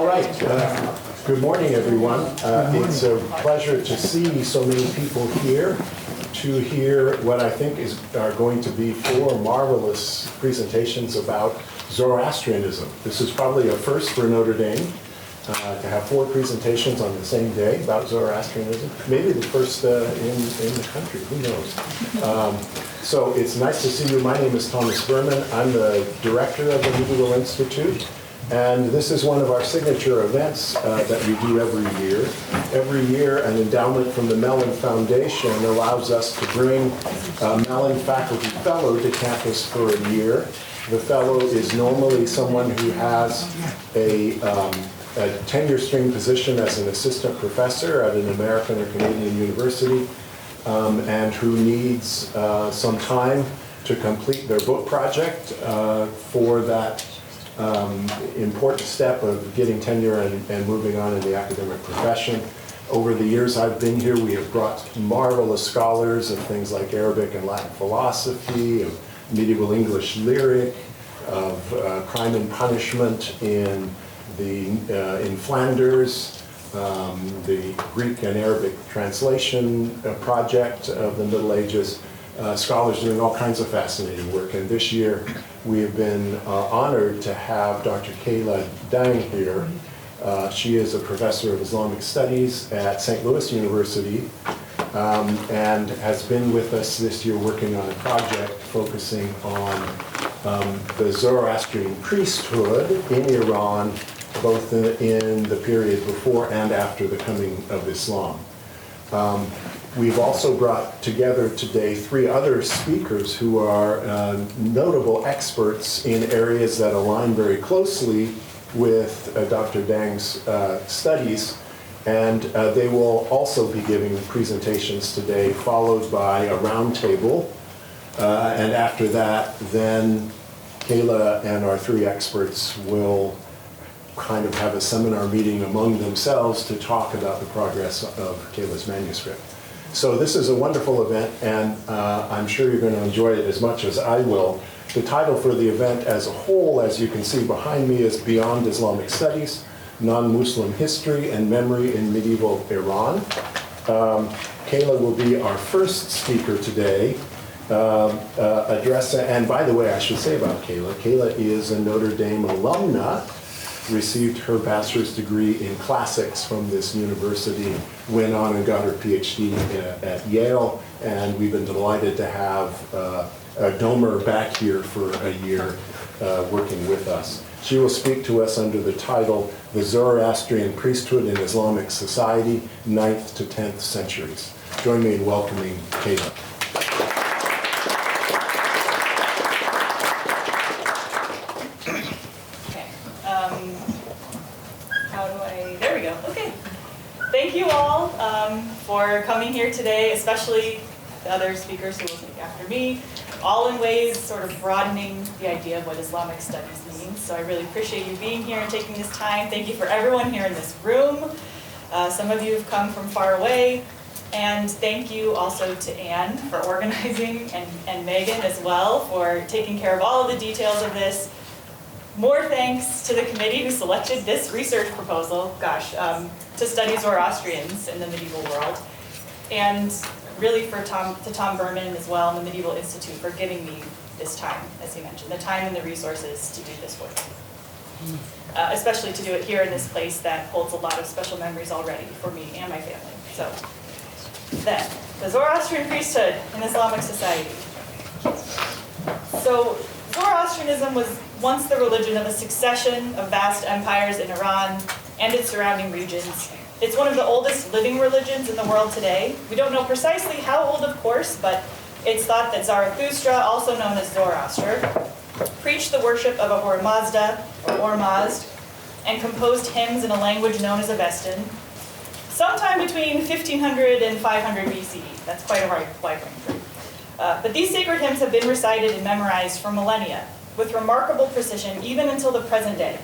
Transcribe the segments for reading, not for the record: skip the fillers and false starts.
All right. Good morning, everyone. It's a pleasure to see so many people here to hear what I think are going to be 4 marvelous presentations about Zoroastrianism. This is probably a first for Notre Dame to have 4 presentations on the same day about Zoroastrianism. Maybe the first in the country, who knows? So it's nice to see you. My name is Thomas Berman. I'm the director of the Medieval Institute. And this is one of our signature events that we do every year. Every year, an endowment from the Mellon Foundation allows us to bring a Mellon faculty fellow to campus for a year. The fellow is normally someone who has a tenure string position as an assistant professor at an American or Canadian university, and who needs some time to complete their book project for that important step of getting tenure and moving on in the academic profession. Over the years I've been here, we have brought marvelous scholars of things like Arabic and Latin philosophy, of medieval English lyric, of crime and punishment in Flanders, the Greek and Arabic translation project of the Middle Ages. Scholars doing all kinds of fascinating work, and this year we have been honored to have Dr. Kayla Dang here. She is a professor of Islamic studies at St. Louis University and has been with us this year working on a project focusing on the Zoroastrian priesthood in Iran, both in the period before and after the coming of Islam. We've also brought together today 3 other speakers who are notable experts in areas that align very closely with Dr. Dang's studies, and they will also be giving presentations today, followed by a roundtable, and after that, then Kayla and our 3 experts will kind of have a seminar meeting among themselves to talk about the progress of Kayla's manuscript. So this is a wonderful event, and I'm sure you're going to enjoy it as much as I will. The title for the event as a whole, as you can see behind me, is Beyond Islamic Studies, Non-Muslim History and Memory in Medieval Iran. Kayla will be our first speaker today, and by the way, I should say about Kayla, Kayla is a Notre Dame alumna, received her bachelor's degree in classics from this university, went on and got her PhD at Yale, and we've been delighted to have Domer back here for a year working with us. She will speak to us under the title, The Zoroastrian Priesthood in Islamic Society, 9th to 10th Centuries. Join me in welcoming Kayla. Thank you all for coming here today, especially the other speakers who will speak after me, all in ways sort of broadening the idea of what Islamic studies means. So I really appreciate you being here and taking this time. Thank you for everyone here in this room. Some of you have come from far away. And thank you also to Anne for organizing, and Megan as well for taking care of all of the details of this. More thanks to the committee who selected this research proposal, to study Zoroastrians in the medieval world. And really to Tom Berman as well and the Medieval Institute for giving me this time, as he mentioned, the time and the resources to do this work. Especially to do it here in this place that holds a lot of special memories already for me and my family. So then, the Zoroastrian priesthood in Islamic society. So Zoroastrianism was once the religion of a succession of vast empires in Iran and its surrounding regions. It's one of the oldest living religions in the world today. We don't know precisely how old, of course, but it's thought that Zarathustra, also known as Zoroaster, preached the worship of Ahura Mazda, or Mazd, and composed hymns in a language known as Avestan, sometime between 1500 and 500 BCE. That's quite a wide range. But these sacred hymns have been recited and memorized for millennia, with remarkable precision even until the present day.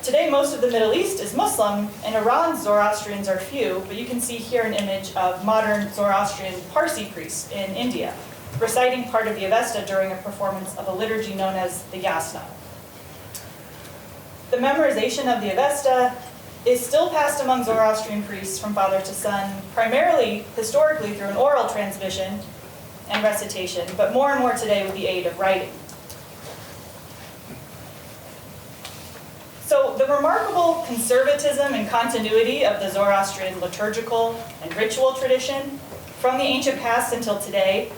Today, most of the Middle East is Muslim. In Iran, Zoroastrians are few, but you can see here an image of modern Zoroastrian Parsi priests in India, reciting part of the Avesta during a performance of a liturgy known as the Yasna. The memorization of the Avesta is still passed among Zoroastrian priests from father to son, primarily, historically, through an oral transmission and recitation, but more and more today with the aid of writing. So the remarkable conservatism and continuity of the Zoroastrian liturgical and ritual tradition from the ancient past until today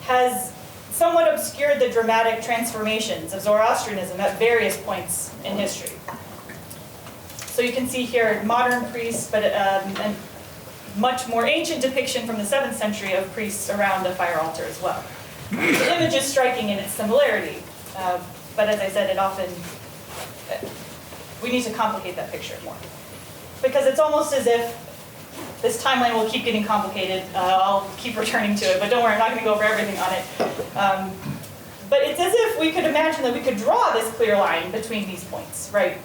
has somewhat obscured the dramatic transformations of Zoroastrianism at various points in history. So you can see here modern priests, but a much more ancient depiction from the 7th century of priests around a fire altar as well. The image is striking in its similarity, but as I said, we need to complicate that picture more. Because it's almost as if this timeline will keep getting complicated. I'll keep returning to it, but don't worry, I'm not going to go over everything on it. But it's as if we could imagine that we could draw this clear line between these points, right,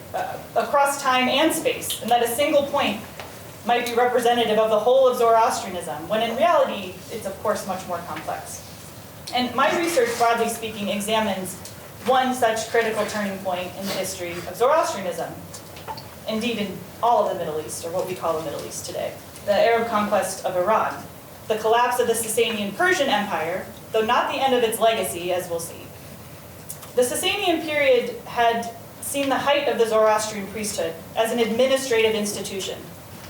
across time and space, and that a single point might be representative of the whole of Zoroastrianism, when in reality, it's of course much more complex. And my research, broadly speaking, examines one such critical turning point in the history of Zoroastrianism, indeed in all of the Middle East, or what we call the Middle East today, the Arab conquest of Iran, the collapse of the Sasanian Persian Empire, though not the end of its legacy, as we'll see. The Sasanian period had seen the height of the Zoroastrian priesthood as an administrative institution,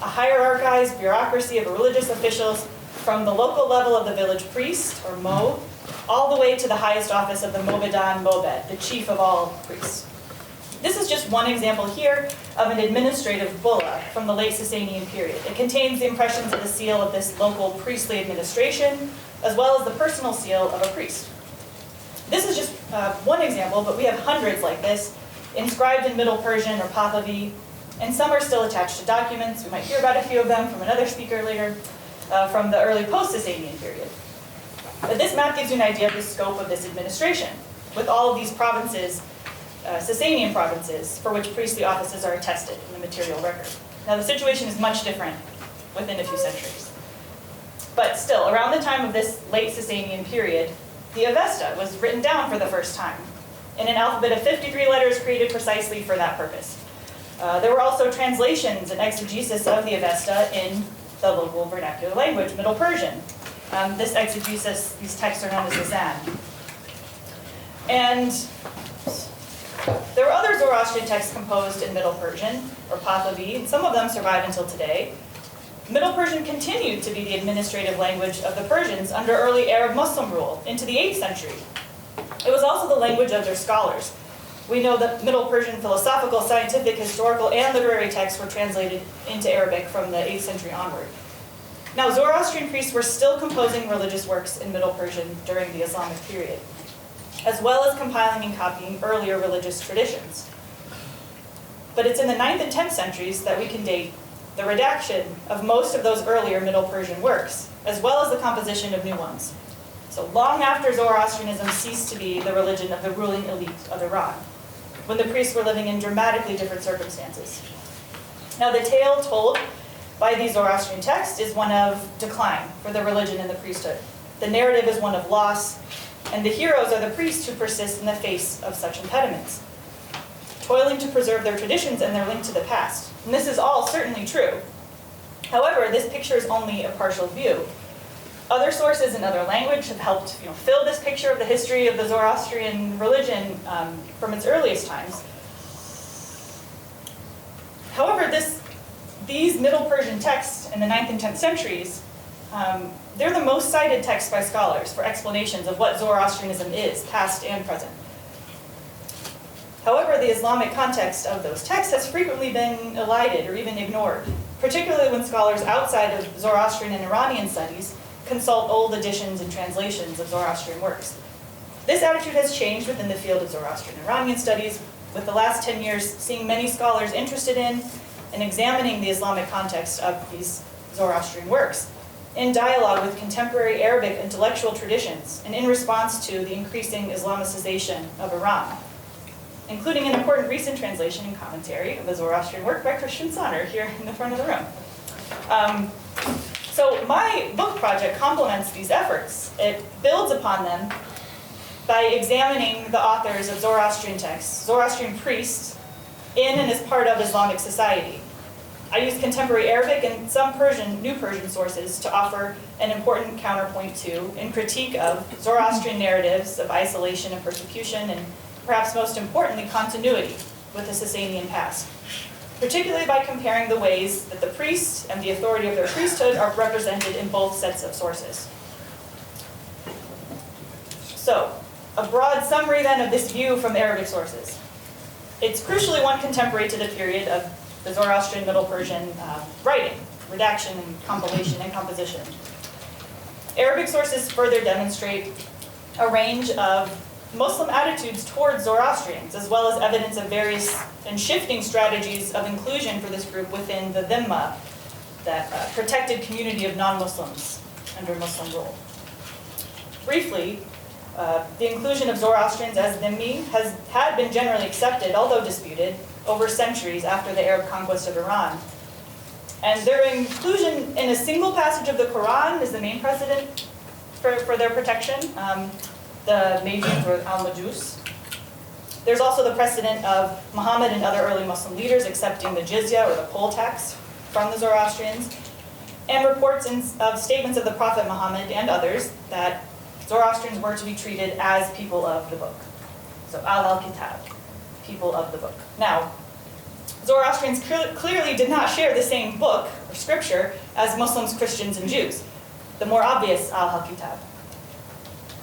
a hierarchized bureaucracy of religious officials from the local level of the village priest, or mo, all the way to the highest office of the Mobedan Mobed, the chief of all priests. This is just one example here of an administrative bulla from the late Sasanian period. It contains the impressions of the seal of this local priestly administration, as well as the personal seal of a priest. This is just one example, but we have hundreds like this, inscribed in Middle Persian or Pahlavi, and some are still attached to documents. We might hear about a few of them from another speaker later, from the early post-Sasanian period. But this map gives you an idea of the scope of this administration, with all of these provinces, Sasanian provinces, for which priestly offices are attested in the material record. Now the situation is much different within a few centuries. But still, around the time of this late Sasanian period, the Avesta was written down for the first time in an alphabet of 53 letters created precisely for that purpose. There were also translations and exegesis of the Avesta in the local vernacular language, Middle Persian. This exegesis, these texts are known as the Zan. And there were other Zoroastrian texts composed in Middle Persian, or Pahlavi, and some of them survive until today. Middle Persian continued to be the administrative language of the Persians under early Arab Muslim rule into the 8th century. It was also the language of their scholars. We know that Middle Persian philosophical, scientific, historical, and literary texts were translated into Arabic from the 8th century onward. Now, Zoroastrian priests were still composing religious works in Middle Persian during the Islamic period, as well as compiling and copying earlier religious traditions. But it's in the 9th and 10th centuries that we can date the redaction of most of those earlier Middle Persian works, as well as the composition of new ones. So long after Zoroastrianism ceased to be the religion of the ruling elite of Iran, when the priests were living in dramatically different circumstances. Now the tale told by these Zoroastrian texts is one of decline for the religion and the priesthood. The narrative is one of loss, and the heroes are the priests who persist in the face of such impediments, toiling to preserve their traditions and their link to the past. And this is all certainly true. However, this picture is only a partial view. Other sources in other language have helped fill this picture of the history of the Zoroastrian religion from its earliest times. However, these Middle Persian texts in the 9th and 10th centuries, they're the most cited texts by scholars for explanations of what Zoroastrianism is, past and present. However, the Islamic context of those texts has frequently been elided or even ignored, particularly when scholars outside of Zoroastrian and Iranian studies consult old editions and translations of Zoroastrian works. This attitude has changed within the field of Zoroastrian and Iranian studies, with the last 10 years seeing many scholars interested in and examining the Islamic context of these Zoroastrian works, in dialogue with contemporary Arabic intellectual traditions and in response to the increasing Islamicization of Iran, including an important recent translation and commentary of the Zoroastrian work by Christian Sahner here in the front of the room. So my book project complements these efforts. It builds upon them by examining the authors of Zoroastrian texts, Zoroastrian priests, in and as part of Islamic society. I use contemporary Arabic and some New Persian sources to offer an important counterpoint to and critique of Zoroastrian narratives of isolation and persecution, and perhaps most importantly, continuity with the Sasanian past, particularly by comparing the ways that the priests and the authority of their priesthood are represented in both sets of sources. So, a broad summary then of this view from Arabic sources. It's crucially one contemporary to the period of the Zoroastrian Middle Persian writing, redaction, and compilation and composition. Arabic sources further demonstrate a range of Muslim attitudes towards Zoroastrians, as well as evidence of various and shifting strategies of inclusion for this group within the Dhimma, that protected community of non-Muslims under Muslim rule. Briefly, the inclusion of Zoroastrians as Dhimmi had been generally accepted, although disputed, over centuries after the Arab conquest of Iran. And their inclusion in a single passage of the Quran is the main precedent for their protection, the Magians or Al-Majus. There's also the precedent of Muhammad and other early Muslim leaders accepting the jizya or the poll tax from the Zoroastrians, and reports of statements of the Prophet Muhammad and others that Zoroastrians were to be treated as people of the book. So al-Kitab, people of the book. Now, Zoroastrians clearly did not share the same book or scripture as Muslims, Christians, and Jews, the more obvious al-Kitab.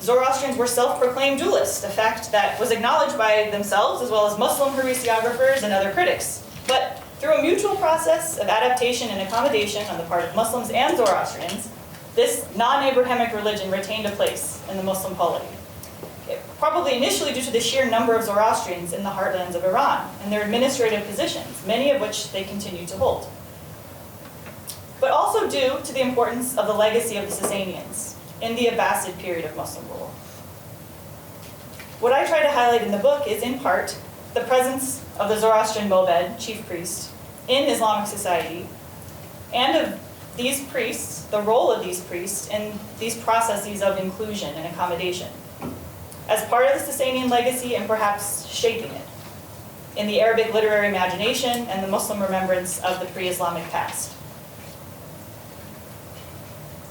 Zoroastrians were self-proclaimed dualists, a fact that was acknowledged by themselves as well as Muslim heresiologists and other critics. But through a mutual process of adaptation and accommodation on the part of Muslims and Zoroastrians, this non-Abrahamic religion retained a place in the Muslim polity. Probably initially due to the sheer number of Zoroastrians in the heartlands of Iran and their administrative positions, many of which they continue to hold. But also due to the importance of the legacy of the Sasanians in the Abbasid period of Muslim rule. What I try to highlight in the book is, in part, the presence of the Zoroastrian Mobed, chief priest, in Islamic society, and of these priests, the role of these priests in these processes of inclusion and accommodation, as part of the Sasanian legacy and perhaps shaping it, in the Arabic literary imagination and the Muslim remembrance of the pre-Islamic past.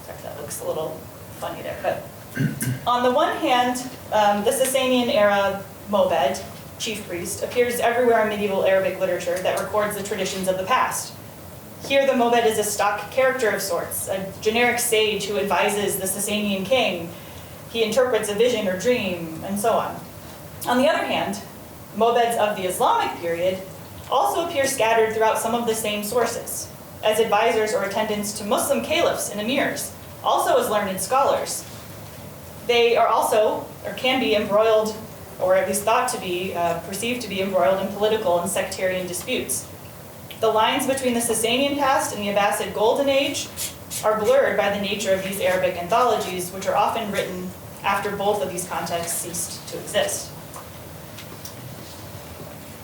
Sorry, that looks a little funny there, but on the one hand, the Sasanian era Mobed, chief priest, appears everywhere in medieval Arabic literature that records the traditions of the past. Here the Mobed is a stock character of sorts, a generic sage who advises the Sasanian king. He interprets a vision or dream, and so on. On the other hand, Mobeds of the Islamic period also appear scattered throughout some of the same sources, as advisors or attendants to Muslim caliphs and emirs, also as learned scholars. They are also, or can be, embroiled, or at least thought to be, perceived to be embroiled in political and sectarian disputes. The lines between the Sasanian past and the Abbasid Golden Age are blurred by the nature of these Arabic anthologies, which are often written after both of these contexts ceased to exist.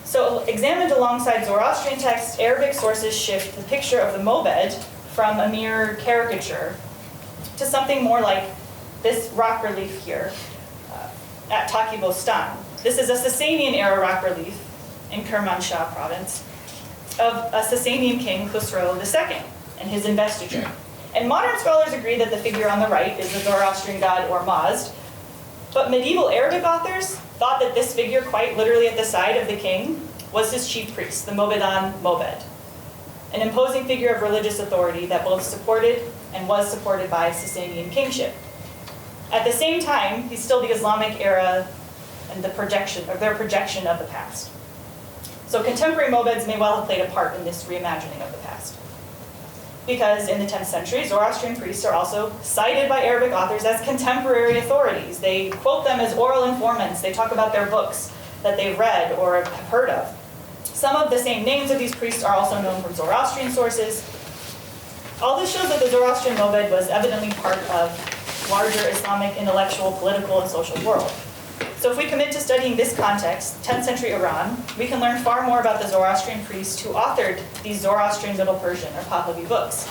So, examined alongside Zoroastrian texts, Arabic sources shift the picture of the Mobed from a mere caricature to something more like this rock relief here at Taki Bostan. This is a Sasanian era rock relief in Kermanshah province of a Sasanian king, Khusro II, and his investiture. And modern scholars agree that the figure on the right is the Zoroastrian god Ormazd, but medieval Arabic authors thought that this figure, quite literally at the side of the king, was his chief priest, the Mobedan Mobed, an imposing figure of religious authority that both supported and was supported by Sasanian kingship. At the same time, he's still the Islamic era and their projection of the past. So contemporary Mobeds may well have played a part in this reimagining of the past. Because in the 10th century, Zoroastrian priests are also cited by Arabic authors as contemporary authorities. They quote them as oral informants. They talk about their books that they've read or have heard of. Some of the same names of these priests are also known from Zoroastrian sources. All this shows that the Zoroastrian Mobed was evidently part of larger Islamic intellectual, political, and social world. So if we commit to studying this context, 10th century Iran, we can learn far more about the Zoroastrian priests who authored these Zoroastrian Middle Persian or Pahlavi books,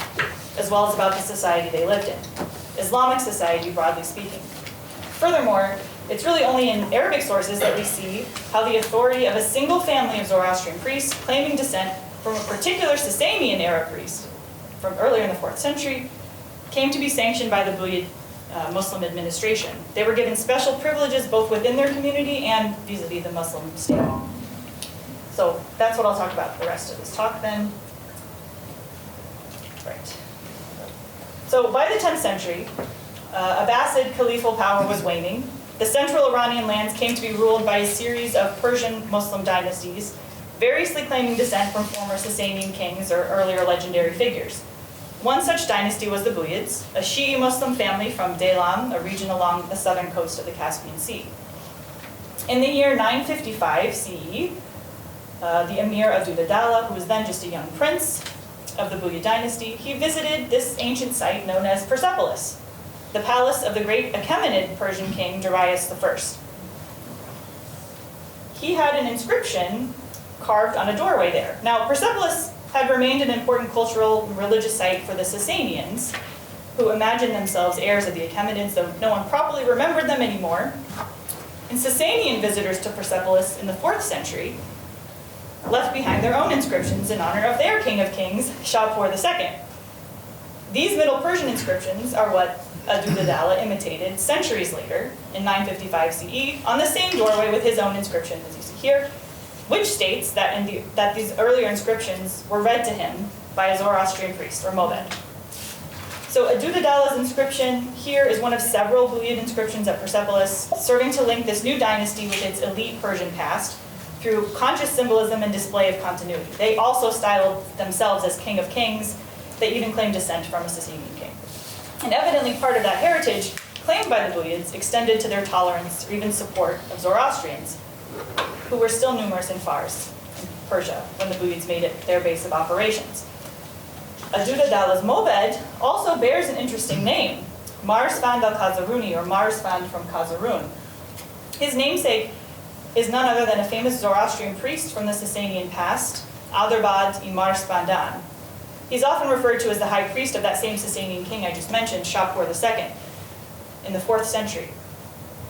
as well as about the society they lived in, Islamic society broadly speaking. Furthermore, It's really only in Arabic sources that we see how the authority of a single family of Zoroastrian priests claiming descent from a particular Sasanian Arab priest from earlier in the 4th century came to be sanctioned by the Buyid Muslim administration. They were given special privileges both within their community and vis-a-vis the Muslim state. So that's what I'll talk about the rest of this talk then. Right. So by the 10th century, Abbasid caliphal power was waning. The central Iranian lands came to be ruled by a series of Persian Muslim dynasties, variously claiming descent from former Sasanian kings or earlier legendary figures. One such dynasty was the Buyids, a Shi'i Muslim family from Daylam, a region along the southern coast of the Caspian Sea. In the year 955 CE, the emir of Dudadala, who was then just a young prince of the Buyid dynasty, he visited this ancient site known as Persepolis, the palace of the great Achaemenid Persian king Darius I. He had an inscription carved on a doorway there. Now, Persepolis had remained an important cultural and religious site for the Sasanians, who imagined themselves heirs of the Achaemenids, though no one properly remembered them anymore. And Sasanian visitors to Persepolis in the 4th century left behind their own inscriptions in honor of their king of kings, Shapur II. These Middle Persian inscriptions are what Adudadala imitated centuries later, in 955 CE, on the same doorway with his own inscription, as you see here, which states that, that these earlier inscriptions were read to him by a Zoroastrian priest, or Mobed. So Adudadala's inscription here is one of several Buyid inscriptions at Persepolis, serving to link this new dynasty with its elite Persian past through conscious symbolism and display of continuity. They also styled themselves as king of kings. They even claimed descent from a Sasanian king. And evidently part of that heritage claimed by the Buyids extended to their tolerance or even support of Zoroastrians, who were still numerous in Fars, in Persia, when the Buyids made it their base of operations. Adudadala's Mobed also bears an interesting name, Marsfand al-Khazaruni, or Marsfand from Khazarun. His namesake is none other than a famous Zoroastrian priest from the Sasanian past, Alderbad-i Marsfandan. He's often referred to as the high priest of that same Sasanian king I just mentioned, Shapur II, in the 4th century.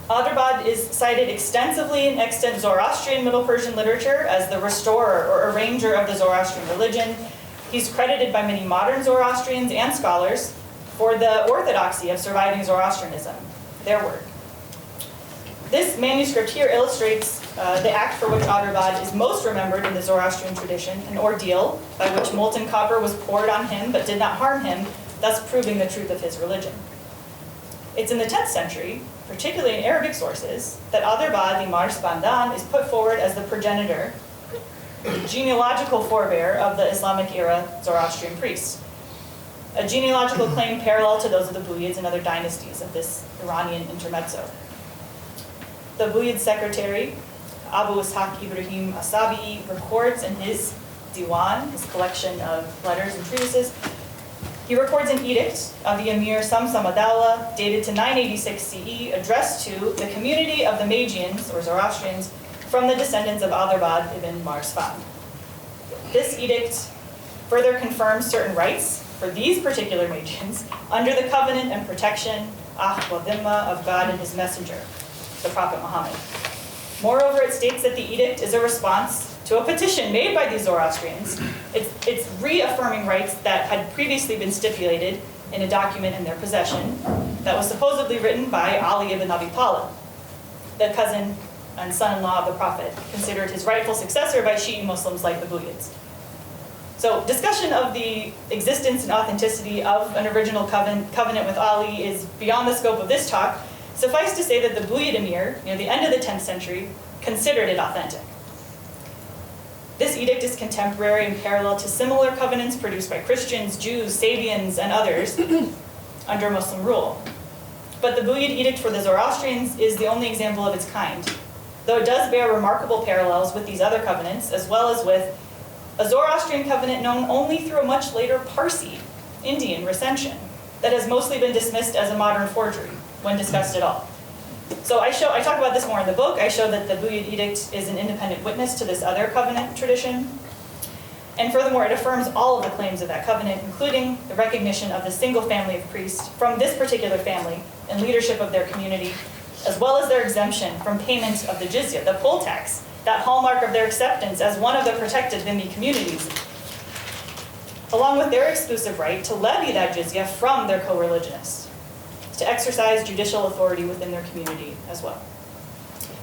Alderbad is cited extensively in extant Zoroastrian Middle Persian literature as the restorer or arranger of the Zoroastrian religion. He's credited by many modern Zoroastrians and scholars for the orthodoxy of surviving Zoroastrianism, their word. This manuscript here illustrates the act for which Alderbad is most remembered in the Zoroastrian tradition, an ordeal by which molten copper was poured on him but did not harm him, thus proving the truth of his religion. It's in the 10th century, particularly in Arabic sources, that Alderbad, the Marsfandan, is put forward as the progenitor, the genealogical forebear of the Islamic era Zoroastrian priests. A genealogical claim parallel to those of the Buyids and other dynasties of this Iranian intermezzo. The Buyid secretary, Abu Ishaq Ibrahim Asabi, records in his diwan, his collection of letters and treatises, he records an edict of the emir Samsam ad-Dawla, dated to 986 CE, addressed to the community of the Magians, or Zoroastrians, from the descendants of Alderbad ibn Marsfand. This edict further confirms certain rights for these particular Magians under the covenant and protection, ahd wa dhimma, of God and his messenger, the Prophet Muhammad. Moreover, it states that the edict is a response to a petition made by these Zoroastrians. It's reaffirming rights that had previously been stipulated in a document in their possession that was supposedly written by Ali ibn Abi Talib, the cousin and son-in-law of the Prophet, considered his rightful successor by Shi'i Muslims like the Buyids. So discussion of the existence and authenticity of an original covenant with Ali is beyond the scope of this talk. Suffice to say that the Buyid emir, near the end of the 10th century, considered it authentic. This edict is contemporary and parallel to similar covenants produced by Christians, Jews, Sabians, and others under Muslim rule. But the Buyid edict for the Zoroastrians is the only example of its kind, though it does bear remarkable parallels with these other covenants, as well as with a Zoroastrian covenant known only through a much later Parsi, Indian recension, that has mostly been dismissed as a modern forgery when discussed at all. So I talk about this more in the book. I show that the Buyid edict is an independent witness to this other covenant tradition. And furthermore, it affirms all of the claims of that covenant, including the recognition of the single family of priests from this particular family and leadership of their community as well as their exemption from payment of the jizya, the poll tax, that hallmark of their acceptance as one of the protected dhimmi communities, along with their exclusive right to levy that jizya from their co-religionists, to exercise judicial authority within their community as well.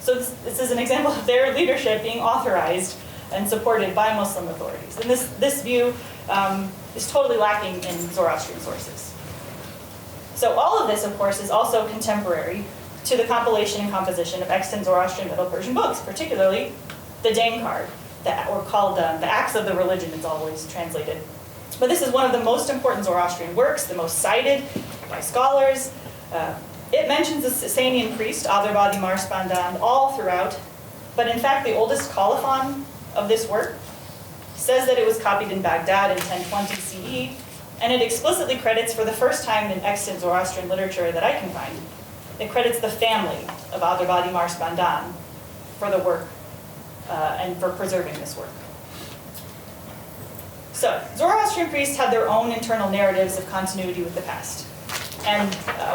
So this is an example of their leadership being authorized and supported by Muslim authorities. And this view is totally lacking in Zoroastrian sources. So all of this, of course, is also contemporary to the compilation and composition of extant Zoroastrian Middle Persian books, particularly the Dang card, or called the Acts of the Religion, it's always translated. But this is one of the most important Zoroastrian works, the most cited by scholars. It mentions the Sasanian priest, Adurbadi Marspandan, all throughout. But in fact, the oldest colophon of this work says that it was copied in Baghdad in 1020 CE, and it explicitly credits, for the first time in extant Zoroastrian literature that I can find, it credits the family of Adurbadi Marspandan for the work and for preserving this work. So, Zoroastrian priests had their own internal narratives of continuity with the past. And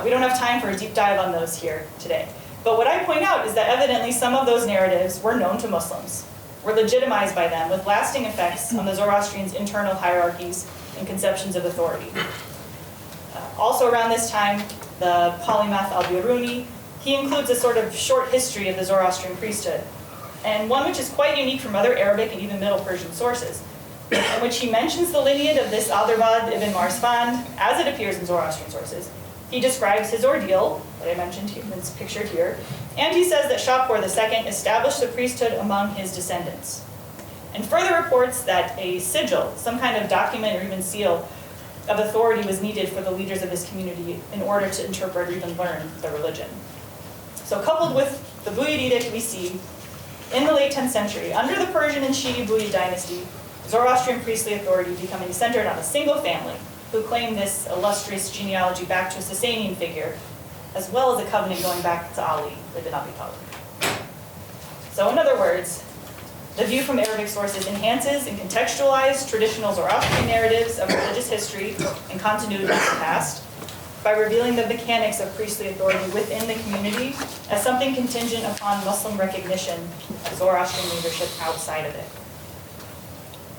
we don't have time for a deep dive on those here today. But what I point out is that evidently some of those narratives were known to Muslims, were legitimized by them with lasting effects on the Zoroastrians' internal hierarchies and conceptions of authority. Also around this time, the polymath al-Biruni, he includes a sort of short history of the Zoroastrian priesthood, and one which is quite unique from other Arabic and even Middle Persian sources, in which he mentions the lineage of this Adurbad ibn Marspand as it appears in Zoroastrian sources. He describes his ordeal, that I mentioned here, that's pictured here, and he says that Shapur II established the priesthood among his descendants, and further reports that a sigil, some kind of document or even seal of authority, was needed for the leaders of his community in order to interpret or even learn the religion. So coupled with the Buyid edict, we see in the late 10th century, under the Persian and Shi'i Buyid dynasty, Zoroastrian priestly authority becoming centered on a single family who claimed this illustrious genealogy back to a Sasanian figure, as well as a covenant going back to Ali ibn Abi Talib. So in other words, the view from Arabic sources enhances and contextualizes traditional Zoroastrian narratives of religious history and continuity with the past by revealing the mechanics of priestly authority within the community as something contingent upon Muslim recognition of Zoroastrian leadership outside of it.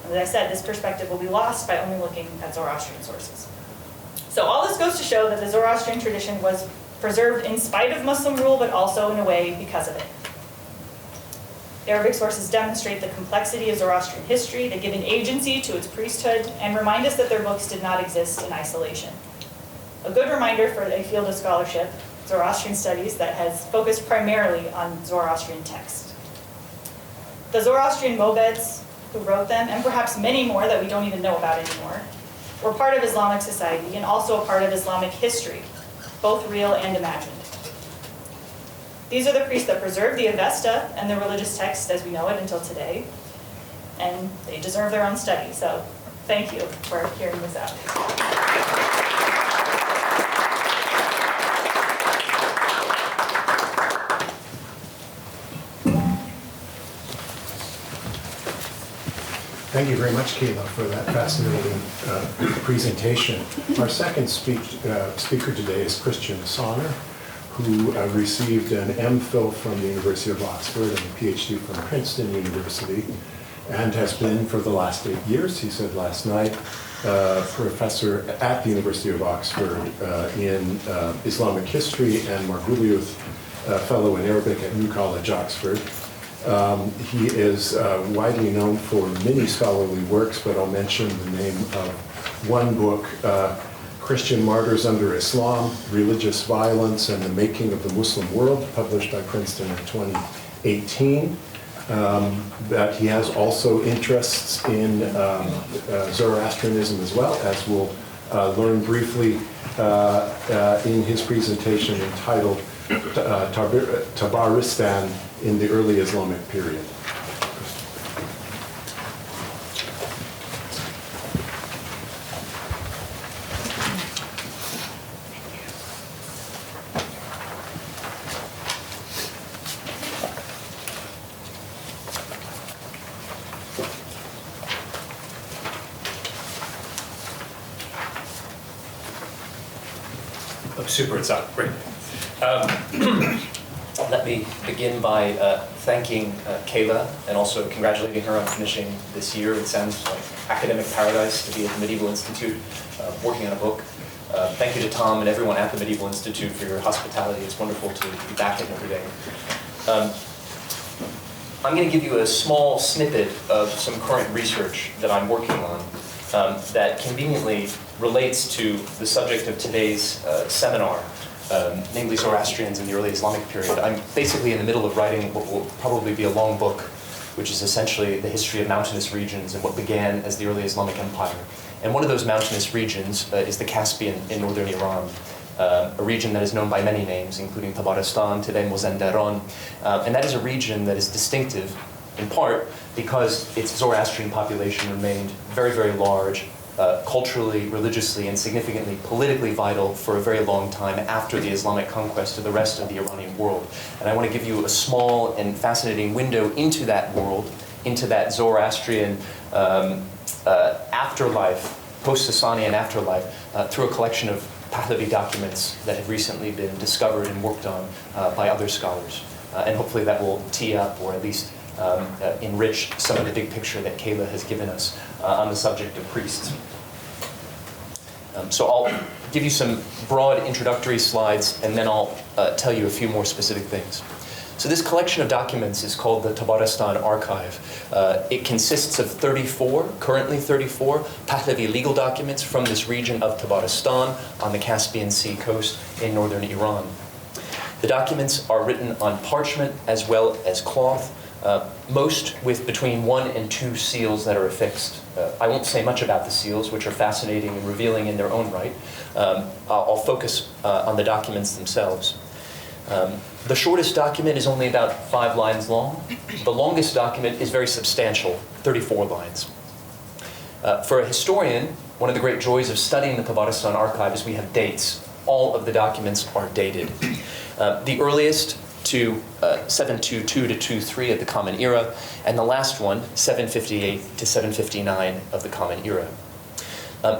As I said, this perspective will be lost by only looking at Zoroastrian sources. So all this goes to show that the Zoroastrian tradition was preserved in spite of Muslim rule, but also in a way because of it. Arabic sources demonstrate the complexity of Zoroastrian history, they give an agency to its priesthood, and remind us that their books did not exist in isolation. A good reminder for a field of scholarship, Zoroastrian studies, that has focused primarily on Zoroastrian text. The Zoroastrian Mobeds, who wrote them, and perhaps many more that we don't even know about anymore, were part of Islamic society and also a part of Islamic history, both real and imagined. These are the priests that preserved the Avesta and the religious text as we know it until today, and they deserve their own study, so thank you for hearing this out. Thank you very much, Kayla, for that fascinating presentation. Our second speaker today is Christian Sahner, who received an MPhil from the University of Oxford and a PhD from Princeton University, and has been for the last 8 years, he said last night, professor at the University of Oxford in Islamic history and Marguliouth Fellow in Arabic at New College, Oxford. He is widely known for many scholarly works, but I'll mention the name of one book, Christian Martyrs Under Islam, Religious Violence and the Making of the Muslim World, published by Princeton in 2018. That he has also interests in Zoroastrianism as well, as we'll learn briefly in his presentation entitled Tabaristan in the Early Islamic Period. Oh, super, it's up, great. Let me begin by thanking Kayla and also congratulating her on finishing this year. It sounds like academic paradise to be at the Medieval Institute working on a book. Thank you to Tom and everyone at the Medieval Institute for your hospitality. It's wonderful to be back at Notre Dame. I'm going to give you a small snippet of some current research that I'm working on that conveniently relates to the subject of today's seminar, namely Zoroastrians in the early Islamic period. I'm basically in the middle of writing what will probably be a long book, which is essentially the history of mountainous regions and what began as the early Islamic Empire. And one of those mountainous regions is the Caspian in northern Iran, a region that is known by many names, including Tabaristan, today Mazandaran. And that is a region that is distinctive, in part, because its Zoroastrian population remained very, very large, culturally, religiously, and significantly politically vital for a very long time after the Islamic conquest of the rest of the Iranian world. And I want to give you a small and fascinating window into that world, into that Zoroastrian afterlife, post-Sasanian afterlife, through a collection of Pahlavi documents that have recently been discovered and worked on by other scholars. And hopefully that will tee up, or at least enrich some of the big picture that Kayla has given us on the subject of priests. So I'll give you some broad introductory slides, and then I'll tell you a few more specific things. So this collection of documents is called the Tabaristan Archive. It consists of currently 34, Pahlavi legal documents from this region of Tabaristan on the Caspian Sea coast in northern Iran. The documents are written on parchment as well as cloth, most with between 1 and 2 seals that are affixed. I won't say much about the seals, which are fascinating and revealing in their own right. I'll focus on the documents themselves. The shortest document is only about 5 lines long. The longest document is very substantial, 34 lines. For a historian, one of the great joys of studying the Tabaristan archive is we have dates. All of the documents are dated. The earliest to 722 to 23 of the Common Era, and the last one, 758 to 759 of the Common Era.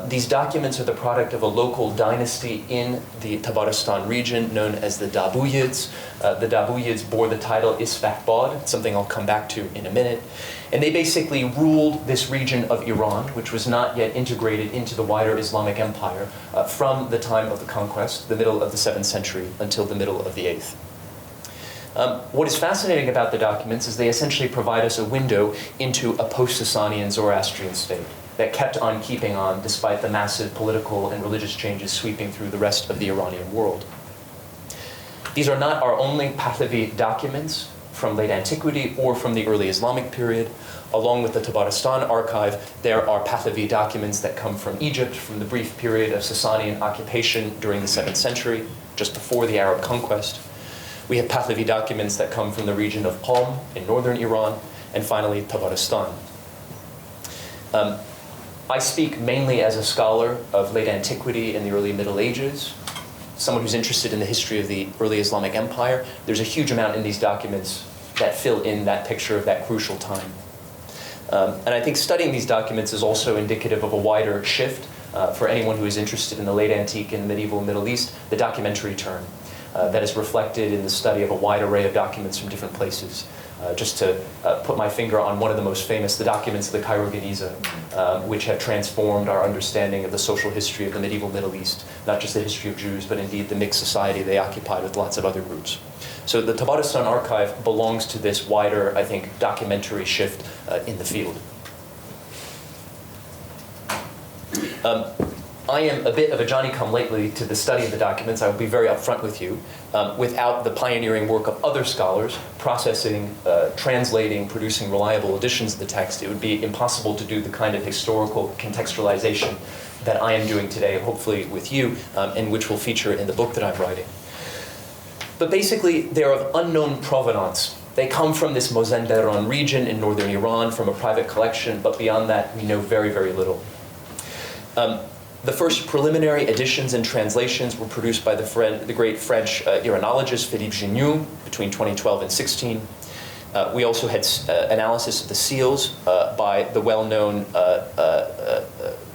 These documents are the product of a local dynasty in the Tabaristan region known as the Dabuyids. The Dabuyids bore the title Isfahbad, something I'll come back to in a minute. And they basically ruled this region of Iran, which was not yet integrated into the wider Islamic Empire, from the time of the conquest, the middle of the 7th century, until the middle of the 8th. What is fascinating about the documents is they essentially provide us a window into a post-Sasanian Zoroastrian state that kept on keeping on despite the massive political and religious changes sweeping through the rest of the Iranian world. These are not our only Pahlavi documents from late antiquity or from the early Islamic period. Along with the Tabaristan archive, there are Pahlavi documents that come from Egypt, from the brief period of Sasanian occupation during the 7th century, just before the Arab conquest. We have Pahlavi documents that come from the region of Qom in northern Iran, and finally Tabaristan. I speak mainly as a scholar of late antiquity and the early Middle Ages, someone who's interested in the history of the early Islamic Empire. There's a huge amount in these documents that fill in that picture of that crucial time. And I think studying these documents is also indicative of a wider shift for anyone who is interested in the late antique and medieval Middle East, the documentary turn. That is reflected in the study of a wide array of documents from different places. Just to put my finger on one of the most famous, the documents of the Cairo Geniza, which have transformed our understanding of the social history of the medieval Middle East, not just the history of Jews, but indeed the mixed society they occupied with lots of other groups. So the Tabaristan archive belongs to this wider, I think, documentary shift in the field. I am a bit of a Johnny-come-lately to the study of the documents. I will be very upfront with you. Without the pioneering work of other scholars, processing, translating, producing reliable editions of the text, it would be impossible to do the kind of historical contextualization that I am doing today, hopefully with you, and which will feature in the book that I'm writing. But basically, they're of unknown provenance. They come from this Mazandaran region in northern Iran, from a private collection, but beyond that, we know very, very little. The first preliminary editions and translations were produced by the great French Iranologist Philippe Gignoux between 2012 and 16. We also had analysis of the seals by the well-known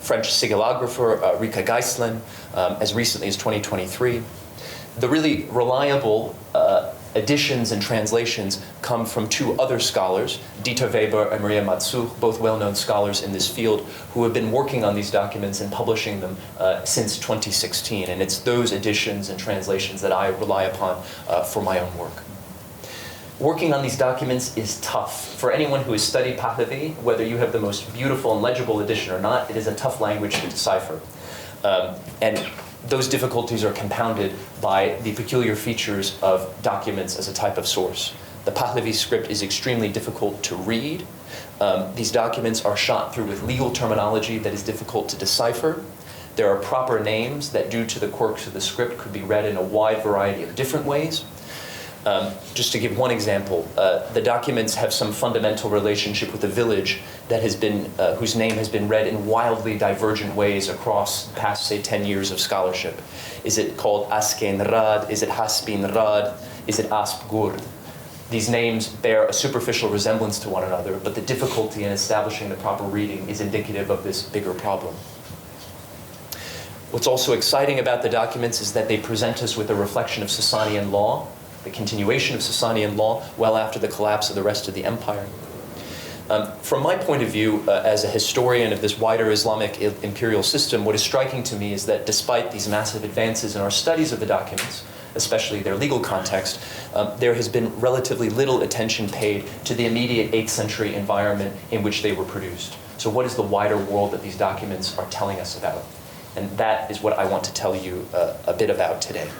French sigillographer Rika Geisslin as recently as 2023. The really reliable additions and translations come from two other scholars, Dieter Weber and Maria Matsuch, both well-known scholars in this field, who have been working on these documents and publishing them since 2016. And it's those additions and translations that I rely upon for my own work. Working on these documents is tough. For anyone who has studied Pahlavi, whether you have the most beautiful and legible edition or not, it is a tough language to decipher. And those difficulties are compounded by the peculiar features of documents as a type of source. The Pahlavi script is extremely difficult to read. These documents are shot through with legal terminology that is difficult to decipher. There are proper names that, due to the quirks of the script, could be read in a wide variety of different ways. Just to give one example, the documents have some fundamental relationship with a village that has been, whose name has been read in wildly divergent ways across the past, say, 10 years of scholarship. Is it called Askenrad? Is it Haspinrad? Is it Aspgurd? These names bear a superficial resemblance to one another, but the difficulty in establishing the proper reading is indicative of this bigger problem. What's also exciting about the documents is that they present us with a reflection of Sasanian law, the continuation of Sasanian law well after the collapse of the rest of the empire. From my point of view, as a historian of this wider Islamic imperial system, what is striking to me is that despite these massive advances in our studies of the documents, especially their legal context, there has been relatively little attention paid to the immediate 8th century environment in which they were produced. So what is the wider world that these documents are telling us about? And that is what I want to tell you a bit about today.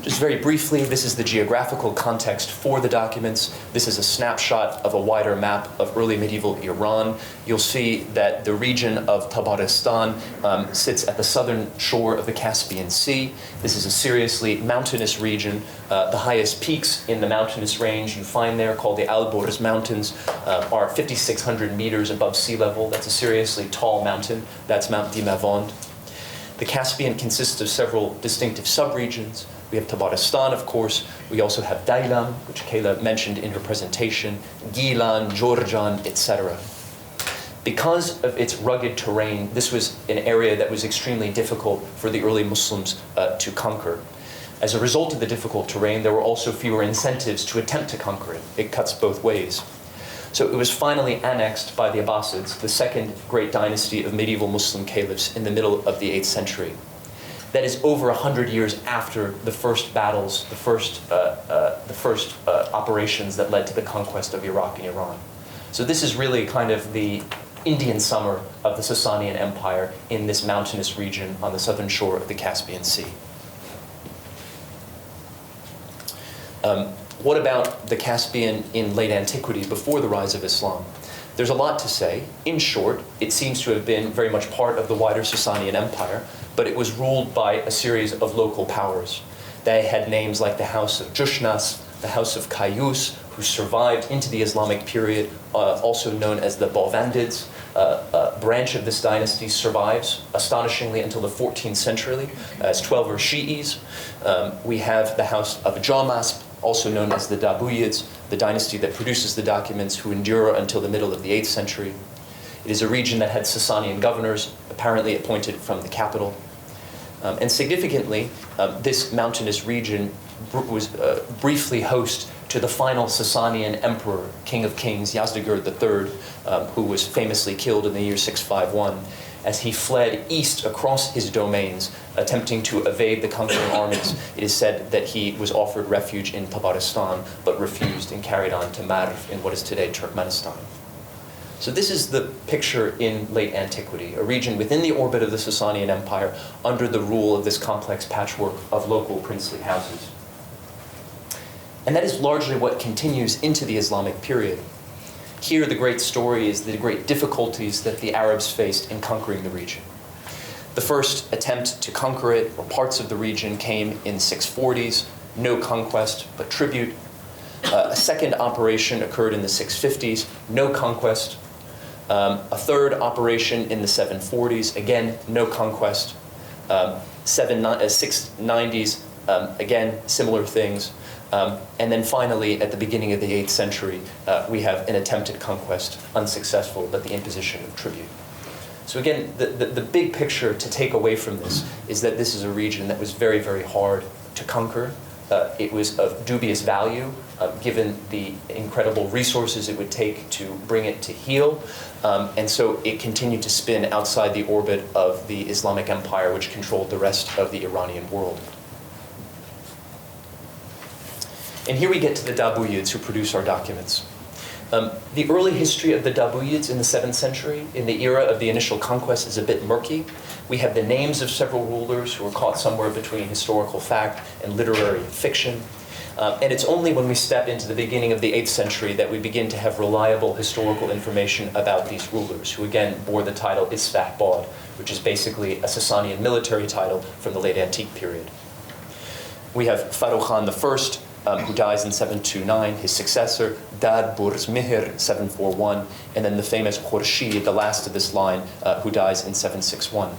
Just very briefly, this is the geographical context for the documents. This is a snapshot of a wider map of early medieval Iran. You'll see that the region of Tabaristan sits at the southern shore of the Caspian Sea. This is a seriously mountainous region. The highest peaks in the mountainous range you find there, called the Alborz Mountains, are 5,600 meters above sea level. That's a seriously tall mountain. That's Mount Dimavand. The Caspian consists of several distinctive subregions. We have Tabaristan, of course. We also have Daylam, which Kayla mentioned in her presentation, Gilan, Jorjan, etc. Because of its rugged terrain, this was an area that was extremely difficult for the early Muslims to conquer. As a result of the difficult terrain, there were also fewer incentives to attempt to conquer it. It cuts both ways. So it was finally annexed by the Abbasids, the second great dynasty of medieval Muslim caliphs in the middle of the 8th century. That is over 100 years after the first battles, the first operations that led to the conquest of Iraq and Iran. So this is really kind of the Indian summer of the Sasanian Empire in this mountainous region on the southern shore of the Caspian Sea. What about the Caspian in late antiquity before the rise of Islam? There's a lot to say. In short, it seems to have been very much part of the wider Sasanian Empire, but it was ruled by a series of local powers. They had names like the House of Jushnas, the House of Kayus, who survived into the Islamic period, also known as the Bowandids. A branch of this dynasty survives, astonishingly, until the 14th century as Twelver Shi'is. We have the House of Jamasp, also known as the Dabuyids, the dynasty that produces the documents, who endure until the middle of the 8th century. It is a region that had Sasanian governors, apparently appointed from the capital. And significantly, this mountainous region was briefly host to the final Sasanian emperor, King of Kings, Yazdegerd III, who was famously killed in the year 651, as he fled east across his domains, attempting to evade the conquering armies. It is said that he was offered refuge in Tabaristan, but refused and carried on to Marv in what is today Turkmenistan. So this is the picture in late antiquity, a region within the orbit of the Sasanian Empire under the rule of this complex patchwork of local princely houses. And that is largely what continues into the Islamic period. Here, the great story is the great difficulties that the Arabs faced in conquering the region. The first attempt to conquer it, or parts of the region, came in 640s, no conquest, but tribute. A second operation occurred in the 650s, no conquest. A third operation in the 740s, again, no conquest. 690s, again, similar things. And then finally, at the beginning of the 8th century, we have an attempted conquest, unsuccessful, but the imposition of tribute. So again, the big picture to take away from this is that this is a region that was very, very hard to conquer. It was of dubious value, given the incredible resources it would take to bring it to heal. And so it continued to spin outside the orbit of the Islamic Empire, which controlled the rest of the Iranian world. And here we get to the Dabuyids who produce our documents. The early history of the Dabuyids in the 7th century, in the era of the initial conquest, is a bit murky. We have the names of several rulers who are caught somewhere between historical fact and literary fiction. And it's only when we step into the beginning of the 8th century that we begin to have reliable historical information about these rulers, who again bore the title Isfah Bad, which is basically a Sasanian military title from the late antique period. We have Farrukh Khan I, who dies in 729, his successor, Dad Burz Mihr, 741, and then the famous Khurshid, the last of this line, who dies in 761.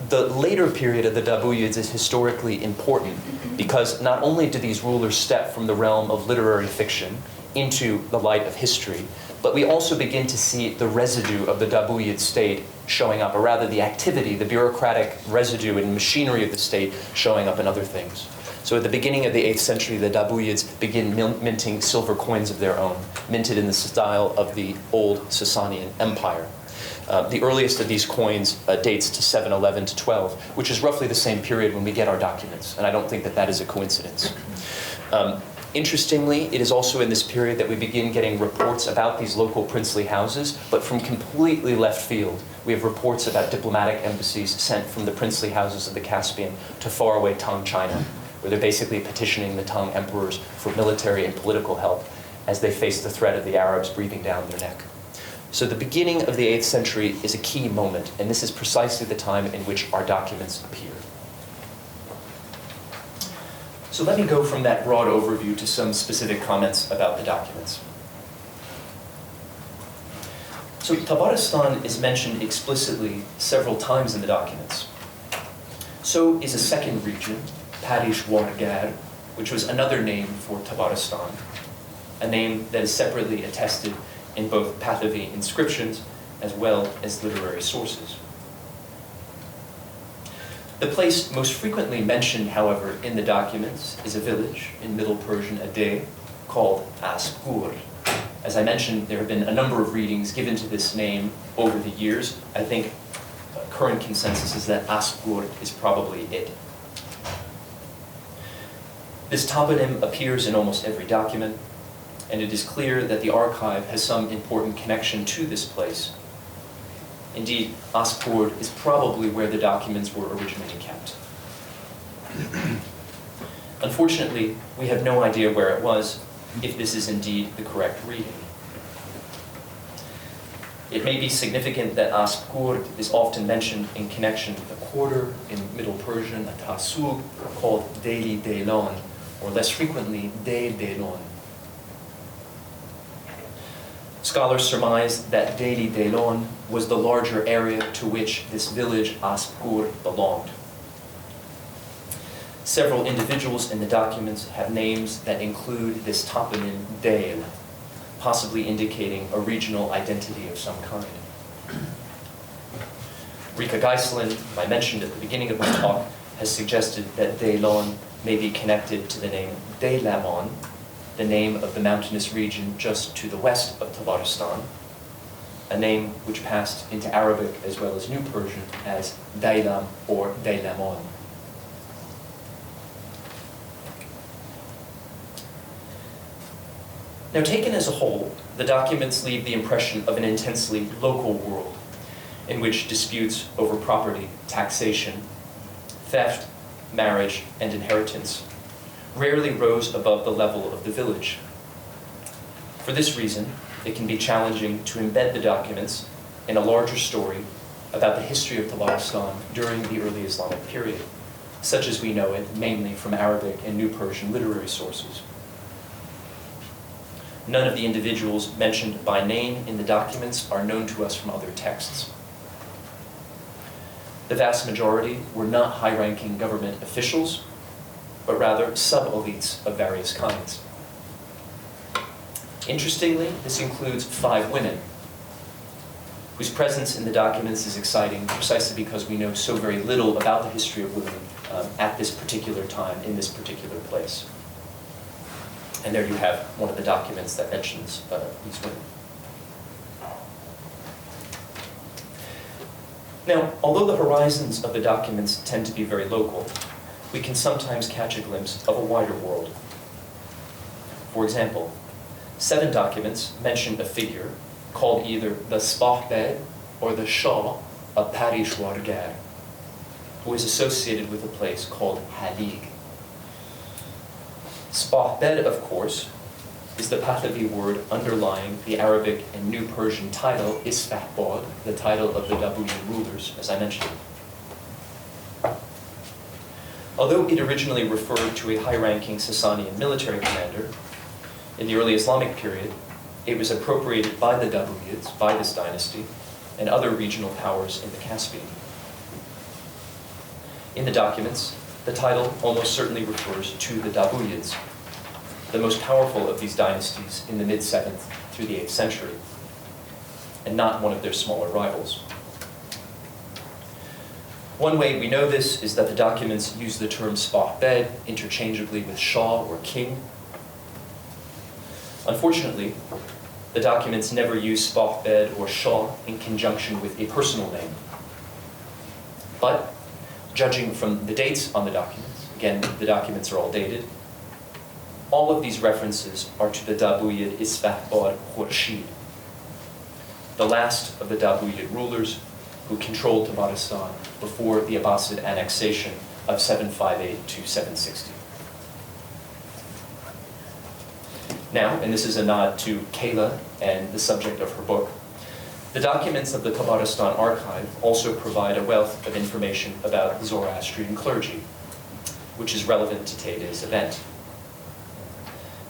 The later period of the Dabuyids is historically important because not only do these rulers step from the realm of literary fiction into the light of history, but we also begin to see the residue of the Dabuyid state showing up, or rather the activity, the bureaucratic residue and machinery of the state showing up in other things. So at the beginning of the 8th century, the Dabuyids begin minting silver coins of their own, minted in the style of the old Sasanian Empire. The earliest of these coins dates to 711 to 12, which is roughly the same period when we get our documents, and I don't think that that is a coincidence. Interestingly, it is also in this period that we begin getting reports about these local princely houses, but from completely left field. We have reports about diplomatic embassies sent from the princely houses of the Caspian to faraway Tang China, where they're basically petitioning the Tang emperors for military and political help as they face the threat of the Arabs breathing down their neck. So the beginning of the 8th century is a key moment, and this is precisely the time in which our documents appear. So let me go from that broad overview to some specific comments about the documents. So Tabaristan is mentioned explicitly several times in the documents. So is a second region, Parish Wargar, which was another name for Tabaristan, a name that is separately attested in both Pahlavi inscriptions as well as literary sources. The place most frequently mentioned, however, in the documents is a village in Middle Persian Adeh called Askur. As I mentioned, there have been a number of readings given to this name over the years. I think current consensus is that Askur is probably it. This toponym appears in almost every document, and it is clear that the archive has some important connection to this place. Indeed, Askur is probably where the documents were originally kept. Unfortunately, we have no idea where it was, if this is indeed the correct reading. It may be significant that Askur is often mentioned in connection with a quarter in Middle Persian, a tasug, called Deli Delon, or less frequently, De Delon. Scholars surmise that Deli Delon was the larger area to which this village Askur belonged. Several individuals in the documents have names that include this toponym Del, possibly indicating a regional identity of some kind. Rika Geislin, who I mentioned at the beginning of my talk, has suggested that Delon may be connected to the name Deilamon, the name of the mountainous region just to the west of Tabaristan, a name which passed into Arabic as well as New Persian as Dailam or Deilamon. Now, taken as a whole, the documents leave the impression of an intensely local world in which disputes over property, taxation, theft, marriage, and inheritance rarely rose above the level of the village. For this reason, it can be challenging to embed the documents in a larger story about the history of Tabaristan during the early Islamic period, such as we know it mainly from Arabic and New Persian literary sources. None of the individuals mentioned by name in the documents are known to us from other texts. The vast majority were not high-ranking government officials, but rather sub-elites of various kinds. Interestingly, this includes 5 women, whose presence in the documents is exciting precisely because we know so very little about the history of women at this particular time, in this particular place. And there you have one of the documents that mentions these women. Now, although the horizons of the documents tend to be very local, we can sometimes catch a glimpse of a wider world. For example, 7 documents mention a figure called either the Spahbed or the Shah of Parish-Wargar, who is associated with a place called Halig. Spahbed, of course, is the Pahlavi word underlying the Arabic and New Persian title Isfahbad, the title of the Dabuyid rulers, as I mentioned. Although it originally referred to a high-ranking Sasanian military commander, in the early Islamic period, it was appropriated by the Dabuyids, by this dynasty, and other regional powers in the Caspian. In the documents, the title almost certainly refers to the Dabuyids, the most powerful of these dynasties in the mid-7th through the 8th century, and not one of their smaller rivals. One way we know this is that the documents use the term Spahbed interchangeably with Shah or king. Unfortunately, the documents never use Spahbed or Shah in conjunction with a personal name. But, judging from the dates on the documents, again, the documents are all dated, all of these references are to the Dabuyid Isfahbad Khurshid, the last of the Dabuyid rulers who controlled Tabaristan before the Abbasid annexation of 758 to 760. Now, and this is a nod to Kayla and the subject of her book, the documents of the Tabaristan archive also provide a wealth of information about the Zoroastrian clergy, which is relevant to today's event.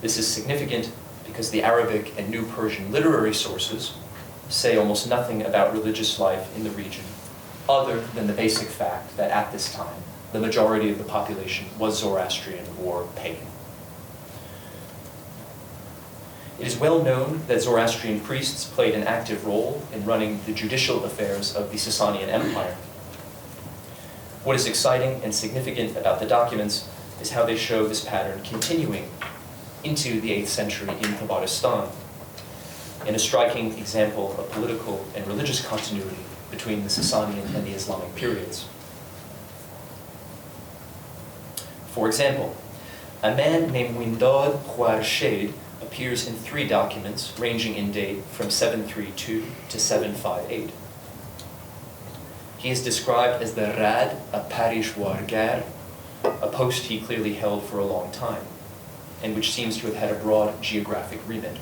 This is significant because the Arabic and New Persian literary sources say almost nothing about religious life in the region, other than the basic fact that at this time, the majority of the population was Zoroastrian or pagan. It is well known that Zoroastrian priests played an active role in running the judicial affairs of the Sasanian Empire. What is exciting and significant about the documents is how they show this pattern continuing into the 8th century in Tabaristan, in a striking example of political and religious continuity between the Sasanian and the Islamic periods. For example, a man named Windad Khwarshid appears in 3 documents ranging in date from 732 to 758. He is described as the Rad of Parish-Wargar, a post he clearly held for a long time, and which seems to have had a broad geographic remit.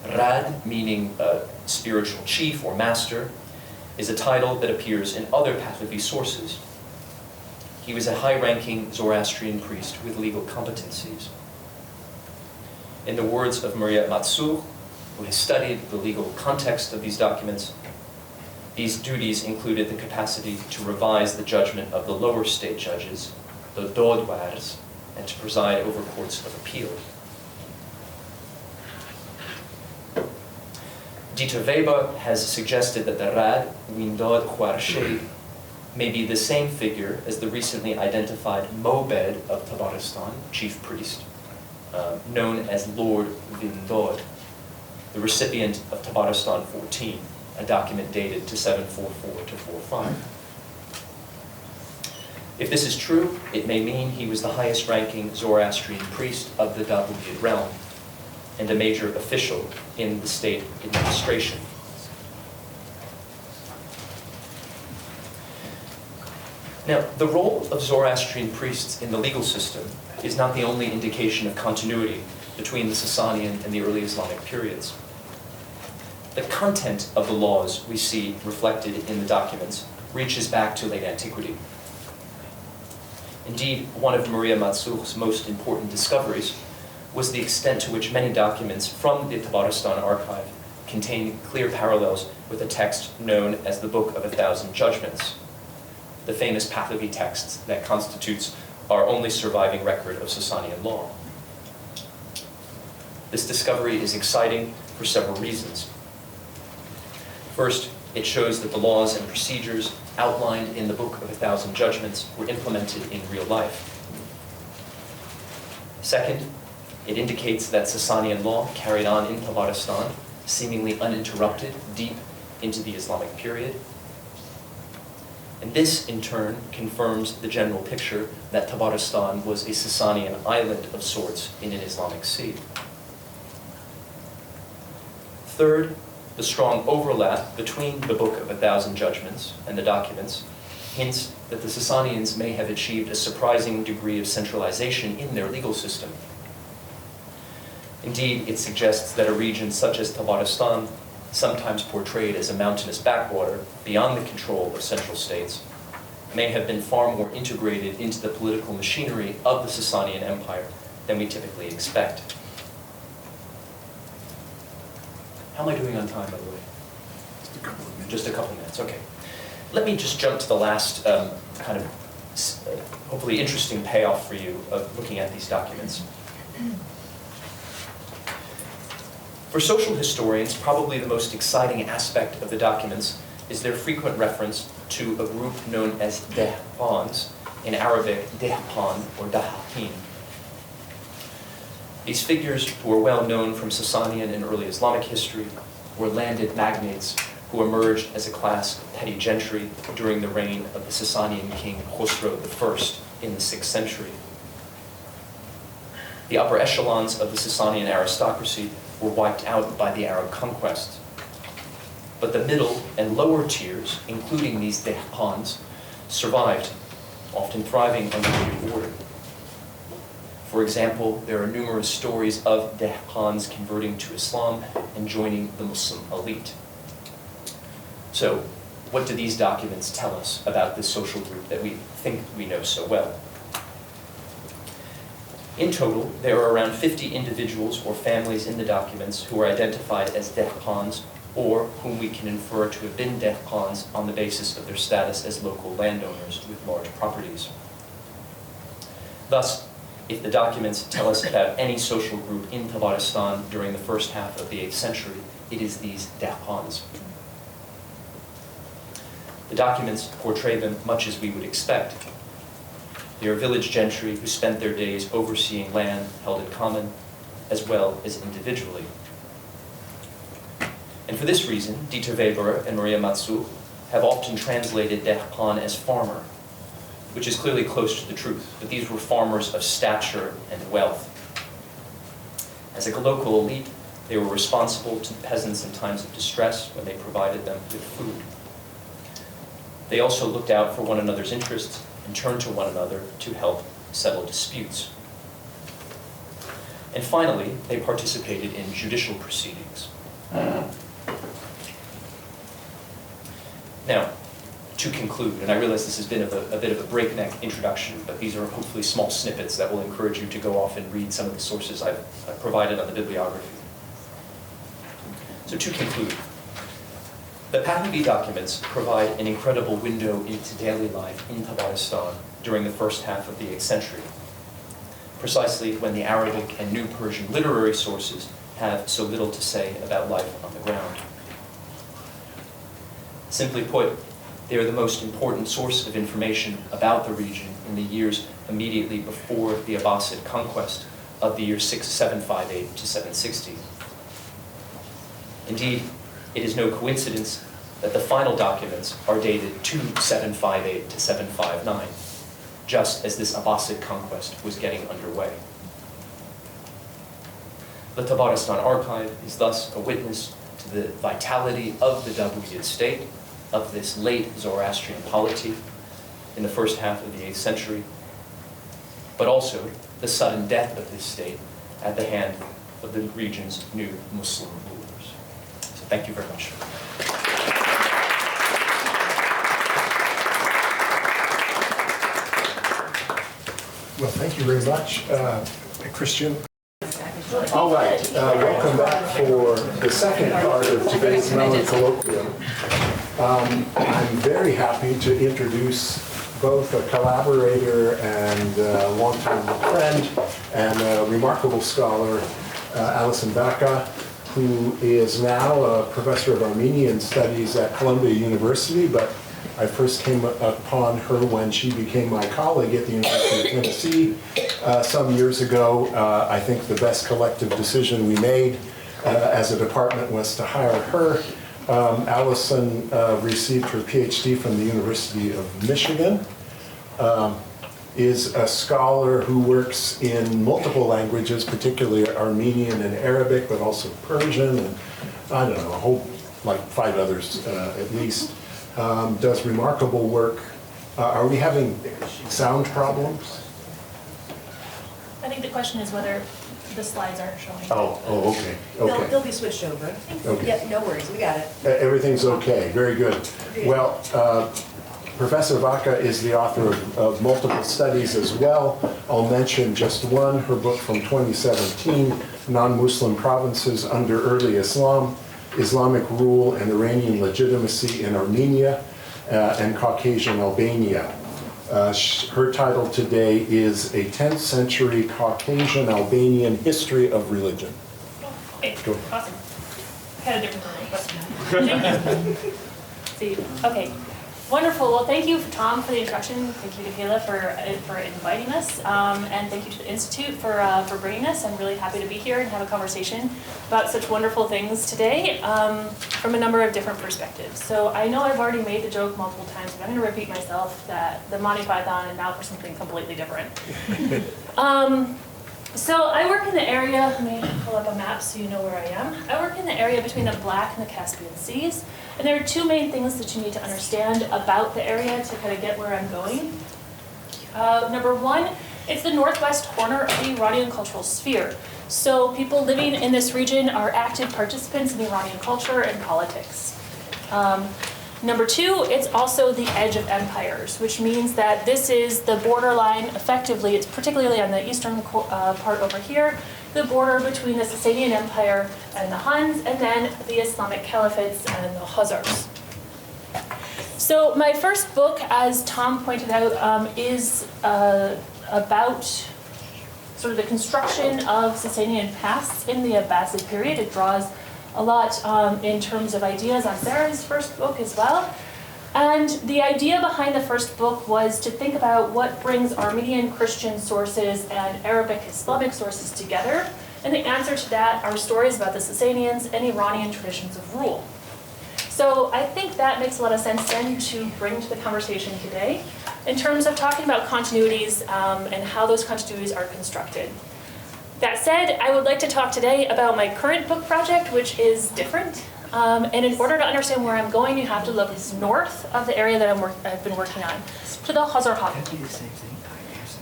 Rad, meaning spiritual chief or master, is a title that appears in other Pahlavi sources. He was a high-ranking Zoroastrian priest with legal competencies. In the words of Maria Matsour, who has studied the legal context of these documents, these duties included the capacity to revise the judgment of the lower state judges, the Dodwars, and to preside over courts of appeal. Dieter Weber has suggested that the Rad, Windad Khwarshid, may be the same figure as the recently identified Mobed of Tabaristan, chief priest, known as Lord Windad, the recipient of Tabaristan 14, a document dated to 744 to 45. If this is true, it may mean he was the highest-ranking Zoroastrian priest of the Dabuyid realm and a major official in the state administration. Now, the role of Zoroastrian priests in the legal system is not the only indication of continuity between the Sasanian and the early Islamic periods. The content of the laws we see reflected in the documents reaches back to late antiquity. Indeed, one of Maria Matsour's most important discoveries was the extent to which many documents from the Tabaristan archive contain clear parallels with a text known as the Book of 1,000 Judgments, the famous Pahlavi text that constitutes our only surviving record of Sasanian law. This discovery is exciting for several reasons. First, it shows that the laws and procedures outlined in the Book of 1,000 Judgments were implemented in real life. Second, it indicates that Sasanian law carried on in Tabaristan, seemingly uninterrupted, deep into the Islamic period. And this, in turn, confirms the general picture that Tabaristan was a Sasanian island of sorts in an Islamic sea. Third, the strong overlap between the Book of 1,000 Judgments and the documents hints that the Sasanians may have achieved a surprising degree of centralization in their legal system. Indeed, it suggests that a region such as Tabaristan, sometimes portrayed as a mountainous backwater beyond the control of central states, may have been far more integrated into the political machinery of the Sasanian Empire than we typically expect. How am I doing on time, by the way? Just a couple of minutes. Just a couple minutes, okay. Let me just jump to the last kind of hopefully interesting payoff for you of looking at these documents. For social historians, probably the most exciting aspect of the documents is their frequent reference to a group known as dehqans, in Arabic dehqan or dahakin. These figures, who are well known from Sasanian and early Islamic history, were landed magnates who emerged as a class of petty gentry during the reign of the Sasanian king Khosrow I in the 6th century. The upper echelons of the Sasanian aristocracy were wiped out by the Arab conquest. But the middle and lower tiers, including these dehqans, survived, often thriving under the new order. For example, there are numerous stories of dehqans converting to Islam and joining the Muslim elite. So, what do these documents tell us about this social group that we think we know so well? In total, there are around 50 individuals or families in the documents who are identified as dehqans, or whom we can infer to have been dehqans on the basis of their status as local landowners with large properties. Thus, if the documents tell us about any social group in Tabaristan during the first half of the 8th century, it is these dehqans. The documents portray them much as we would expect. They are village gentry who spent their days overseeing land held in common, as well as individually. And for this reason, Dieter Weber and Maria Matsu have often translated dehqan as farmer, which is clearly close to the truth, but these were farmers of stature and wealth. As a local elite, they were responsible to peasants in times of distress when they provided them with food. They also looked out for one another's interests and turned to one another to help settle disputes. And finally, they participated in judicial proceedings. Now, to conclude, and I realize this has been a bit of a breakneck introduction, but these are hopefully small snippets that will encourage you to go off and read some of the sources I've provided on the bibliography. So to conclude, the Pahlavi documents provide an incredible window into daily life in Tabaristan during the first half of the 8th century, precisely when the Arabic and New Persian literary sources have so little to say about life on the ground. Simply put, they are the most important source of information about the region in the years immediately before the Abbasid conquest of the year 758 to 760. Indeed, it is no coincidence that the final documents are dated to 758 to 759, just as this Abbasid conquest was getting underway. The Tabaristan archive is thus a witness to the vitality of the Dawoodid state, of this late Zoroastrian polity in the first half of the 8th century, but also the sudden death of this state at the hand of the region's new Muslim rulers. So thank you very much. Well, thank you very much, Christian. All right, welcome back for the second part of today's Mellon Colloquium. I'm very happy to introduce both a collaborator and a longtime friend and a remarkable scholar, Alison Vacca, who is now a professor of Armenian studies at Columbia University, but I first came upon her when she became my colleague at the University of Tennessee some years ago. I think the best collective decision we made as a department was to hire her. Alison received her PhD from the University of Michigan, is a scholar who works in multiple languages, particularly Armenian and Arabic, but also Persian, and I don't know, a whole, like 5 others at least. Does remarkable work. Are we having sound problems? I think the question is whether the slides aren't showing. Oh, okay, okay. They'll be switched over. Okay. Yep, no worries, we got it. Everything's okay, very good. Well, Professor Vacca is the author of multiple studies as well. I'll mention just one, her book from 2017, Non-Muslim Provinces Under Early Islam, Islamic Rule and Iranian Legitimacy in Armenia and Caucasian Albania. Her title today is A 10th Century Caucasian Albanian History of Religion. Okay, Go. awesome. I had a different one, but see, okay. Wonderful. Well, thank you, Tom, for the introduction. Thank you to Kayla for inviting us, and thank you to the Institute for bringing us. I'm really happy to be here and have a conversation about such wonderful things today from a number of different perspectives. So I know I've already made the joke multiple times, but I'm going to repeat myself that the Monty Python and now for something completely different. So I work in the area, let me pull up a map so you know where I am. I work in the area between the Black and the Caspian Seas. And there are 2 main things that you need to understand about the area to kind of get where I'm going. Number 1, it's the northwest corner of the Iranian cultural sphere. So people living in this region are active participants in Iranian culture and politics. Number 2, it's also the edge of empires, which means that this is the borderline, effectively, it's particularly on the eastern part over here, the border between the Sasanian Empire and the Huns, and then the Islamic Caliphates and the Khazars. So my first book, as Tom pointed out, is about sort of the construction of Sasanian pasts in the Abbasid period. It draws a lot in terms of ideas on Sarah's first book as well. And the idea behind the first book was to think about what brings Armenian Christian sources and Arabic Islamic sources together. And the answer to that are stories about the Sasanians and Iranian traditions of rule. So I think that makes a lot of sense then to bring to the conversation today in terms of talking about continuities and how those continuities are constructed. That said, I would like to talk today about my current book project, which is different. And in order to understand where I'm going, you have to look north of the area that I've been working on, to the Khazar Khan.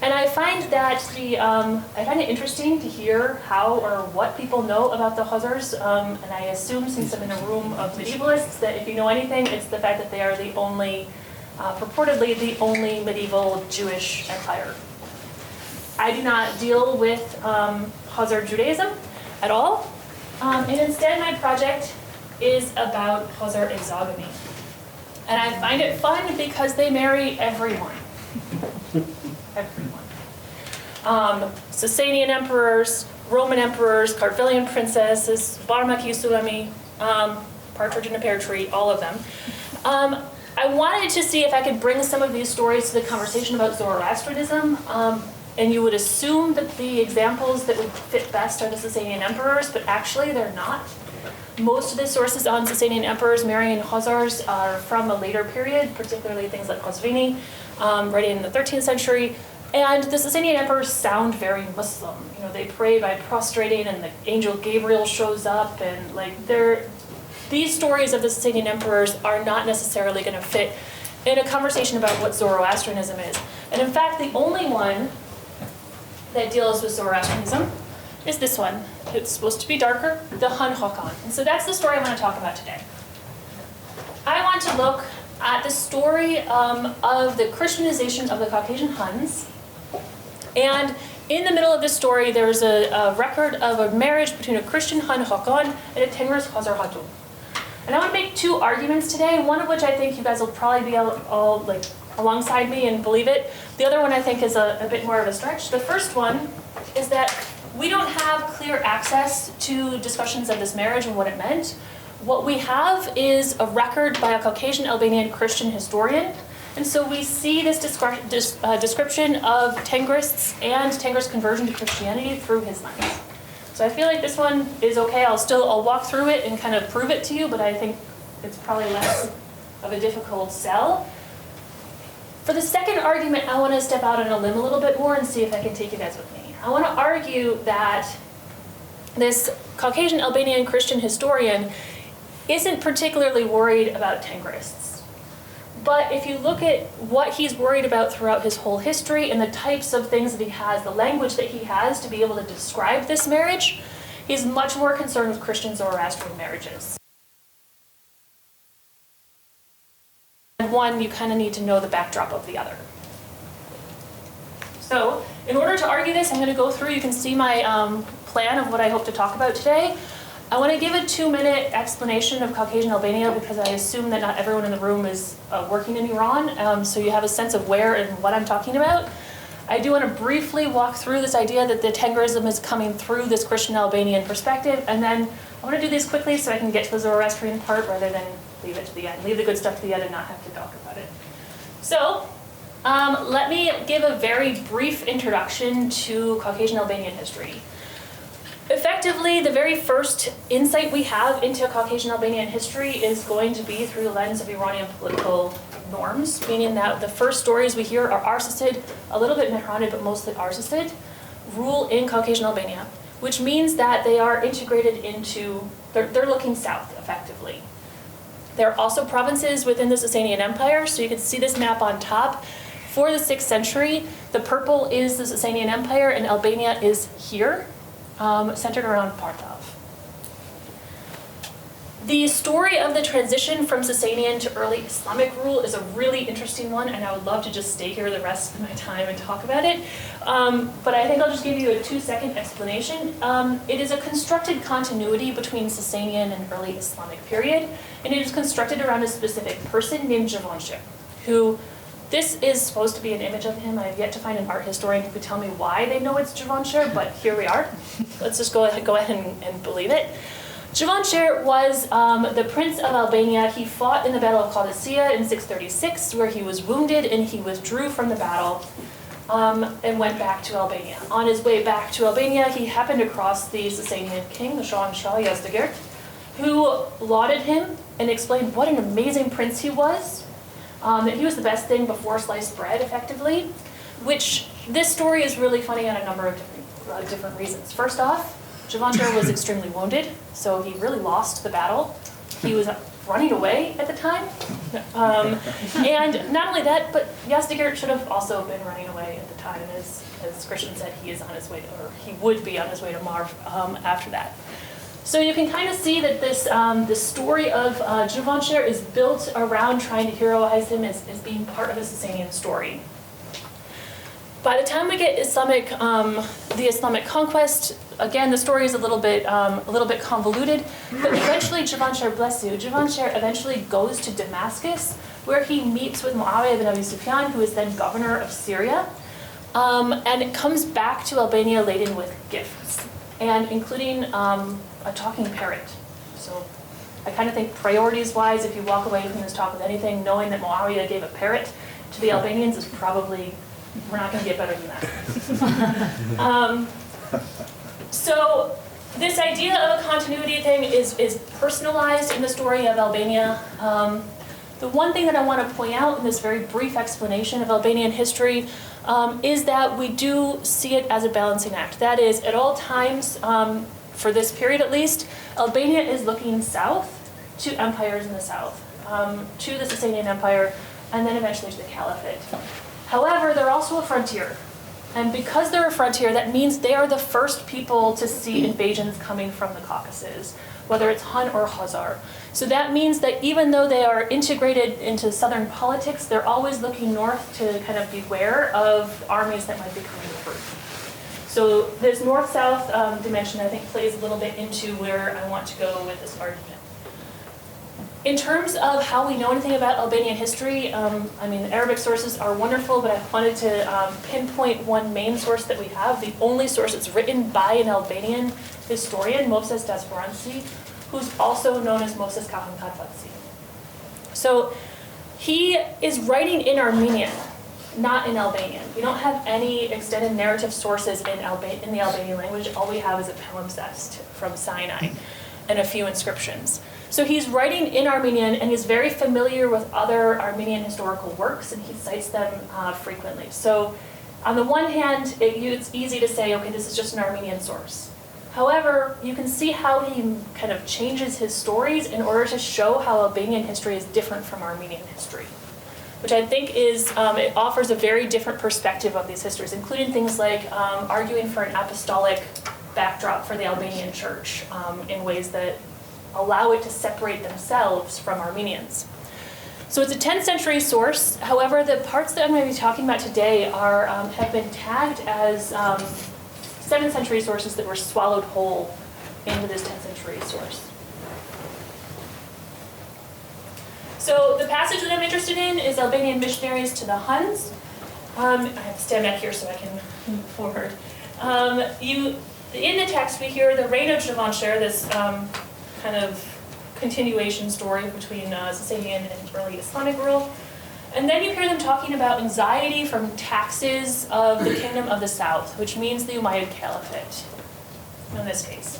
And I find that I find it interesting to hear how or what people know about the Khazars. And I assume, since I'm in a room of medievalists, that if you know anything, it's the fact that they are the only, purportedly the only medieval Jewish empire. I do not deal with Khazar Judaism at all. And instead, my project is about Khazar exogamy. And I find it fun because they marry everyone. Everyone. Sasanian emperors, Roman emperors, Kartvelian princesses, Barmaki Sulami, Partridge in a Pear Tree, all of them. I wanted to see if I could bring some of these stories to the conversation about Zoroastrianism. And you would assume that the examples that would fit best are the Sasanian emperors, but actually they're not. Most of the sources on Sasanian emperors marrying Khazars are from a later period, particularly things like Qazvini, writing in the 13th century. And the Sasanian emperors sound very Muslim. You know, they pray by prostrating, and the angel Gabriel shows up, and these stories of the Sasanian emperors are not necessarily going to fit in a conversation about what Zoroastrianism is. And in fact, the only one that deals with Zoroastrianism is this one. It's supposed to be darker, the Hun Hakan. And so that's the story I want to talk about today. I want to look at the story of the Christianization of the Caucasian Huns. And in the middle of this story, there's a record of a marriage between a Christian Hun Hakan and a tenuous Khazar Hatun. And I want to make 2 arguments today, one of which I think you guys will probably be all like alongside me and believe it. The other one I think is a bit more of a stretch. The first one is that we don't have clear access to discussions of this marriage and what it meant. what we have is a record by a Caucasian Albanian Christian historian. And so we see this description of Tengrists and Tengris conversion to Christianity through his lens. So I feel like this one is okay. I'll walk through it and kind of prove it to you, but I think it's probably less of a difficult sell. For the second argument, I want to step out on a limb a little bit more and see if I can take you guys with me. I want to argue that this Caucasian Albanian Christian historian isn't particularly worried about Tengrists. But if you look at what he's worried about throughout his whole history and the types of things that he has, the language that he has to be able to describe this marriage, he's much more concerned with Christian Zoroastrian marriages. And one, you kind of need to know the backdrop of the other. So, in order to argue this, I'm going to go through, you can see my plan of what I hope to talk about today. I want to give a 2-minute explanation of Caucasian Albania because I assume that not everyone in the room is working in Iran, so you have a sense of where and what I'm talking about. I do want to briefly walk through this idea that the Tengrism is coming through this Christian Albanian perspective, and then I want to do these quickly so I can get to the Zoroastrian part rather than leave it to the end. Leave the good stuff to the end and not have to talk about it. So, let me give a very brief introduction to Caucasian Albanian history. Effectively, the very first insight we have into Caucasian Albanian history is going to be through the lens of Iranian political norms, meaning that the first stories we hear are Arsacid, a little bit Mehranid, but mostly Arsacid, rule in Caucasian Albania, which means that they are integrated into, they're looking south, effectively. There are also provinces within the Sasanian Empire, so you can see this map on top. For the 6th century, the purple is the Sasanian Empire, and Albania is here. Centered around Partav. The story of the transition from Sasanian to early Islamic rule is a really interesting one, and I would love to just stay here the rest of my time and talk about it. But I think I'll just give you a 2-second explanation. It is a constructed continuity between Sasanian and early Islamic period, and it is constructed around a specific person named Javanshir, who this is supposed to be an image of him. I have yet to find an art historian who could tell me why they know it's Javanshir, but here we are. Let's just go ahead and believe it. Javanshir was the Prince of Albania. He fought in the Battle of Qadisiyah in 636, where he was wounded and he withdrew from the battle and went back to Albania. On his way back to Albania, he happened across the Sasanian king, the Shah Yazdagirt, who lauded him and explained what an amazing prince he was. That he was the best thing before sliced bread, effectively, which this story is really funny on a number of different reasons. First off, Javanshir was extremely wounded, so he really lost the battle. He was running away at the time. And not only that, but Yazdagirt should have also been running away at the time. As Christian said, he is on his way to, or he would be on his way to Marv after that. So you can kind of see that this story of Javanshir is built around trying to heroize him as being part of a Sasanian story. By the time we get the Islamic conquest, again the story is a little bit convoluted, but eventually Javanshir eventually goes to Damascus, where he meets with Muawiyah ibn Abi Sufyan, who is then governor of Syria, and it comes back to Albania laden with gifts, and including a talking parrot. So I kind of think priorities-wise, if you walk away from this talk with anything, knowing that Muawiyah gave a parrot to the Albanians is probably, we're not going to get better than that. So this idea of a continuity thing is personalized in the story of Albania. The one thing that I want to point out in this very brief explanation of Albanian history is that we do see it as a balancing act. That is, at all times, for this period at least, Albania is looking south to empires in the south, to the Sasanian Empire, and then eventually to the Caliphate. However, they're also a frontier. And because they're a frontier, that means they are the first people to see invasions coming from the Caucasus, whether it's Hun or Khazar. So that means that even though they are integrated into southern politics, they're always looking north to kind of beware of armies that might be coming through. So this north-south dimension, I think, plays a little bit into where I want to go with this argument. In terms of how we know anything about Albanian history, I mean, Arabic sources are wonderful, but I wanted to pinpoint one main source that we have, the only source that's written by an Albanian historian, Moses Dasparansi, who's also known as Moses Kahan Kadfatsi. So he is writing in Armenian, not in Albanian. We don't have any extended narrative sources in the Albanian language. All we have is a palimpsest from Sinai and a few inscriptions. So he's writing in Armenian, and he's very familiar with other Armenian historical works, and he cites them frequently. So on the one hand, it's easy to say, okay, this is just an Armenian source. However, you can see how he kind of changes his stories in order to show how Albanian history is different from Armenian history, which I think is, it offers a very different perspective of these histories, including things like arguing for an apostolic backdrop for the Albanian church in ways that allow it to separate themselves from Armenians. So it's a 10th century source. However, the parts that I'm going to be talking about today are, have been tagged as 7th century sources that were swallowed whole into this 10th century source. So the passage that I'm interested in is Albanian missionaries to the Huns. I have to stand back here so I can move forward. In the text, we hear the reign of Savant, this kind of continuation story between Sasanian and early Islamic rule. And then you hear them talking about anxiety from taxes of the Kingdom of the South, which means the Umayyad Caliphate, in this case.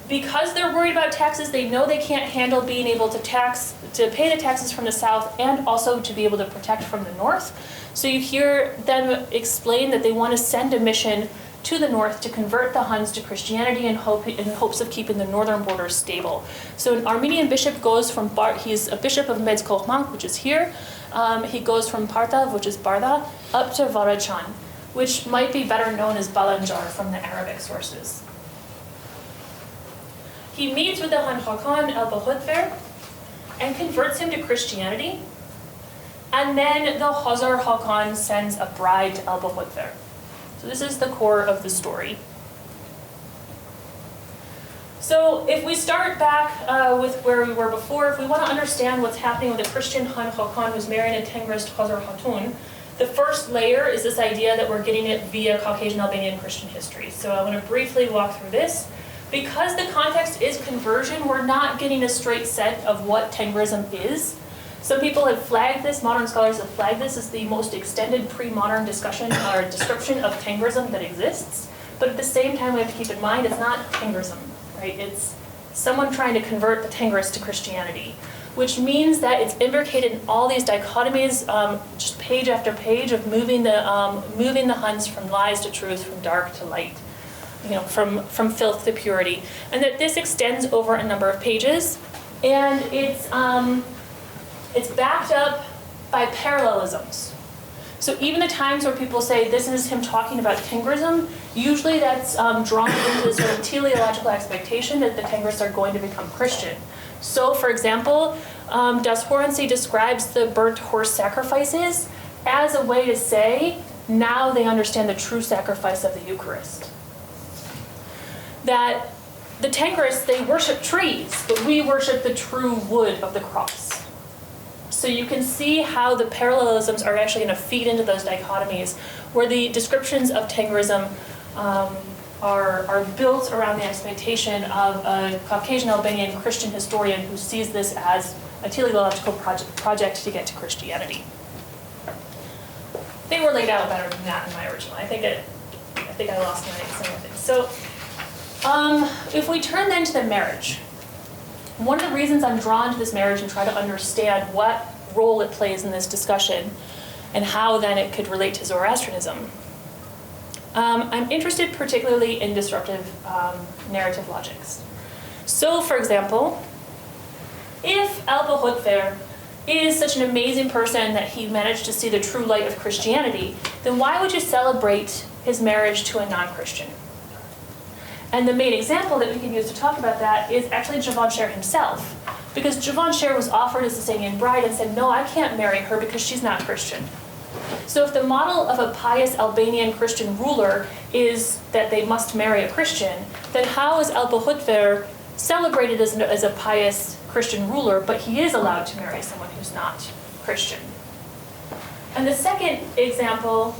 Because they're worried about taxes, they know they can't handle being able to pay the taxes from the south and also to be able to protect from the north. So you hear them explain that they want to send a mission to the north to convert the Huns to Christianity in hopes of keeping the northern border stable. So an Armenian bishop goes from he's a bishop of Medzkohmank, which is here. He goes from Partav, which is Barda, up to Varachan, which might be better known as Balanjar from the Arabic sources. He meets with the Han Hakan el-Bahutver and converts him to Christianity. And then the Khazar Hakan sends a bride to el-Bahutver. So this is the core of the story. So if we start back with where we were before, if we want to understand what's happening with the Christian Han Hakan who's marrying a Tengrist Khazar Hatun, the first layer is this idea that we're getting it via Caucasian Albanian Christian history. So I want to briefly walk through this. Because the context is conversion, we're not getting a straight set of what Tengrism is. Some people have flagged this, modern scholars have flagged this as the most extended pre-modern discussion or description of Tengrism that exists. But at the same time, we have to keep in mind it's not Tengrism, right? It's someone trying to convert the Tengris to Christianity, which means that it's imbricated in all these dichotomies, just page after page of moving the Huns from lies to truth, from dark to light, from filth to purity, and that this extends over a number of pages, and it's backed up by parallelisms. So even the times where people say this is him talking about Tengrism, usually that's drawn into this sort of teleological expectation that the Tengris are going to become Christian. So, for example, Das Horensi describes the burnt horse sacrifices as a way to say, now they understand the true sacrifice of the Eucharist. That the Tengris, they worship trees, but we worship the true wood of the cross. So you can see how the parallelisms are actually going to feed into those dichotomies, where the descriptions of Tengrism are built around the expectation of a Caucasian Albanian Christian historian who sees this as a teleological project to get to Christianity. They were laid out better than that in my original. I think I lost some of it. So if we turn then to the marriage, one of the reasons I'm drawn to this marriage and try to understand what role it plays in this discussion and how then it could relate to Zoroastrianism, I'm interested particularly in disruptive narrative logics. So, for example, if el-Bahutver is such an amazing person that he managed to see the true light of Christianity, then why would you celebrate his marriage to a non-Christian? And the main example that we can use to talk about that is actually Javanshir himself. Because Javanshir was offered a Sasanian bride and said, no, I can't marry her because she's not Christian. So if the model of a pious Albanian Christian ruler is that they must marry a Christian, then how is el-Bahutver celebrated as a pious Christian ruler, but he is allowed to marry someone who's not Christian? And the second example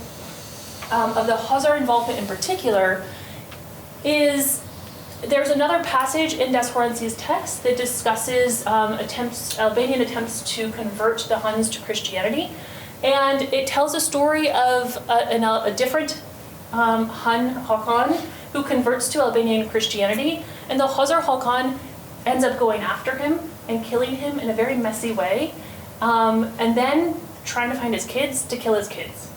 of the Khazar involvement in particular is There's another passage in Des Horency's text that discusses Albanian attempts to convert the Huns to Christianity. And it tells a story of a different Hun, Hakan, who converts to Albanian Christianity. And the Khazar Hakan ends up going after him and killing him in a very messy way. And then trying to find his kids to kill his kids.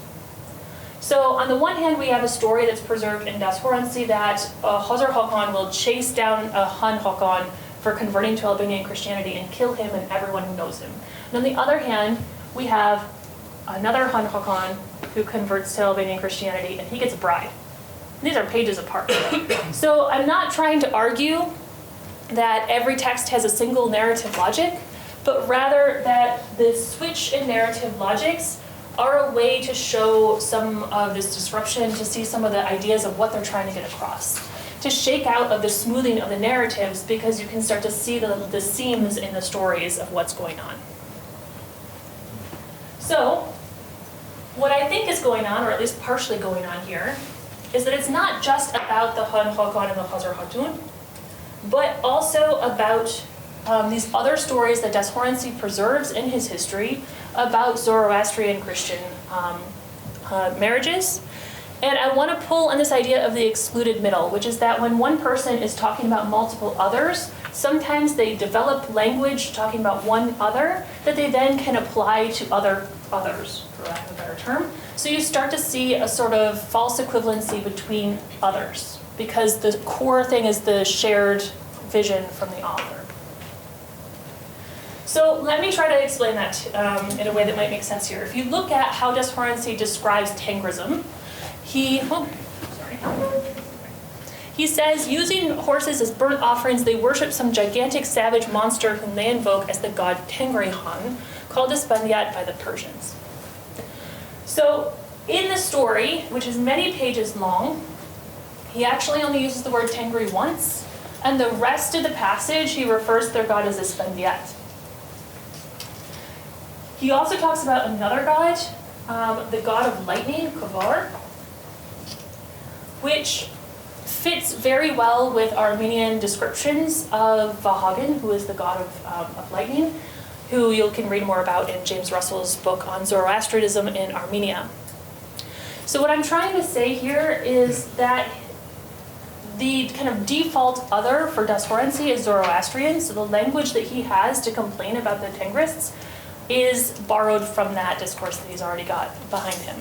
So on the one hand, we have a story that's preserved in Des Horency that Khazar Hakan will chase down a Hun Hakan for converting to Albanian Christianity and kill him and everyone who knows him. And on the other hand, we have another Hun Hakan who converts to Albanian Christianity and he gets a bride. These are pages apart. So I'm not trying to argue that every text has a single narrative logic, but rather that the switch in narrative logics are a way to show some of this disruption, to see some of the ideas of what they're trying to get across, to shake out of the smoothing of the narratives, because you can start to see the seams in the stories of what's going on. So, what I think is going on, or at least partially going on here, is that it's not just about the Hun Hakan and the Khazar Hatun, but also about these other stories that Des Horency preserves in his history about Zoroastrian Christian marriages. And I want to pull on this idea of the excluded middle, which is that when one person is talking about multiple others, sometimes they develop language talking about one other that they then can apply to others, for lack of a better term. So you start to see a sort of false equivalency between others, because the core thing is the shared vision from the author. So let me try to explain that in a way that might make sense here. If you look at how Des Horency describes Tengrism, he says, using horses as burnt offerings, they worship some gigantic savage monster whom they invoke as the god Tengri-Han, called Ispandiat by the Persians. So in the story, which is many pages long, he actually only uses the word Tengri once, and the rest of the passage he refers to their god as Ispandiat. He also talks about another god, the god of lightning, Kavar, which fits very well with Armenian descriptions of Vahagan, who is the god of lightning, who you can read more about in James Russell's book on Zoroastrianism in Armenia. So what I'm trying to say here is that the kind of default other for Des Horency is Zoroastrian, so the language that he has to complain about the Tengrists is borrowed from that discourse that he's already got behind him.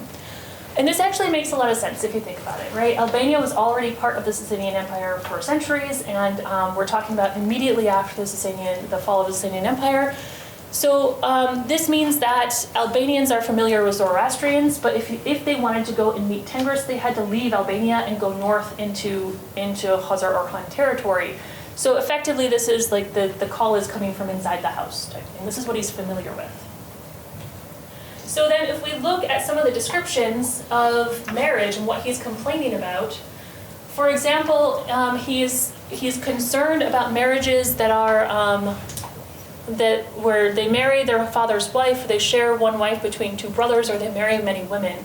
And this actually makes a lot of sense if you think about it, right? Albania was already part of the Sasanian Empire for centuries, and we're talking about immediately after the fall of the Sasanian Empire. So this means that Albanians are familiar with Zoroastrians, but if they wanted to go and meet Tengris, they had to leave Albania and go north into Khazar or Hun territory. So effectively, this is like the call is coming from inside the house type thing. This is what he's familiar with. So then if we look at some of the descriptions of marriage and what he's complaining about, for example, he's concerned about marriages that are where they marry their father's wife, they share one wife between two brothers, or they marry many women.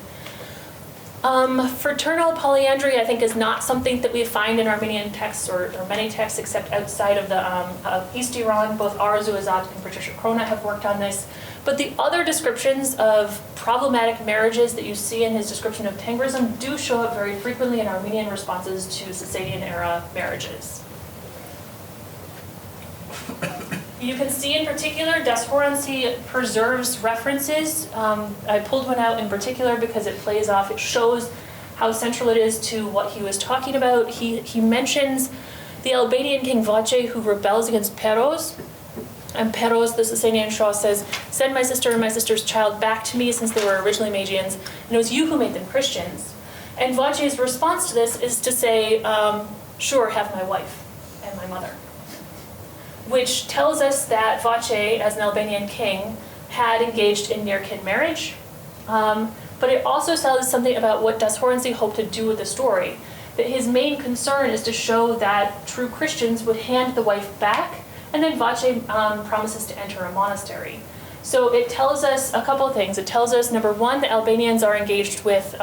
Fraternal polyandry, I think, is not something that we find in Armenian texts or many texts except outside of the East Iran. Both Arzu Azat and Patricia Krona have worked on this. But the other descriptions of problematic marriages that you see in his description of Tengrism do show up very frequently in Armenian responses to Sasanian-era marriages. You can see in particular, Des Horency preserves references. I pulled one out in particular because it plays off, it shows how central it is to what he was talking about. He mentions the Albanian king Vace who rebels against Peros. And Peros, the Sasanian Shah, says, "Send my sister and my sister's child back to me since they were originally Magians, and it was you who made them Christians." And Vace's response to this is to say, "Sure, have my wife and my mother." Which tells us that Vace, as an Albanian king, had engaged in near-kin marriage. But it also tells us something about what Des Horency hoped to do with the story. That his main concern is to show that true Christians would hand the wife back, and then Vace promises to enter a monastery. So it tells us a couple of things. It tells us, number one, that Albanians are engaged with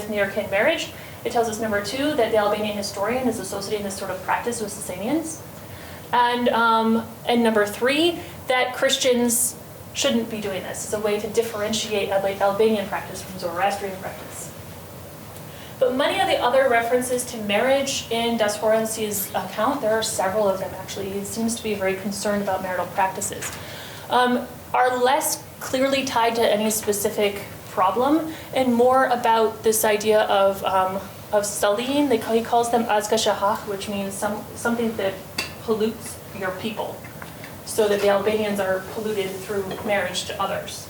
near-kin marriage. It tells us, number 2, that the Albanian historian is associating this sort of practice with Sasanians. And number 3, that Christians shouldn't be doing this as a way to differentiate Albanian practice from Zoroastrian practice. But many of the other references to marriage in Das Horensi's account, there are several of them actually, he seems to be very concerned about marital practices, are less clearly tied to any specific problem and more about this idea of saleen. He calls them azgashahah, which means something that pollutes your people, so that the Albanians are polluted through marriage to others.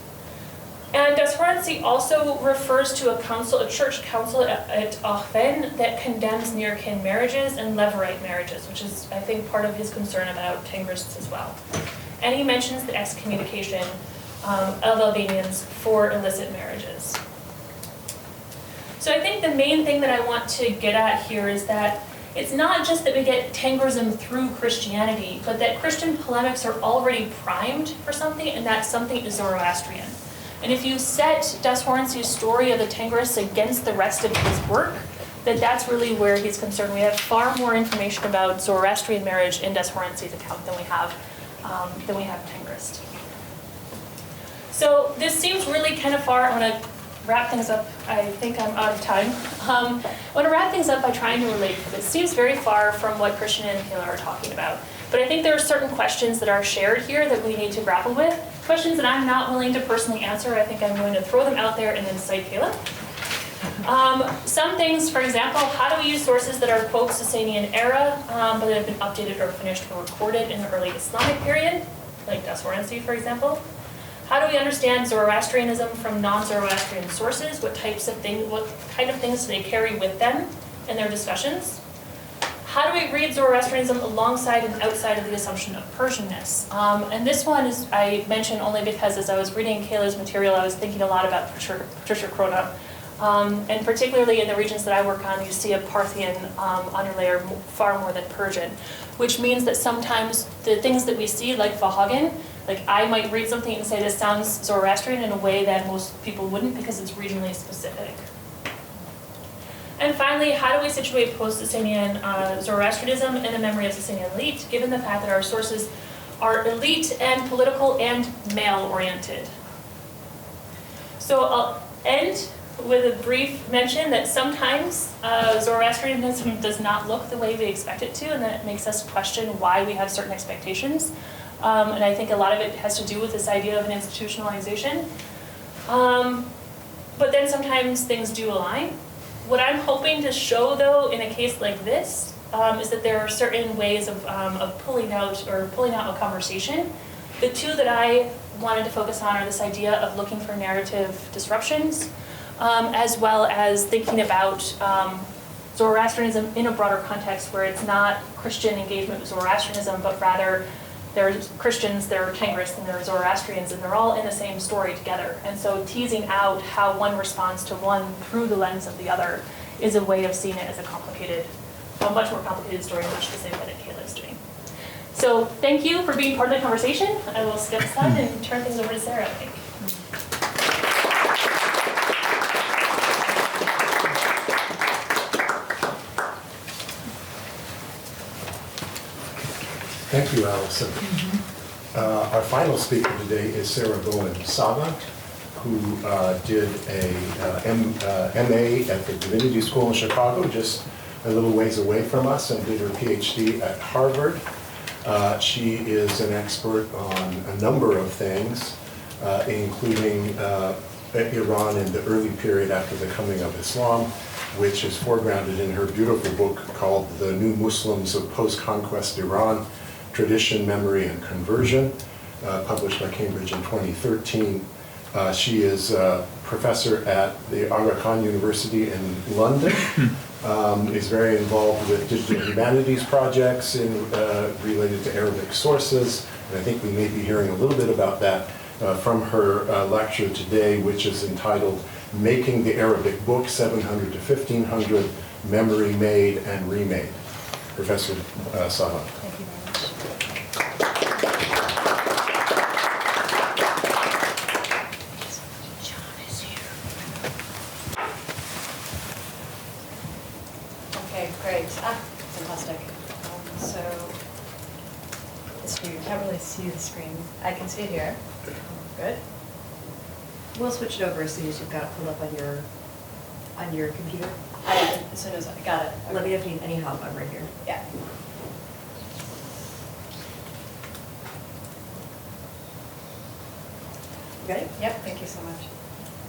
And Das Horensi also refers to a church council at Aachen that condemns near-kin marriages and levirate marriages, which is, I think, part of his concern about Tengrists as well. And he mentions the excommunication of Albanians for illicit marriages. So I think the main thing that I want to get at here is that it's not just that we get Tengrism through Christianity, but that Christian polemics are already primed for something, and that something is Zoroastrian. And if you set Das Horensi's story of the Tengrists against the rest of his work, that's really where he's concerned. We have far more information about Zoroastrian marriage in Das Horensi's account than we have Tengrist. So this seems really kind of far. I'm going to wrap things up. I think I'm out of time. I want to wrap things up by trying to relate, because it seems very far from what Christian and Kayla are talking about. But I think there are certain questions that are shared here that we need to grapple with. Questions that I'm not willing to personally answer. I think I'm going to throw them out there and then cite Kayla. Some things, for example, how do we use sources that are, quote, Sasanian era, but that have been updated or finished or recorded in the early Islamic period, like Das Horensi, for example? How do we understand Zoroastrianism from non-Zoroastrian sources? What kind of things do they carry with them in their discussions? How do we read Zoroastrianism alongside and outside of the assumption of Persianness? And this one is, I mention only because as I was reading Kayla's material, I was thinking a lot about Patricia Krona. And particularly in the regions that I work on, you see a Parthian underlayer far more than Persian, which means that sometimes the things that we see, like Vahagan, like I might read something and say this sounds Zoroastrian in a way that most people wouldn't because it's regionally specific. And finally, how do we situate post-Sasanian Zoroastrianism in the memory of Sasanian elite, given the fact that our sources are elite and political and male-oriented? So I'll end with a brief mention that sometimes Zoroastrianism does not look the way we expect it to, and that it makes us question why we have certain expectations. And I think a lot of it has to do with this idea of an institutionalization. But then sometimes things do align. What I'm hoping to show, though, in a case like this, is that there are certain ways of pulling out a conversation. The two that I wanted to focus on are this idea of looking for narrative disruptions, as well as thinking about Zoroastrianism in a broader context where it's not Christian engagement with Zoroastrianism, but rather there's Christians, there are Tengrists, and there are Zoroastrians, and they're all in the same story together. And so teasing out how one responds to one through the lens of the other is a way of seeing it as a much more complicated story, much the same way that Kayla is doing. So thank you for being part of the conversation. I will skip aside and turn things over to Sarah, I think. Thank you, Alison. Our final speaker today is Sarah Bowen Savant, who did a MA at the Divinity School in Chicago, just a little ways away from us, and did her PhD at Harvard. She is an expert on a number of things, including Iran in the early period after the coming of Islam, which is foregrounded in her beautiful book called The New Muslims of Post-Conquest Iran, Tradition, Memory, and Conversion, published by Cambridge in 2013. She is a professor at the Aga Khan University in London, is very involved with digital humanities projects related to Arabic sources, and I think we may be hearing a little bit about that from her lecture today, which is entitled Making the Arabic Book 700 to 1500, Memory Made and Remade. Professor Savant. Thank you very much. Okay, great. Fantastic. So, you can't really see the screen. I can see it here. Good. We'll switch it over so you've got it pulled up on your computer. As soon as I got it. Let me know if you need any help. I'm right here. Yeah. You got it? Yep, thank you so much.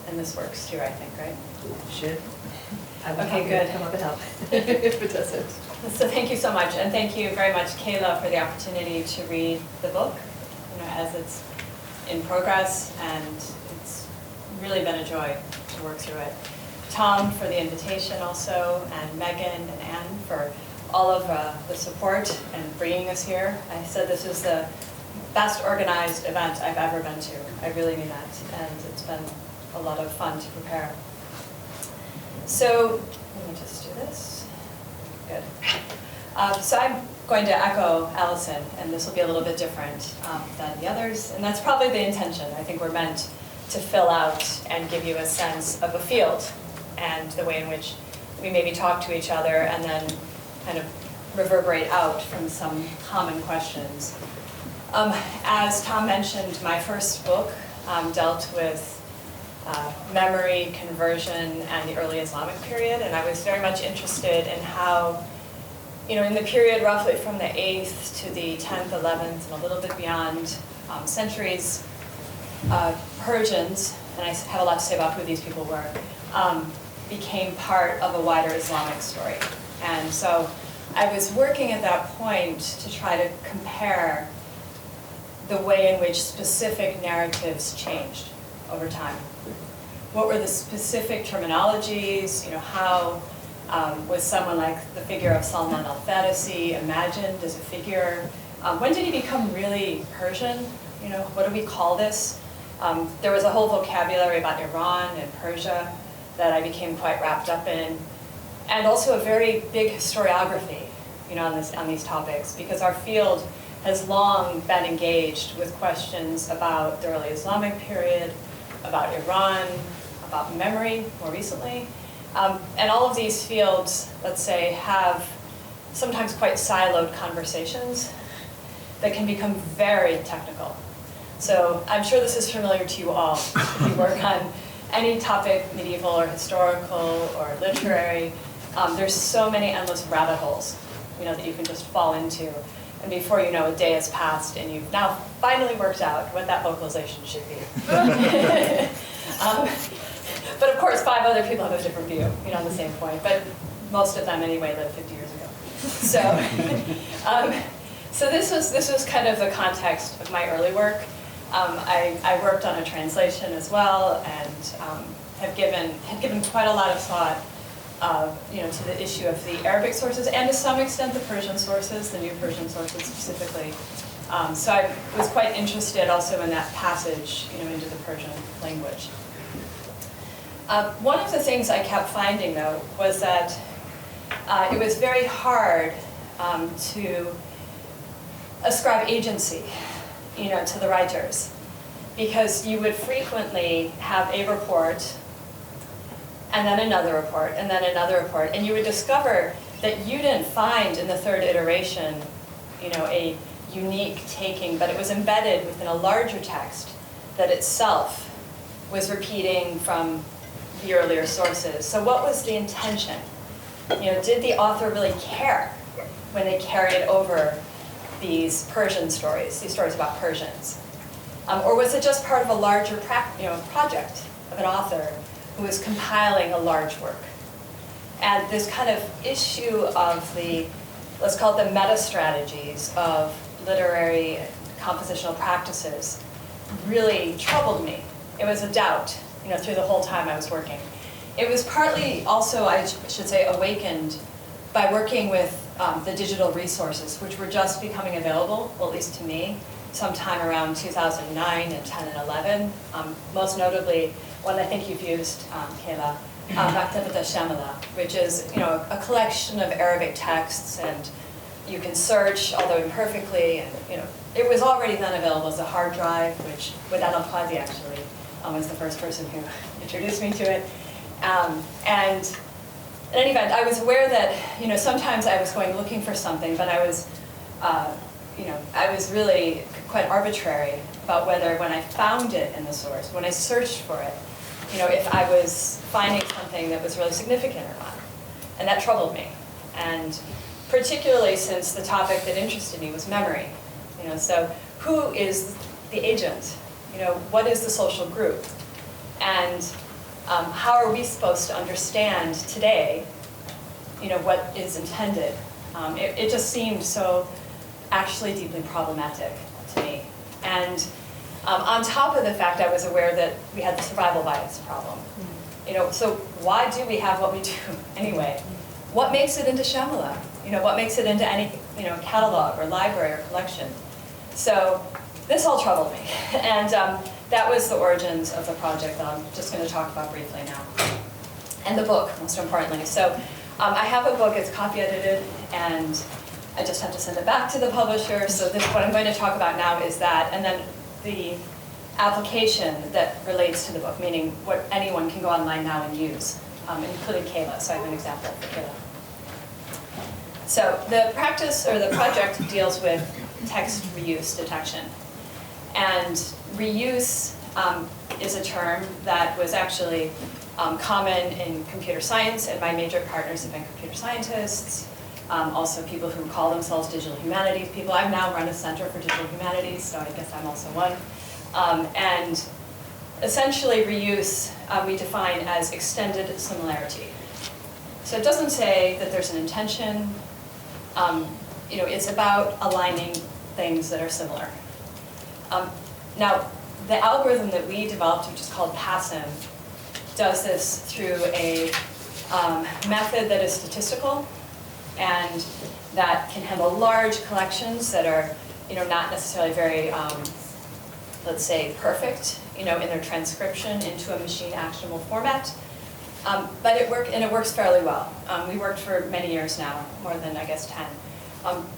And this works too, I think, right? Should. I'm Okay, happy to good. come up and help if it doesn't. So thank you so much, and thank you very much, Kayla, for the opportunity to read the book, as it's in progress, and it's really been a joy to work through it. Tom for the invitation also, and Megan and Anne for all of the support and bringing us here. I said this is the best organized event I've ever been to. I really mean that, and it's been a lot of fun to prepare. So let me just do this. Good. So I'm going to echo Alison, and this will be a little bit different than the others, and that's probably the intention. I think we're meant to fill out and give you a sense of a field and the way in which we maybe talk to each other and then kind of reverberate out from some common questions. As Tom mentioned, my first book dealt with memory, conversion, and the early Islamic period, and I was very much interested in how, in the period roughly from the 8th to the 10th, 11th, and a little bit beyond centuries, Persians, and I have a lot to say about who these people were, became part of a wider Islamic story. And so I was working at that point to try to compare the way in which specific narratives changed over time. What were the specific terminologies? How was someone like the figure of Salman al-Farisi imagined as a figure? When did he become really Persian? What do we call this? There was a whole vocabulary about Iran and Persia that I became quite wrapped up in, and also a very big historiography, on these topics, because our field has long been engaged with questions about the early Islamic period, about Iran, about memory more recently. And all of these fields, let's say, have sometimes quite siloed conversations that can become very technical. So I'm sure this is familiar to you all. If you work on any topic, medieval or historical or literary, there's so many endless rabbit holes, that you can just fall into. And before you know, a day has passed and you've now finally worked out what that vocalization should be. But of course, 5 other people have a different view, on the same point. But most of them, anyway, lived 50 years ago. So this was kind of the context of my early work. I worked on a translation as well, and have given quite a lot of thought, to the issue of the Arabic sources and to some extent the Persian sources, the new Persian sources specifically. So I was quite interested also in that passage, into the Persian language. One of the things I kept finding, though, was that it was very hard to ascribe agency, to the writers, because you would frequently have a report, and then another report, and then another report, and you would discover that you didn't find in the third iteration, a unique taking, but it was embedded within a larger text that itself was repeating from the earlier sources. So what was the intention? Did the author really care when they carried over these Persian stories, these stories about Persians? Or was it just part of a larger project of an author who was compiling a large work? And this kind of issue of the, let's call it the meta-strategies of literary compositional practices really troubled me. It was a doubt, through the whole time I was working. It was partly also, I should say, awakened by working with the digital resources, which were just becoming available, well, at least to me, sometime around 2009 and 10 and 11. Most notably, one I think you've used, Kayla, Maktabat al-Shamila, which is a collection of Arabic texts, and you can search, although imperfectly, and it was already then available as a hard drive, which Wadad al-Qadi actually was the first person who introduced me to it. And in any event, I was aware that, sometimes I was going looking for something, but I was, I was really quite arbitrary about whether when I found it in the source, when I searched for it, if I was finding something that was really significant or not. And that troubled me. And particularly since the topic that interested me was memory. So who is the agent? What is the social group? And how are we supposed to understand today, what is intended? It just seemed so actually deeply problematic to me. And on top of the fact I was aware that we had the survival bias problem. So why do we have what we do anyway? What makes it into Shamala? What makes it into any catalog or library or collection? So this all troubled me. And that was the origins of the project that I'm just going to talk about briefly now. And the book, most importantly. So I have a book, it's copy edited, and I just have to send it back to the publisher. So what I'm going to talk about now is that, and then the application that relates to the book, meaning what anyone can go online now and use, including Kayla. So I have an example for Kayla. So the practice, or the project, deals with text reuse detection. And reuse is a term that was actually common in computer science, and my major partners have been computer scientists, also people who call themselves digital humanities people. I've now run a center for digital humanities, so I guess I'm also one. And essentially reuse we define as extended similarity. So it doesn't say that there's an intention. It's about aligning things that are similar. Now, the algorithm that we developed, which is called PASM, does this through a method that is statistical and that can handle large collections that are, not necessarily very, let's say, perfect, in their transcription into a machine actionable format. But it works fairly well. We worked for many years now, more than, I guess, 10,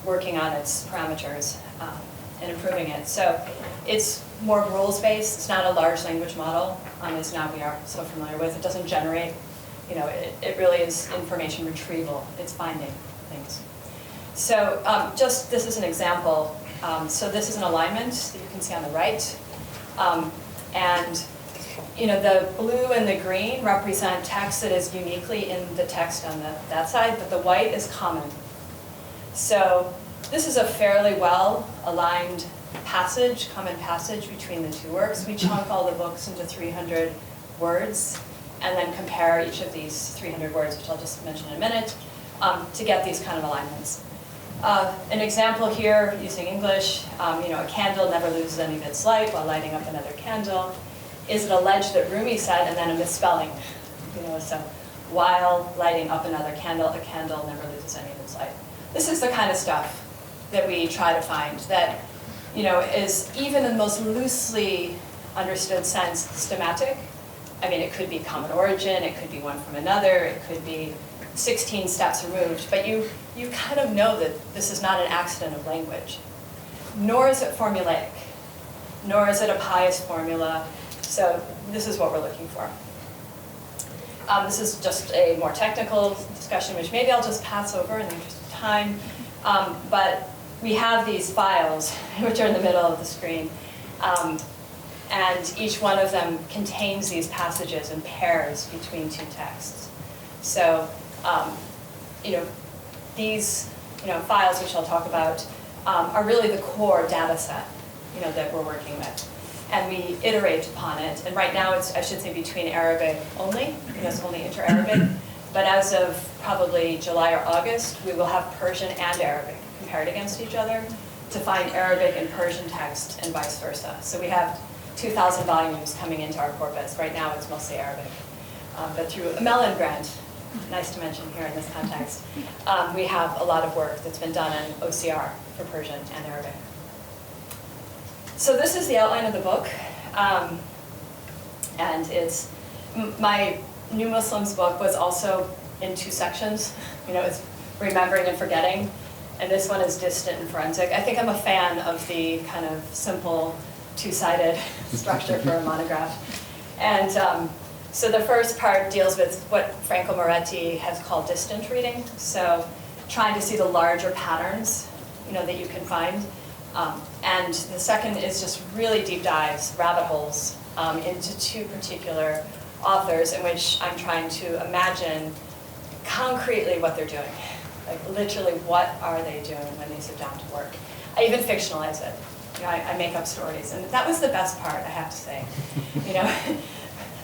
working on its parameters and improving it. So it's more rules-based. It's not a large language model, as now we are so familiar with. It doesn't generate, it really is information retrieval. It's finding things. So this is an example. So this is an alignment that you can see on the right. And the blue and the green represent text that is uniquely in the text on that side, but the white is common. So this is a fairly well-aligned common passage between the two works. We chunk all the books into 300 words and then compare each of these 300 words, which I'll just mention in a minute, to get these kind of alignments. An example here, using English, a candle never loses any of its light while lighting up another candle. Is it alleged that Rumi said, and then a misspelling? So while lighting up another candle, a candle never loses any of its light. This is the kind of stuff that we try to find that, is even in the most loosely understood sense systematic. I mean, it could be common origin, it could be one from another, it could be 16 steps removed, but you kind of know that this is not an accident of language. Nor is it formulaic, nor is it a pious formula. So this is what we're looking for. This is just a more technical discussion, which maybe I'll just pass over in the interest of time. But we have these files, which are in the middle of the screen. And each one of them contains these passages in pairs between two texts. So, these files, which I'll talk about, are really the core data set that we're working with. And we iterate upon it. And right now it's, I should say, between Arabic only, it's only inter-Arabic. But as of probably July or August, we will have Persian and Arabic compared against each other to find Arabic and Persian text and vice versa. So we have 2,000 volumes coming into our corpus. Right now it's mostly Arabic. But through a Mellon grant, nice to mention here in this context, we have a lot of work that's been done in OCR for Persian and Arabic. So this is the outline of the book, and it's my New Muslims book was also in two sections. It's remembering and forgetting, and this one is distant and forensic. I think I'm a fan of the kind of simple two-sided structure for a monograph. And So the first part deals with what Franco Moretti has called distant reading. So trying to see the larger patterns, that you can find. And the second is just really deep dives, rabbit holes, into two particular authors in which I'm trying to imagine concretely what they're doing. Like literally, what are they doing when they sit down to work? I even fictionalize it. I make up stories, and that was the best part, I have to say.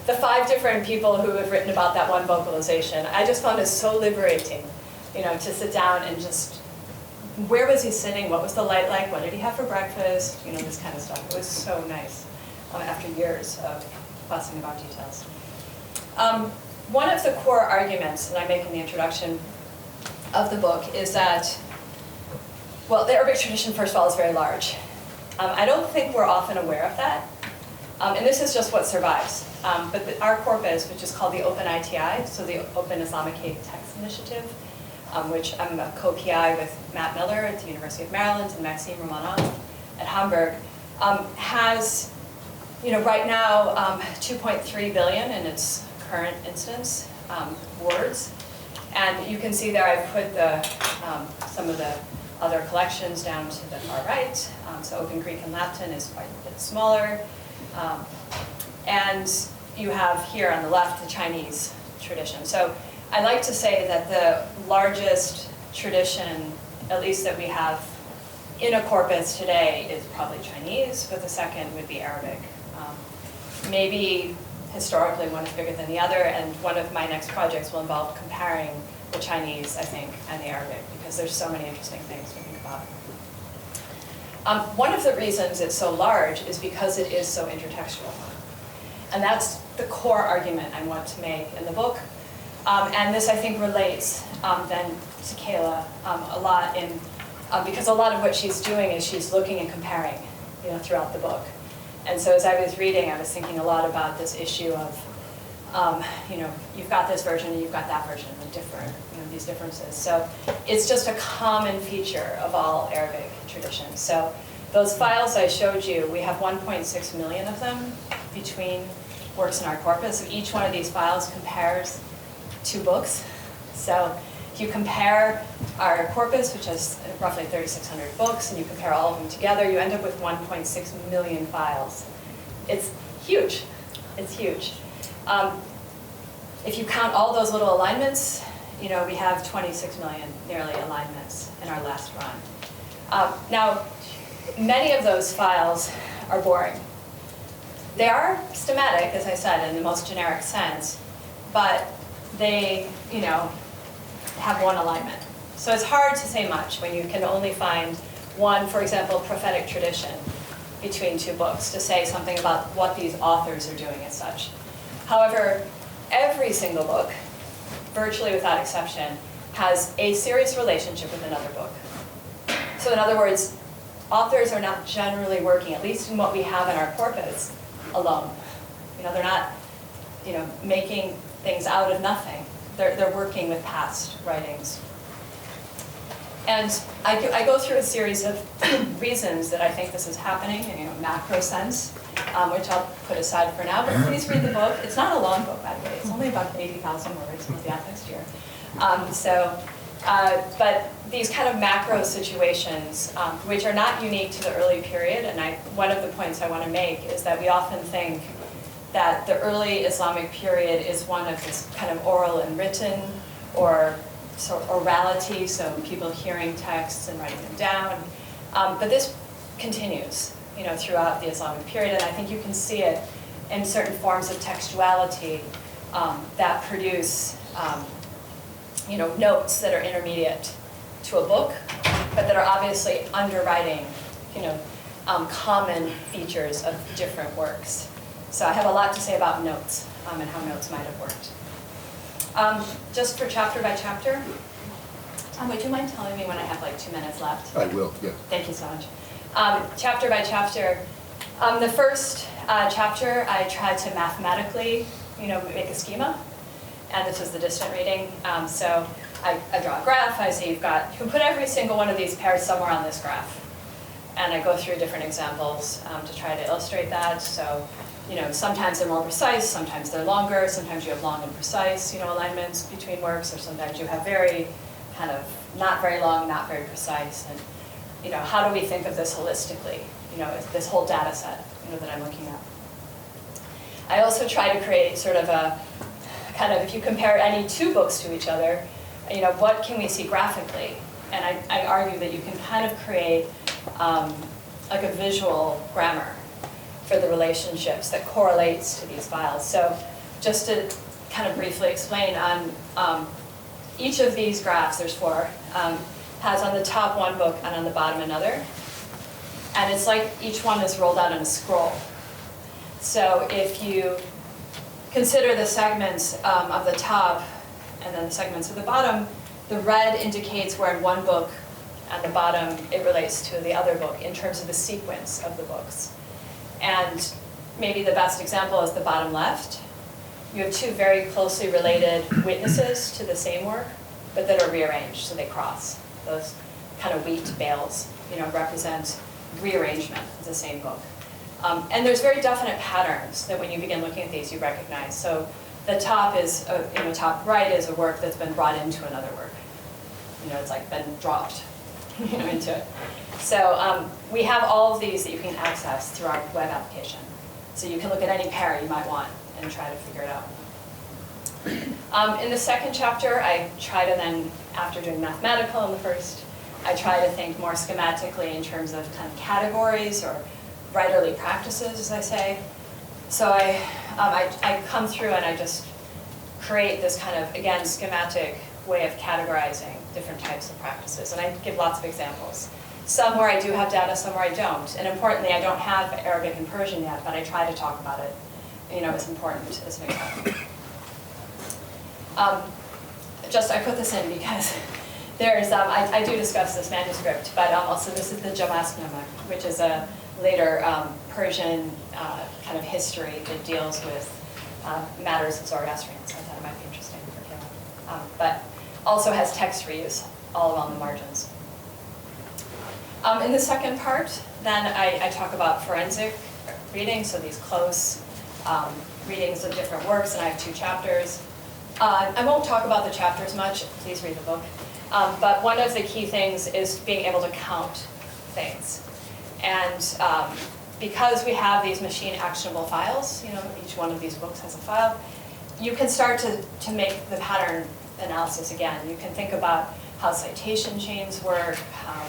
The 5 different people who have written about that one vocalization, I just found it so liberating, to sit down and just, where was he sitting? What was the light like? What did he have for breakfast? This kind of stuff. It was so nice after years of fussing about details. One of the core arguments that I make in the introduction of the book is that, well, the Arabic tradition, first of all, is very large. I don't think we're often aware of that. And this is just what survives. But our corpus, which is called the Open ITI, so the Open Islamic Text Initiative, which I'm a co-PI with Matt Miller at the University of Maryland and Maxime Romanov at Hamburg, has, right now, 2.3 billion in its current instance words. And you can see there I've put some of the other collections down to the far right. So Open Greek and Latin is quite a bit smaller. And you have here on the left the Chinese tradition. So I like to say that the largest tradition, at least that we have in a corpus today, is probably Chinese, but the second would be Arabic. Maybe historically one is bigger than the other, and one of my next projects will involve comparing the Chinese, I think, and the Arabic, because there's so many interesting things to think about. One of the reasons it's so large is because it is so intertextual. And that's the core argument I want to make in the book. And this, I think, relates then to Kayla a lot because a lot of what she's doing is she's looking and comparing, throughout the book. And so as I was reading, I was thinking a lot about this issue of, you've got this version and you've got that version, these differences. So it's just a common feature of all Arabic traditions. So those files I showed you, we have 1.6 million of them between works in our corpus. So each one of these files compares 2 books. So if you compare our corpus, which has roughly 3,600 books, and you compare all of them together, you end up with 1.6 million files. It's huge. It's huge. If you count all those little alignments, we have 26 million, nearly, alignments in our last run. Now, many of those files are boring. They are schematic, as I said, in the most generic sense, but they, have one alignment. So it's hard to say much when you can only find one, for example, prophetic tradition between 2 books to say something about what these authors are doing as such. However, every single book, virtually without exception, has a serious relationship with another book. So in other words, authors are not generally working, at least in what we have in our corpus, alone. They're not, making things out of nothing. They're working with past writings. And I go through a series of reasons that I think this is happening in a macro sense, which I'll put aside for now. But please read the book. It's not a long book, by the way. It's only about 80,000 words. We'll be out next year. But these kind of macro situations, which are not unique to the early period, and one of the points I want to make is that we often think that the early Islamic period is one of this kind of oral and written, or orality, so people hearing texts and writing them down. But this continues, throughout the Islamic period, and I think you can see it in certain forms of textuality that produce, notes that are intermediate to a book, but that are obviously underwriting, common features of different works. So I have a lot to say about notes and how notes might have worked. Just for chapter by chapter, Tom, would you mind telling me when I have like 2 minutes left? I will, yeah. Thank you so much. Chapter by chapter, the first chapter I tried to mathematically, make a schema, and this was the distant reading. So I draw a graph. I say you can put every single one of these pairs somewhere on this graph, and I go through different examples to try to illustrate that. So sometimes they're more precise, sometimes they're longer, sometimes you have long and precise, alignments between works, or sometimes you have very kind of not very long, not very precise. And, how do we think of this holistically? This whole data set, that I'm looking at. I also try to create sort of a kind of, if you compare any two books to each other, what can we see graphically? And I argue that you can kind of create like a visual grammar for the relationships that correlates to these files. So just to kind of briefly explain on each of these graphs, there's 4, has on the top one book and on the bottom another. And it's like each one is rolled out in a scroll. So if you consider the segments of the top and then the segments of the bottom, the red indicates where in one book and the bottom it relates to the other book in terms of the sequence of the books. And maybe the best example is the bottom left. You have 2 very closely related witnesses to the same work, but that are rearranged, so they cross. Those kind of wheat bales, represent rearrangement of the same book. And there's very definite patterns that when you begin looking at these, you recognize. So the top is, top right is a work that's been brought into another work. It's like been dropped, into it. So we have all of these that you can access through our web application. So you can look at any pair you might want and try to figure it out. In the second chapter, I try to then, after doing mathematical in the first, I try to think more schematically in terms of kind of categories or writerly practices, as I say. So I come through and I just create this kind of, again, schematic way of categorizing different types of practices. And I give lots of examples. Some where I do have data, some where I don't. And importantly, I don't have Arabic and Persian yet, but I try to talk about it, as important as an example. I put this in because there's, I do discuss this manuscript, but also this is the Jamasknama, which is a later Persian kind of history that deals with matters of Zoroastrianism. So I thought it might be interesting for Kayla. But also has text reuse all along the margins. In the second part, then I talk about forensic reading, so these close readings of different works, and I have 2 chapters. I won't talk about the chapters much, please read the book. But one of the key things is being able to count things. And because we have these machine actionable files, each one of these books has a file, you can start to make the pattern analysis again. You can think about how citation chains work,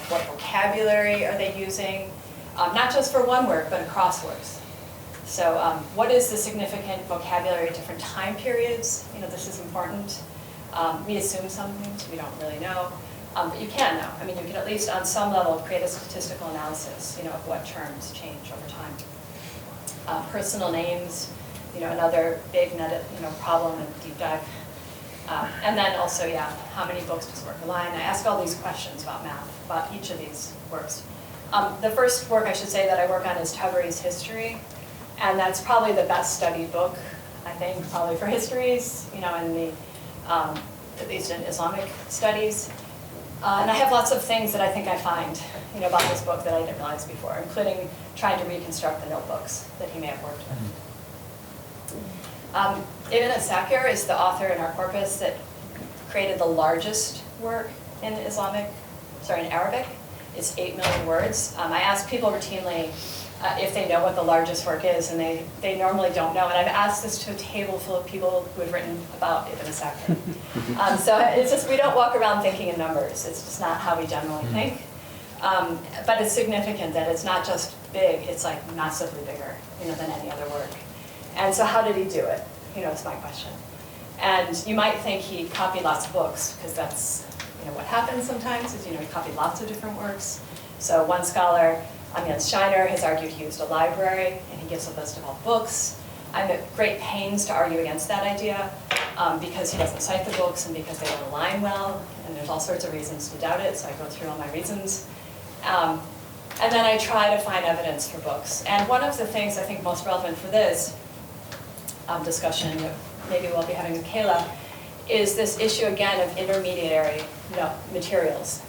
what vocabulary are they using, not just for one work, but across works. So what is the significant vocabulary at different time periods? This is important. We assume some things, we don't really know. But you can know. You can at least on some level create a statistical analysis, of what terms change over time. Personal names, another big problem and deep dive. And then also, how many books does work align? I ask all these questions about math, about each of these works. The first work I should say that I work on is Tabari's History, and that's probably the best studied book, I think, probably for histories, in the, at least in Islamic studies. And I have lots of things that I think I find, about this book that I didn't realize before, including trying to reconstruct the notebooks that he may have worked with. Ibn Asakir is the author in our corpus that created the largest work in Arabic. It's 8 million words. I ask people routinely if they know what the largest work is, and they normally don't know. And I've asked this to a table full of people who have written about Ibn Asakir. So it's just, we don't walk around thinking in numbers. It's just not how we generally think. But it's significant that it's not just big, it's like massively bigger, than any other work. And so how did he do it? Is my question. And you might think he copied lots of books, because that's what happens sometimes, is he copied lots of different works. So one scholar, Sahner, has argued he used a library, and he gives a list of all books. I'm at great pains to argue against that idea, because he doesn't cite the books, and because they don't align well, and there's all sorts of reasons to doubt it, so I go through all my reasons. And then I try to find evidence for books. And one of the things I think most relevant for this discussion that maybe we'll be having with Kayla is this issue again of intermediary materials.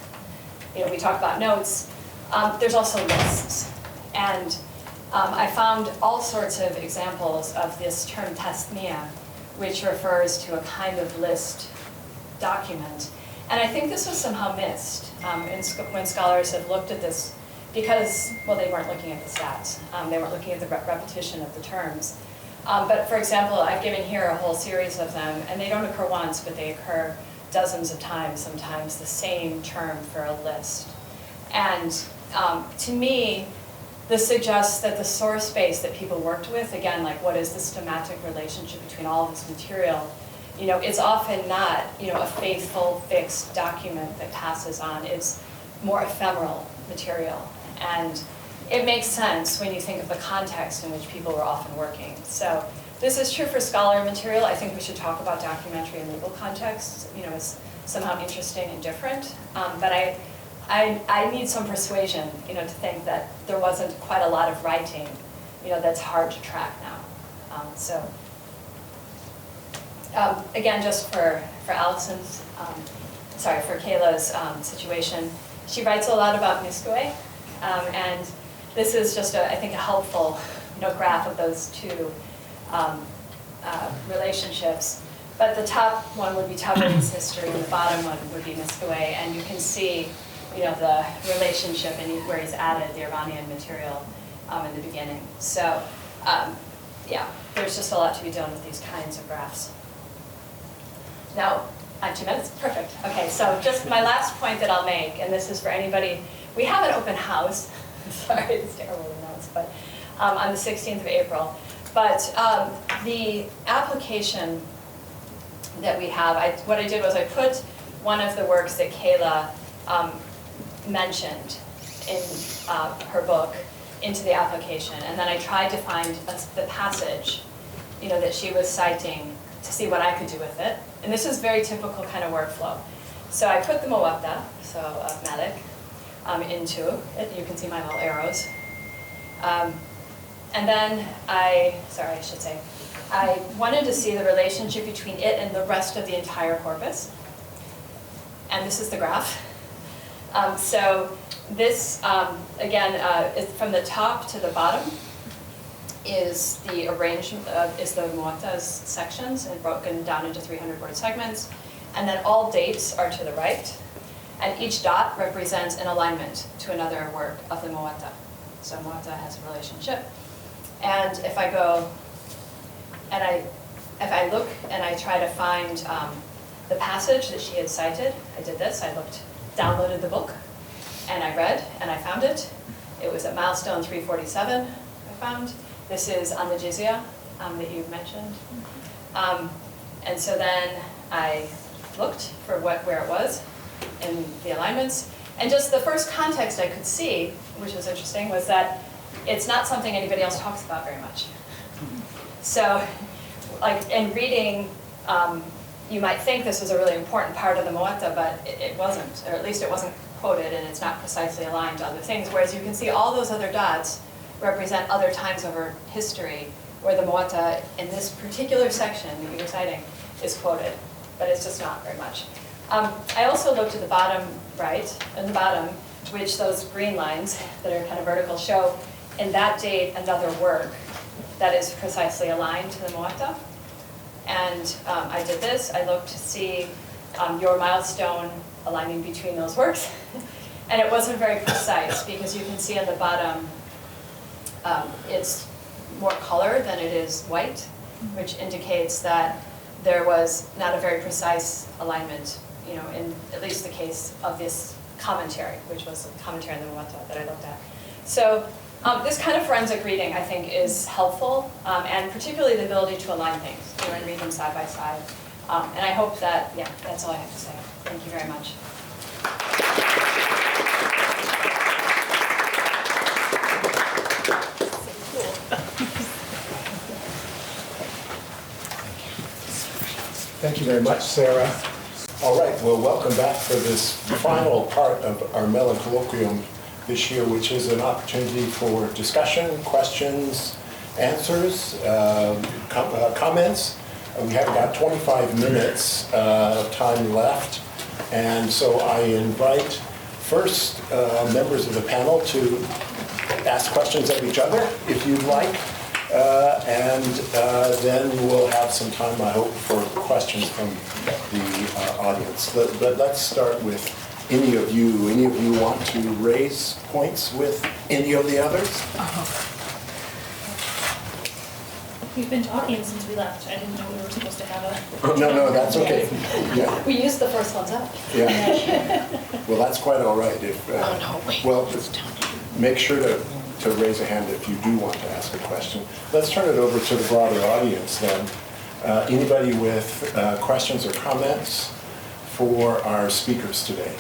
We talk about notes. There's also lists. And I found all sorts of examples of this term tasniya, which refers to a kind of list document. And I think this was somehow missed when scholars have looked at this because, well, they weren't looking at the stats. They weren't looking at the repetition of the terms. But for example, I've given here a whole series of them, and they don't occur once, but they occur dozens of times, sometimes the same term for a list. And to me, this suggests that the source base that people worked with, again, like what is the schematic relationship between all of this material, it's often not, a faithful, fixed document that passes on. It's more ephemeral material. And it makes sense when you think of the context in which people were often working. So this is true for scholar material. I think we should talk about documentary and legal contexts, as somehow interesting and different. But I need some persuasion, to think that there wasn't quite a lot of writing, that's hard to track now. Again, just for Alison's, for Kayla's situation, she writes a lot about Niskue, and this is just, I think, a helpful graph of those two relationships. But the top one would be Tabari's history, and the bottom one would be Niskue, and you can see, the relationship and where he's added the Iranian material in the beginning. So, yeah, there's just a lot to be done with these kinds of graphs. Now, 2 minutes? Perfect. Okay, so just my last point that I'll make, and this is for anybody, we have an open house, sorry, it's terrible to announce, but on the 16th of April. But the application that we have, what I did was I put one of the works that Kayla mentioned in her book into the application, and then I tried to find the passage, that she was citing to see what I could do with it. And this is very typical kind of workflow. So I put the Muwatta, so Malik, into it. You can see my little arrows. And then I wanted to see the relationship between it and the rest of the entire corpus. And this is the graph. So this, again, is from the top to the bottom is the arrangement is the Muwatta's sections and broken down into 300-word segments. And then all dates are to the right. And each dot represents an alignment to another work of the Muwatta. So Muwatta has a relationship. And if I go, and if I look and I try to find the passage that she had cited, I did this, I downloaded the book, and I read, and I found it. It was at milestone 347, I found. This is on the jizya that you mentioned. And so then I looked for where it was in the alignments. And just the first context I could see, which was interesting, was that it's not something anybody else talks about very much. So, like in reading, you might think this was a really important part of the Muwatta, but it wasn't, or at least it wasn't quoted, and it's not precisely aligned to other things. Whereas you can see all those other dots represent other times over history where the Muwatta in this particular section that you were citing is quoted, but it's just not very much. I also looked at the bottom right, and the bottom, which those green lines that are kind of vertical show in that date another work that is precisely aligned to the Muwatta. And I did this, I looked to see your milestone aligning between those works. And it wasn't very precise because you can see on the bottom, it's more color than it is white, which indicates that there was not a very precise alignment, in at least the case of this commentary, which was the commentary on the Muwatta that I looked at. So this kind of forensic reading, I think, is helpful, and particularly the ability to align things, and read them side by side. And I hope that, yeah, that's all I have to say. Thank you very much. Thank you very much, Sarah. All right, well, welcome back for this final part of our Mellon Colloquium this year, which is an opportunity for discussion, questions, answers, comments. We have about 25 minutes time left, and so I invite first members of the panel to ask questions of each other if you'd like. And then we'll have some time, I hope, for questions from the audience. But let's start with any of you. Any of you want to raise points with any of the others? We've been talking since we left. I didn't know we were supposed to have a... No, that's okay. Yeah, We used the first ones up. yeah. Well, that's quite all right. If, well, make sure to raise a hand if you do want to ask a question. Let's turn it over to the broader audience then. Anybody with questions or comments for our speakers today?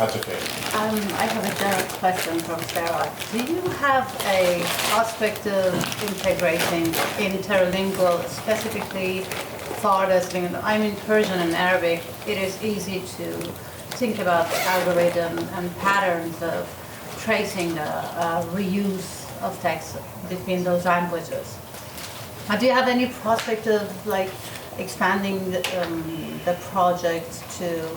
I have a direct question from Sarah. Do you have a prospect of integrating interlingual, specifically farthest lingual? I'm in Persian and Arabic. It is easy to think about the algorithm and patterns of tracing the reuse of text between those languages. Do you have any prospect of like expanding the project to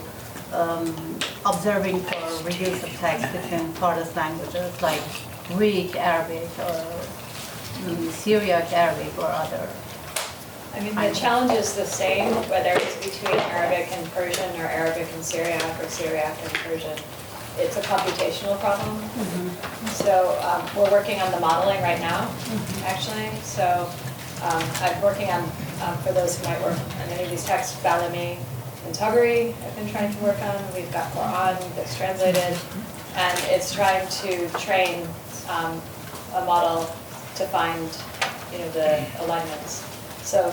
observing for reuse of text between farthest languages like Greek, Arabic, or Syriac, Arabic, or other? I mean, the challenge is the same, whether it's between Arabic and Persian or Arabic and Syriac or Syriac and Persian. It's a computational problem. So we're working on the modeling right now, actually. So I'm working on, for those who might work on any of these texts, Balami and Tuggery I've been trying to work on. We've got Quran that's translated, and it's trying to train a model to find, the alignments. So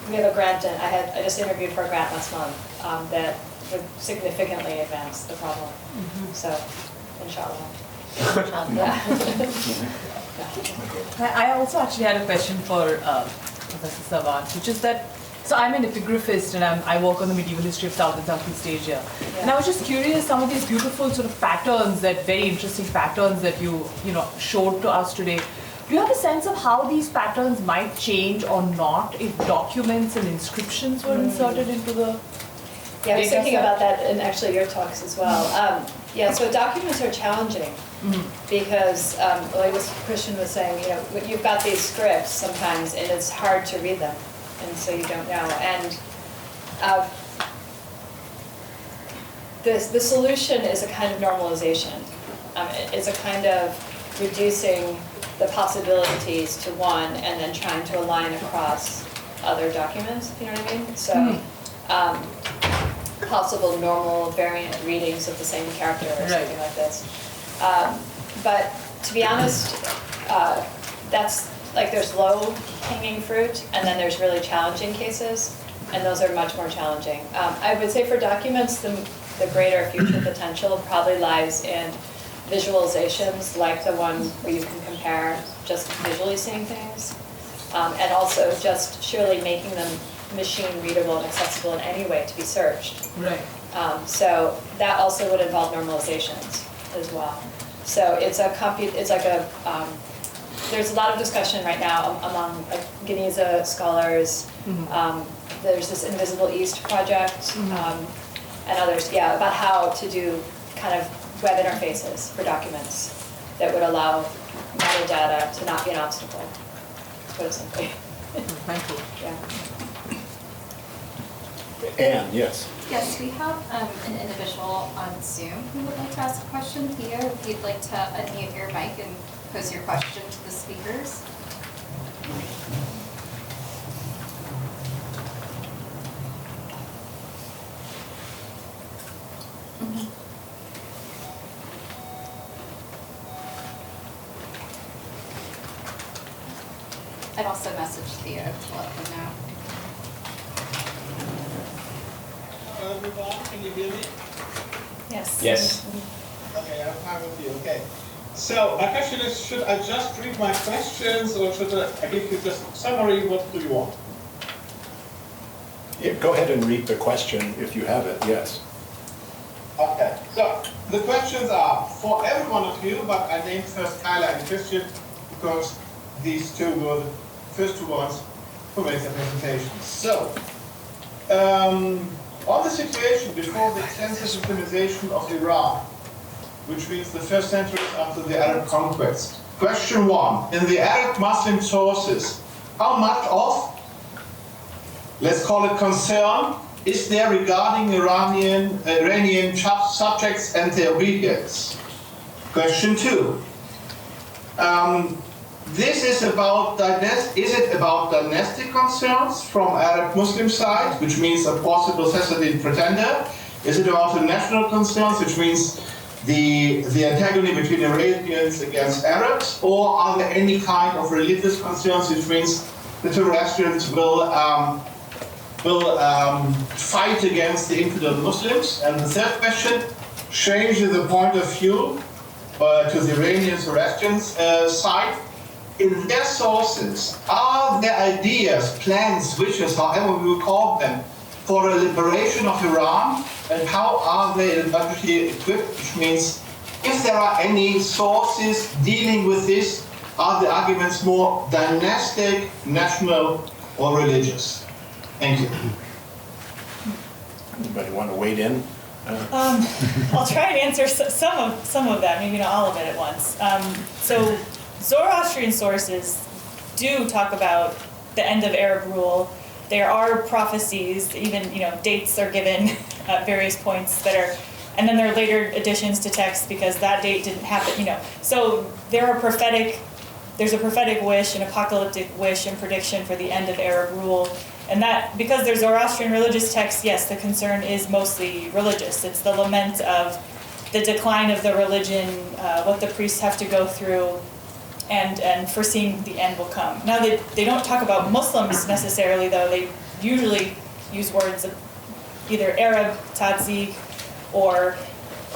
we have a grant, and I just interviewed for a grant last month that would significantly advance the problem. So, inshallah. I also actually had a question for Professor Savant, which is that, so I'm an epigraphist and I work on the medieval history of South and Southeast Asia. And I was just curious, some of these beautiful sort of patterns, very interesting patterns that you showed to us today. Do you have a sense of how these patterns might change or not if documents and inscriptions were inserted into the Yeah, I was thinking about that in actually your talks as well. So documents are challenging because, like what Christian was saying, you've got these scripts sometimes and it's hard to read them, and so you don't know. And the solution is a kind of normalization. It's a kind of reducing the possibilities to one and then trying to align across other documents, if you know what I mean? So. Possible normal variant readings of the same character or something like this. But to be honest, that's like there's low hanging fruit and then there's really challenging cases, and those are much more challenging. I would say for documents, the greater future potential probably lies in visualizations like the one where you can compare just visually seeing things, and also just surely making them machine readable and accessible in any way to be searched. Right. So that also would involve normalizations as well. So it's there's a lot of discussion right now among Geniza scholars. There's this Invisible East project and others, about how to do kind of web interfaces for documents that would allow metadata to not be an obstacle, to put it simply. Thank you. Yeah. Anne, yes. Yes, we have an individual on Zoom who would like to ask a question. Theo, if you'd like to unmute your mic and pose your question to the speakers. I'd also messaged Theo to let them know. Can you hear me? Yes. Yes. Okay, I'm fine with you. Okay. So my question is, should I just read my questions or should I give you just a summary? What do you want? Yeah, go ahead and read the question if you have it, yes. Okay. So the questions are for every one of you, but I named first Kayla and Christian because these two were the first two ones who made the presentation. So, on the situation before the extensive Islamization of Iran, which means the first centuries after the Arab conquest. Question 1. In the Arab Muslim sources, how much of, let's call it concern, is there regarding Iranian subjects and their obedience? Question 2. This is about is it about dynastic concerns from Arab Muslim side, which means a possible Sassanid pretender? Is it about the national concerns, which means the antagony between Iranians against Arabs? Or are there any kind of religious concerns, which means the Zoroastrians will fight against the infidel Muslims? And the third question, changing the point of view to the Iranian Zoroastrian side. In their sources, are there ideas, plans, wishes, however we will call them, for a liberation of Iran? And how are they actually equipped? Which means, if there are any sources dealing with this, are the arguments more dynastic, national, or religious? Thank you. Anybody want to wade in? I'll try and answer some of that, maybe not all of it at once. So Zoroastrian sources do talk about the end of Arab rule. There are prophecies, even dates are given at various points that are, and then there are later additions to text because that date didn't happen. So there's a prophetic wish, an apocalyptic wish and prediction for the end of Arab rule. And that, because there's Zoroastrian religious texts, yes, the concern is mostly religious. It's the lament of the decline of the religion, what the priests have to go through, and foreseeing the end will come. Now, they don't talk about Muslims necessarily, though. They usually use words of either Arab, Tadzik, or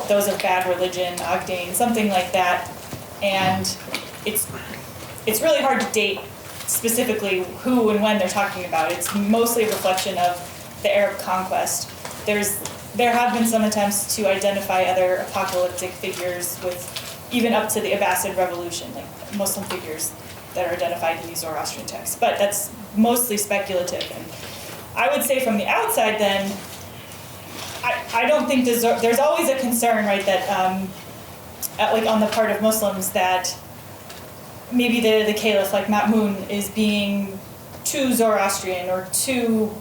those of bad religion, Agdain, something like that. And it's really hard to date specifically who and when they're talking about. It's mostly a reflection of the Arab conquest. There have been some attempts to identify other apocalyptic figures with even up to the Abbasid Revolution, like Muslim figures that are identified in these Zoroastrian texts. But that's mostly speculative. And I would say from the outside then, I don't think there's always a concern, right, that like on the part of Muslims that maybe the caliph, like Ma'mun, is being too Zoroastrian or too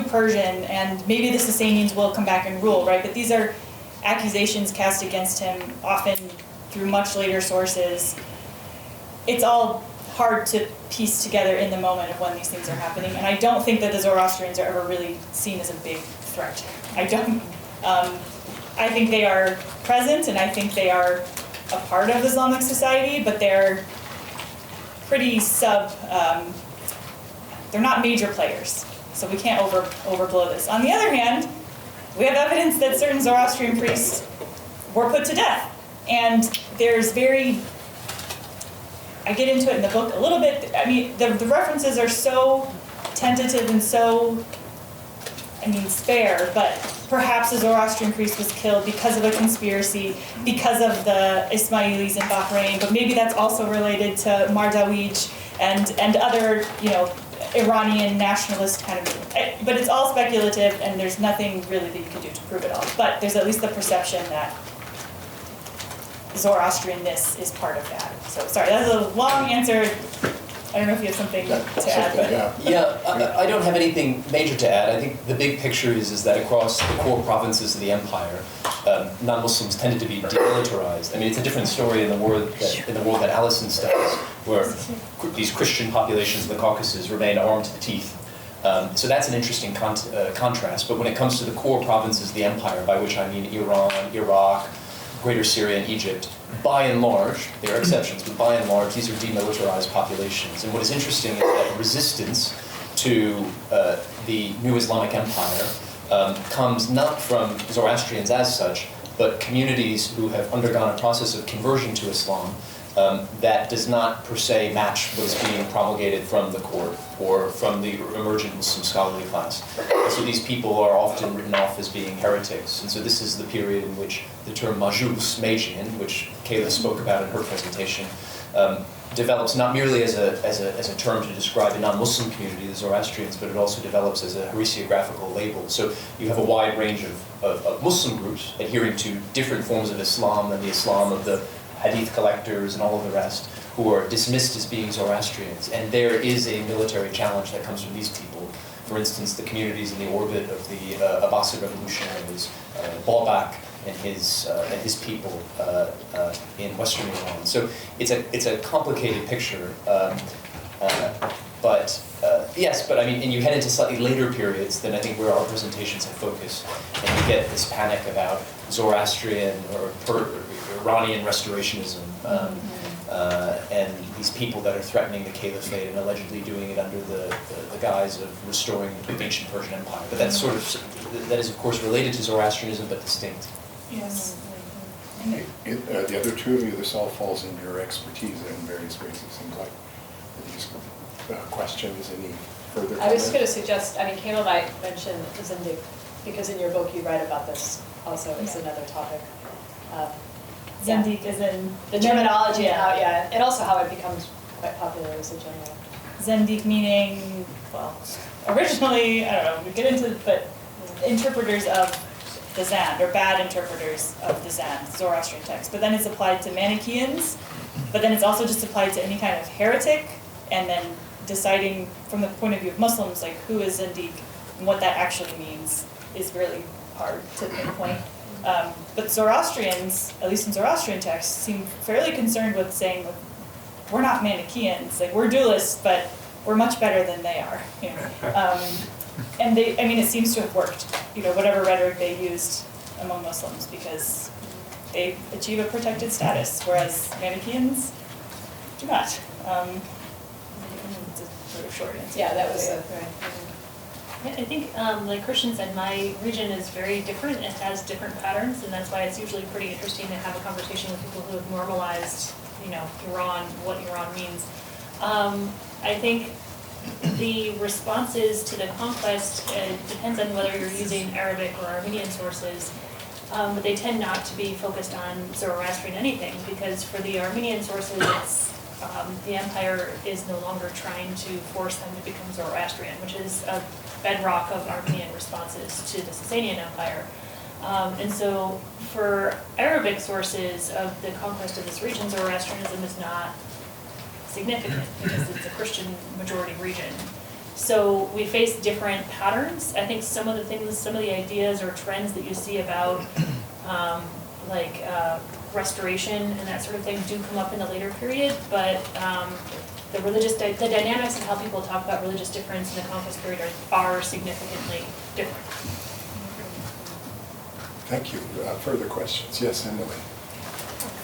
Persian, and maybe the Sassanians will come back and rule, right? But these are accusations cast against him, often through much later sources. It's all hard to piece together in the moment of when these things are happening, and I don't think that the Zoroastrians are ever really seen as a big threat. I don't. I think they are present, and I think they are a part of Islamic society, but they're pretty they're not major players, so we can't overblow this. On the other hand, we have evidence that certain Zoroastrian priests were put to death, and there's I get into it in the book a little bit. I mean, the references are so tentative and so, spare, but perhaps a Zoroastrian priest was killed because of a conspiracy, because of the Ismailis in Bahrain, but maybe that's also related to Mardawij and other, Iranian nationalist kind of, but it's all speculative and there's nothing really that you can do to prove it all. But there's at least the perception that Zoroastrianness is part of that. So sorry, that was a long answer. I don't know if you have something to add. But. Yeah, I don't have anything major to add. I think the big picture is that across the core provinces of the empire, non-Muslims tended to be demilitarized. I mean, it's a different story in the world that Alison studies, where these Christian populations of the Caucasus remain armed to the teeth. So that's an interesting contrast. But when it comes to the core provinces of the empire, by which I mean Iran, Iraq, Greater Syria, and Egypt, by and large, there are exceptions, but by and large, these are demilitarized populations. And what is interesting is that resistance to the new Islamic empire comes not from Zoroastrians as such, but communities who have undergone a process of conversion to Islam that does not per se match what is being promulgated from the court or from the emergent Muslim scholarly class. And so these people are often written off as being heretics. And so this is the period in which the term Majus, Magian, which Kayla spoke about in her presentation, develops not merely as a term to describe a non-Muslim community, the Zoroastrians, but it also develops as a heresiographical label. So you have a wide range of Muslim groups adhering to different forms of Islam than the Islam of the hadith collectors and all of the rest, who are dismissed as being Zoroastrians. And there is a military challenge that comes from these people. For instance, the communities in the orbit of the Abbasid revolutionaries, Babak and his people in Western Iran. So it's a complicated picture, but yes. But I mean, and you head into slightly later periods than I think where our presentations have focused, and you get this panic about Zoroastrian or Iranian restorationism. And these people that are threatening the caliphate and allegedly doing it under the guise of restoring the ancient Persian Empire. But that's that is of course related to Zoroastrianism, but distinct. Yes. The other two of you, this all falls into your expertise in various ways, it seems like. These questions, any further I was comments? going to suggest, I mean, Kayla might mention Zindig, because in your book you write about this also as another topic. Zendik is in The terminology and how, and also how it becomes quite popular as a general. Zendik meaning, well, originally, I don't know, we get into, but interpreters of the Zand, or bad interpreters of the Zand, Zoroastrian text. But then it's applied to Manichaeans, but then it's also just applied to any kind of heretic, and then deciding from the point of view of Muslims, like who is Zindiq and what that actually means is really hard to pinpoint. But Zoroastrians, at least in Zoroastrian texts, seem fairly concerned with saying, like, we're not Manichaeans, like we're dualists, but we're much better than they are. You know? And they, I mean, it seems to have worked, you know, whatever rhetoric they used among Muslims, because they achieve a protected status, whereas Manichaeans do not. It's a sort of short answer. Yeah, that was right. Yeah, I think, like Christian said, my region is very different. It has different patterns, and that's why it's usually pretty interesting to have a conversation with people who have normalized, you know, Iran, what Iran means. I think the responses to the conquest depends on whether you're using Arabic or Armenian sources, but they tend not to be focused on Zoroastrian anything, because for the Armenian sources, it's, the empire is no longer trying to force them to become Zoroastrian, which is a bedrock of Armenian responses to the Sasanian Empire. And so for Arabic sources of the conquest of this region, Zoroastrianism is not significant because it's a Christian majority region. So we face different patterns. I think some of the things, some of the ideas or trends that you see about restoration and that sort of thing do come up in the later period, but the dynamics of how people talk about religious difference in the conquest period are significantly different. Thank you. Further questions? Yes, Emily.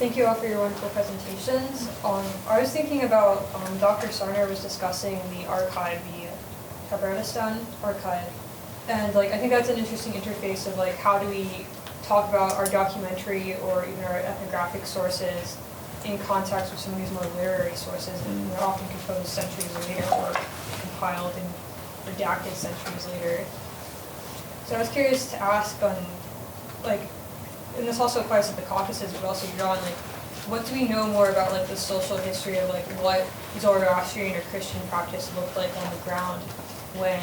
Thank you all for your wonderful presentations. I was thinking about, Dr. Sahner was discussing the archive, the Kabardistan archive, and I think that's an interesting interface of how do we talk about our documentary or even our ethnographic sources in context with some of these more literary sources that are often composed centuries later or compiled and redacted centuries later. So I was curious to ask on, and this also applies to the Caucasus, but also Iran, what do we know more about the social history of what Zoroastrian or Christian practice looked like on the ground when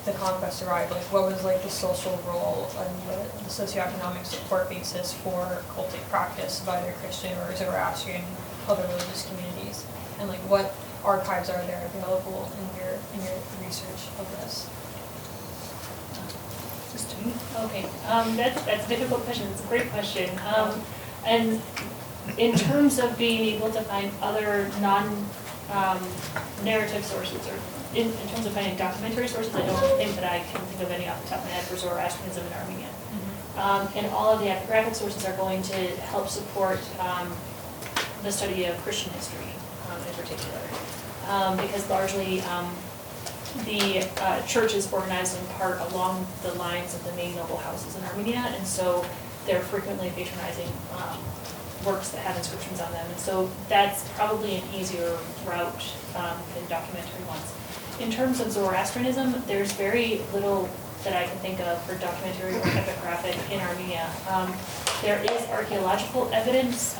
the conquest arrived? What was the social role and the socioeconomic support basis for cultic practice of either Christian or Zoroastrian and other religious communities? And what archives are there available in your research of this? Okay, that's a difficult question. It's a great question. And in terms of being able to find other non-narrative sources, or in terms of finding documentary sources, I don't think that I can think of any off the top of my head for Zoroastrianism in Armenia. And all of the ethnographic sources are going to help support the study of Christian history in particular, because largely the church is organized in part along the lines of the main noble houses in Armenia, and so they're frequently patronizing works that have inscriptions on them, and so that's probably an easier route than documentary ones. In terms of Zoroastrianism, there's very little that I can think of for documentary or ethnographic in Armenia. There is archaeological evidence.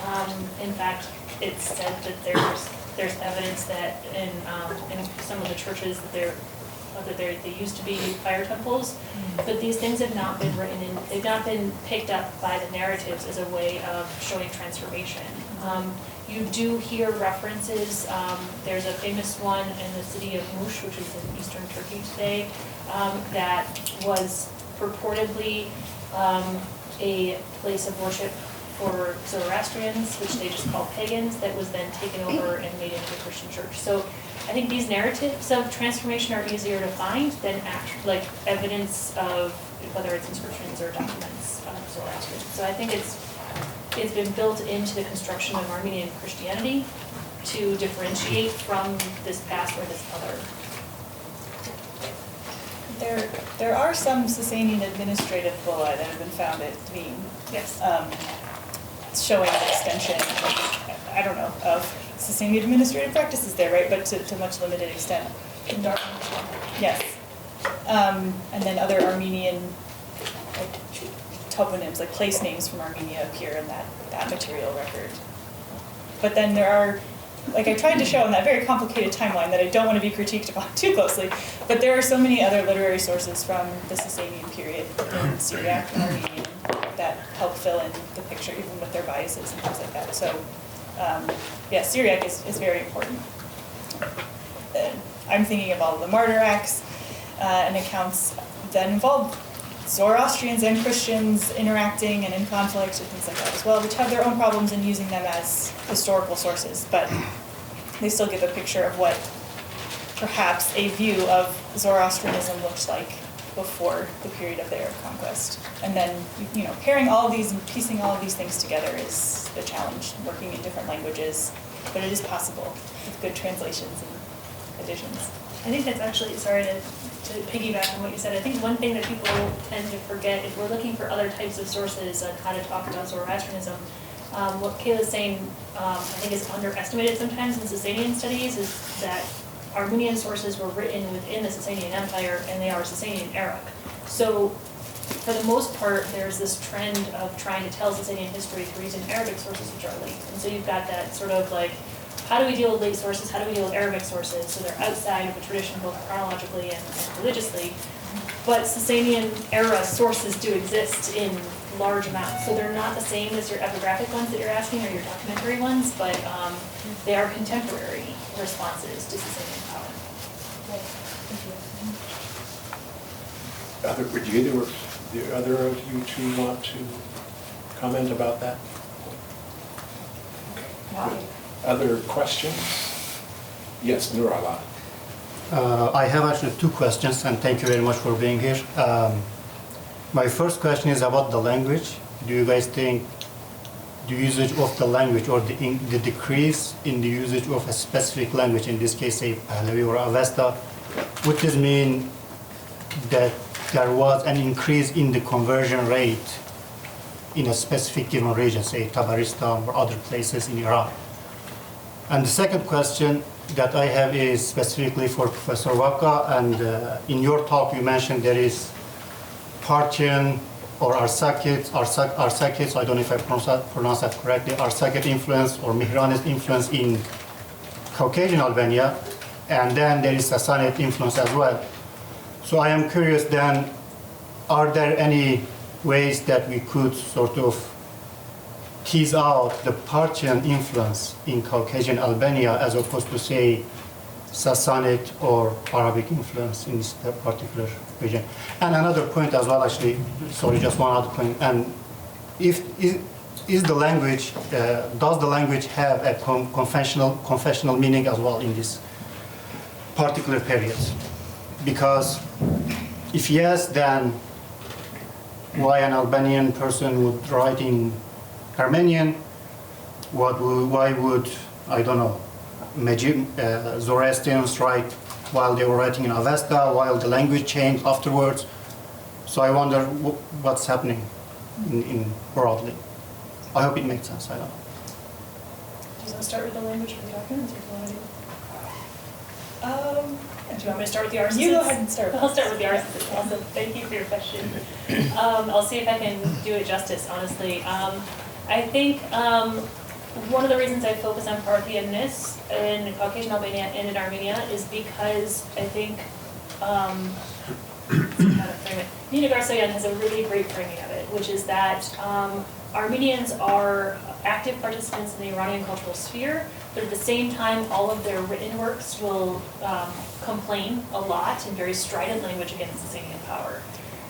In fact, it's said that there's evidence that in some of the churches that they used to be fire temples, but these things have not been written in, they've not been picked up by the narratives as a way of showing transformation. You do hear references, there's a famous one in the city of Mush, which is in eastern Turkey today, that was purportedly a place of worship for Zoroastrians, which they just called pagans, that was then taken over and made into a Christian church. So I think these narratives of transformation are easier to find than like evidence of whether it's inscriptions or documents of Zoroastrian. So I think it's been built into the construction of Armenian Christianity to differentiate from this past or this other. There are some Sasanian administrative bullae that have been found at Wien. Yes. Showing an extension, I don't know, of Sasanian administrative practices there, right? But to much limited extent. In Dartmouth. Yes. And then other Armenian toponyms, like place names from Armenia, appear in that material record. But then there are, like I tried to show in that very complicated timeline that I don't want to be critiqued upon too closely, but there are so many other literary sources from the Sasanian period in Syriac and Armenian that help fill in the picture, even with their biases and things like that. So, yeah, Syriac is very important. I'm thinking of all of the martyr acts and accounts that involve Zoroastrians and Christians interacting and in conflict and things like that as well, which have their own problems in using them as historical sources, but they still give a picture of what perhaps a view of Zoroastrianism looked like before the period of their conquest. And then, you know, pairing all of these and piecing all of these things together is the challenge, working in different languages, but it is possible with good translations and additions. I think that's actually, sorry to piggyback on what you said, I think one thing that people tend to forget if we're looking for other types of sources on how to talk about Zoroastrianism, what Kayla's saying, I think is underestimated sometimes in Sasanian studies is that Armenian sources were written within the Sasanian Empire and they are Sasanian Arabic. So for the most part, there's this trend of trying to tell Sasanian history through using Arabic sources which are late. And so you've got that sort of like, how do we deal with late sources? How do we deal with Arabic sources? So they're outside of the tradition both chronologically and religiously. But Sasanian era sources do exist in large amounts. So they're not the same as your epigraphic ones that you're asking or your documentary ones, but they are contemporary responses to Sasanian power. Would the other of you two want to comment about that? Okay. Other questions? Yes, Nurala. I have actually two questions, and thank you very much for being here. My first question is about the language. Do you guys think the usage of the language or the decrease in the usage of a specific language, in this case, say Pahlavi or Avesta, would this mean that there was an increase in the conversion rate in a specific given region, say Tabaristan or other places in Iran? And the second question that I have is specifically for Professor Vacca, and in your talk you mentioned there is Parthian or Arsakid, so I don't know if I pronounce that correctly, Arsakid influence or Mihranist influence in Caucasian Albania, and then there is Sassanid influence as well. So I am curious then, are there any ways that we could sort of tease out the Parthian influence in Caucasian Albania as opposed to, say, Sassanid or Arabic influence in this particular region? And another point as well, actually, sorry, just one other point. And is the language, does the language have a confessional meaning as well in this particular period? Because if yes, then why an Albanian person would write in Armenian? Why would, I don't know, Zoroastrians write while they were writing in Avesta, while the language changed afterwards? So I wonder what's happening in broadly. I hope it makes sense, I don't know. Do you want to start with the language for the documents, or do you want to do? Do you want me to start with the artists? You go ahead and start. I'll start with the artists. Awesome. Thank you for your question. I'll see if I can do it justice, honestly. I think one of the reasons I focus on Parthianness in Caucasian Albania and in Armenia is because I think, how to frame it, Nina Garsoyan has a really great framing of it, which is that Armenians are active participants in the Iranian cultural sphere, but at the same time, all of their written works will complain a lot in very strident language against Sasanian power.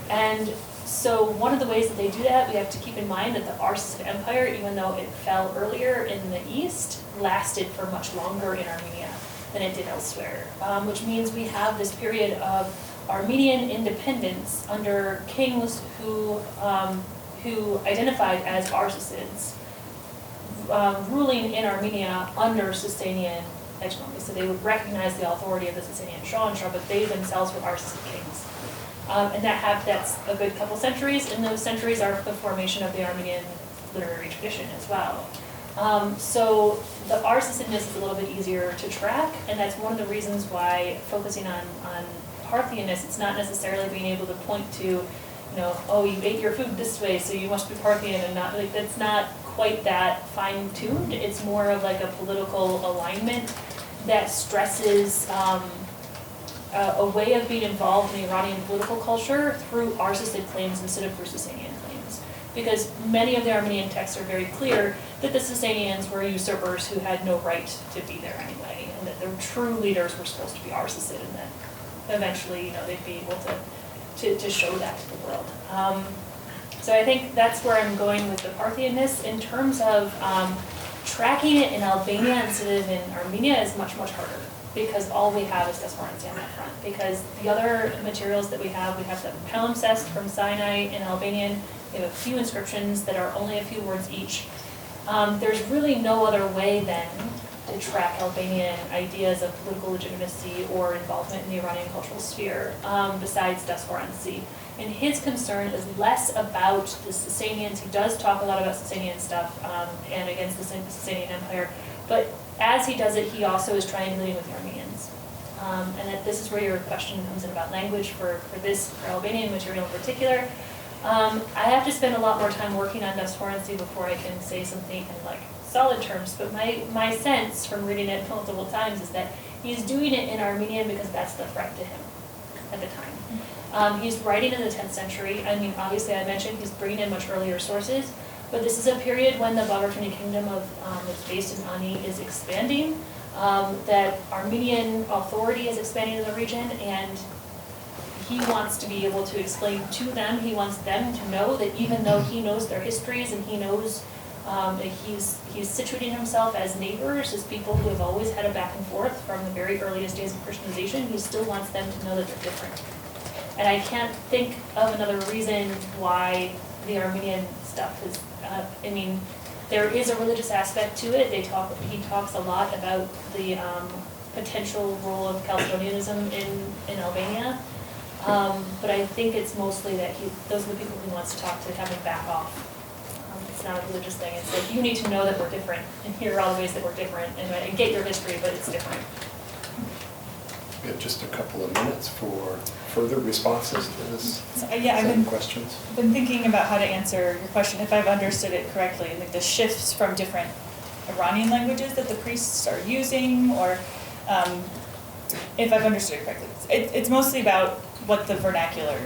And so one of the ways that they do that, we have to keep in mind that the Arsacids Empire, even though it fell earlier in the east, lasted for much longer in Armenia than it did elsewhere, which means we have this period of Armenian independence under kings who identified as Arsacids, ruling in Armenia under Sasanian hegemony. So they would recognize the authority of the Sasanian Shah and Shah, but they themselves were Arsacid kings. And that's a good couple centuries, and those centuries are the formation of the Armenian literary tradition as well. So the Arsacidness is a little bit easier to track, and that's one of the reasons why focusing on Parthianness, it's not necessarily being able to point to, oh, you ate your food this way, so you must be Parthian, and not like that's not quite that fine-tuned. It's more of like a political alignment that stresses a way of being involved in the Iranian political culture through Arsacid claims instead of through Sasanian claims. Because many of the Armenian texts are very clear that the Sasanians were usurpers who had no right to be there anyway, and that their true leaders were supposed to be Arsacid, and that eventually, they'd be able to show that to the world. So I think that's where I'm going with the Parthianness. In terms of tracking it in Albania instead of in Armenia is much, much harder, because all we have is Desmorency on that front. Because the other materials that we have the palimpsest from Sinai in Albanian, we have a few inscriptions that are only a few words each. There's really no other way then to track Albanian ideas of political legitimacy or involvement in the Iranian cultural sphere besides Desmorency. And his concern is less about the Sasanians. He does talk a lot about Sasanian stuff and against the Sasanian Empire, but as he does it, he also is triangulating with the Armenians. And that this is where your question comes in about language for Albanian material in particular. I have to spend a lot more time working on Desmorency before I can say something in like solid terms, but my sense from reading it multiple times is that he's doing it in Armenian because that's the threat to him at the time. He's writing in the 10th century. I mean, obviously I mentioned he's bringing in much earlier sources, but this is a period when the Bagrationi kingdom that's based in Ani is expanding, that Armenian authority is expanding in the region, and he wants to be able to explain to them, he wants them to know that even though he knows their histories and he knows that he's situating himself as neighbors, as people who have always had a back and forth from the very earliest days of Christianization, he still wants them to know that they're different. And I can't think of another reason why the Armenian stuff is, there is a religious aspect to it. He talks a lot about the potential role of Chalcedonianism in Albania. But I think it's mostly that those are the people he wants to talk to have him back off. It's not a religious thing. It's like, you need to know that we're different, and here are all the ways that we're different, and get your history, but it's different. We have just a couple of minutes for further responses to this. I've questions. been thinking about how to answer your question, if I've understood it correctly, like the shifts from different Iranian languages that the priests are using, or if I've understood it correctly. It's mostly about what the vernacular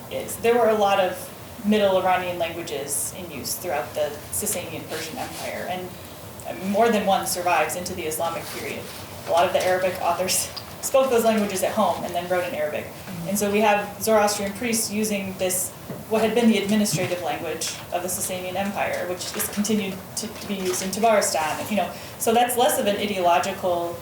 is. There were a lot of Middle Iranian languages in use throughout the Sasanian Persian Empire, and more than one survives into the Islamic period. A lot of the Arabic authors spoke those languages at home and then wrote in Arabic. And so we have Zoroastrian priests using this, what had been the administrative language of the Sasanian Empire, which is continued to be used in Tabaristan. So that's less of an ideological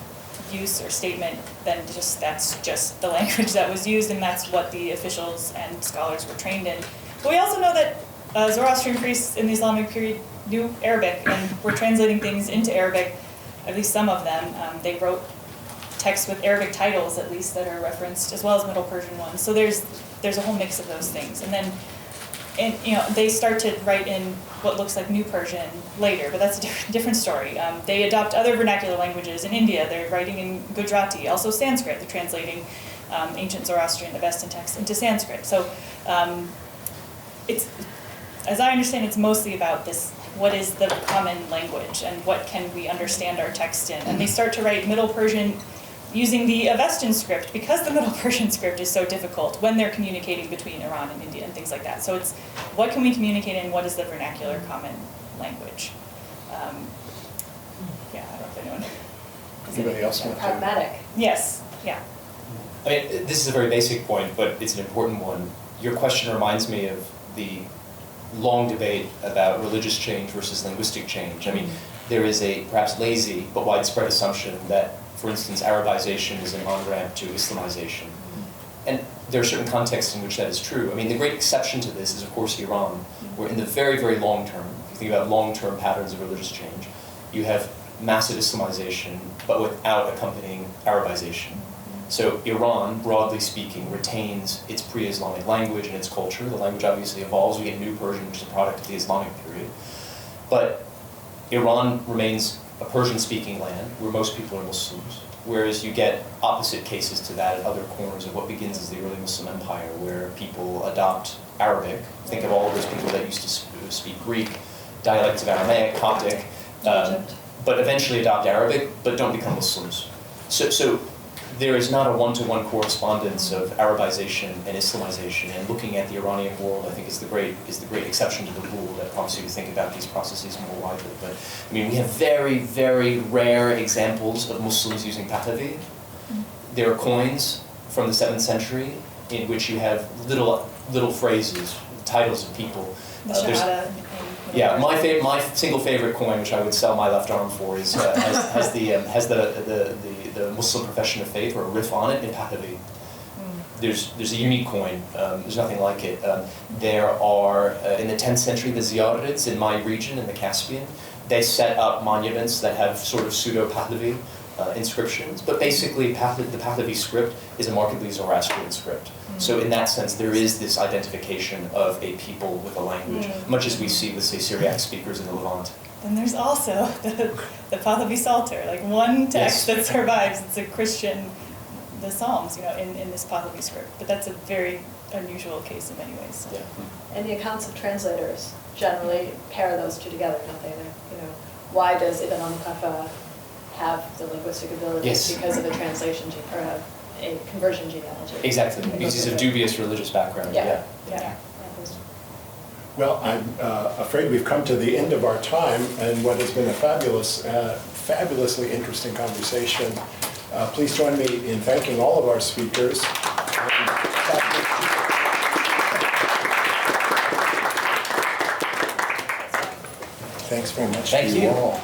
use or statement than that's just the language that was used, and that's what the officials and scholars were trained in. But we also know that Zoroastrian priests in the Islamic period knew Arabic and were translating things into Arabic, at least some of them. They wrote texts with Arabic titles, at least, that are referenced, as well as Middle Persian ones. So there's a whole mix of those things. And then they start to write in what looks like New Persian later, but that's a different story. They adopt other vernacular languages in India. They're writing in Gujarati, also Sanskrit. They're translating ancient Zoroastrian Avestan texts into Sanskrit. So it's, as I understand, it's mostly about this what is the common language and what can we understand our text in? And they start to write Middle Persian using the Avestan script because the Middle Persian script is so difficult when they're communicating between Iran and India and things like that. So it's what can we communicate in, what is the vernacular common language? Yeah, I don't know if anyone. Anybody else want to? Pragmatic. Yes, yeah. I mean, this is a very basic point, but it's an important one. Your question reminds me of the long debate about religious change versus linguistic change. I mean, there is a perhaps lazy but widespread assumption that, for instance, Arabization is an on-ramp to Islamization. And there are certain contexts in which that is true. I mean, the great exception to this is, of course, Iran, where in the very, very long term, if you think about long-term patterns of religious change, you have massive Islamization, but without accompanying Arabization. So Iran, broadly speaking, retains its pre-Islamic language and its culture. The language obviously evolves. We get New Persian, which is a product of the Islamic period. But Iran remains a Persian-speaking land where most people are Muslims, whereas you get opposite cases to that at other corners of what begins as the early Muslim empire, where people adopt Arabic. Think of all of those people that used to speak Greek, dialects of Aramaic, Coptic, but eventually adopt Arabic, but don't become Muslims. So there is not a one-to-one correspondence of Arabization and Islamization, and looking at the Iranian world, I think, is the great exception to the rule that prompts you to think about these processes more widely. But I mean, we have very, very rare examples of Muslims using Pahlavi. There are coins from the 7th century in which you have little phrases, titles of people. The Shahada. Yeah, my single favorite coin, which I would sell my left arm for, is has the Muslim profession of faith or a riff on it in Pahlavi. There's a unique coin. There's nothing like it. There are in the 10th century the Ziyarids in my region in the Caspian. They set up monuments that have sort of pseudo Pahlavi inscriptions, but basically the Pahlavi script is a markedly Zoroastrian script. So in that sense, there is this identification of a people with a language, much as we see with, say, Syriac speakers in the Levant. Then there's also the Pahlavi Psalter, like one text that survives. It's a Christian, the Psalms, in this Pahlavi script. But that's a very unusual case in many ways. So. Yeah. And the accounts of translators generally pair those two together, don't they? Why does Ibn al-Muqaffa have the linguistic ability? Yes. Because of a translation or a conversion genealogy. Exactly, because he's of dubious religious background. Yeah. Well, I'm afraid we've come to the end of our time, and what has been a fabulously interesting conversation. Please join me in thanking all of our speakers. Thanks very much. Thank to you. all.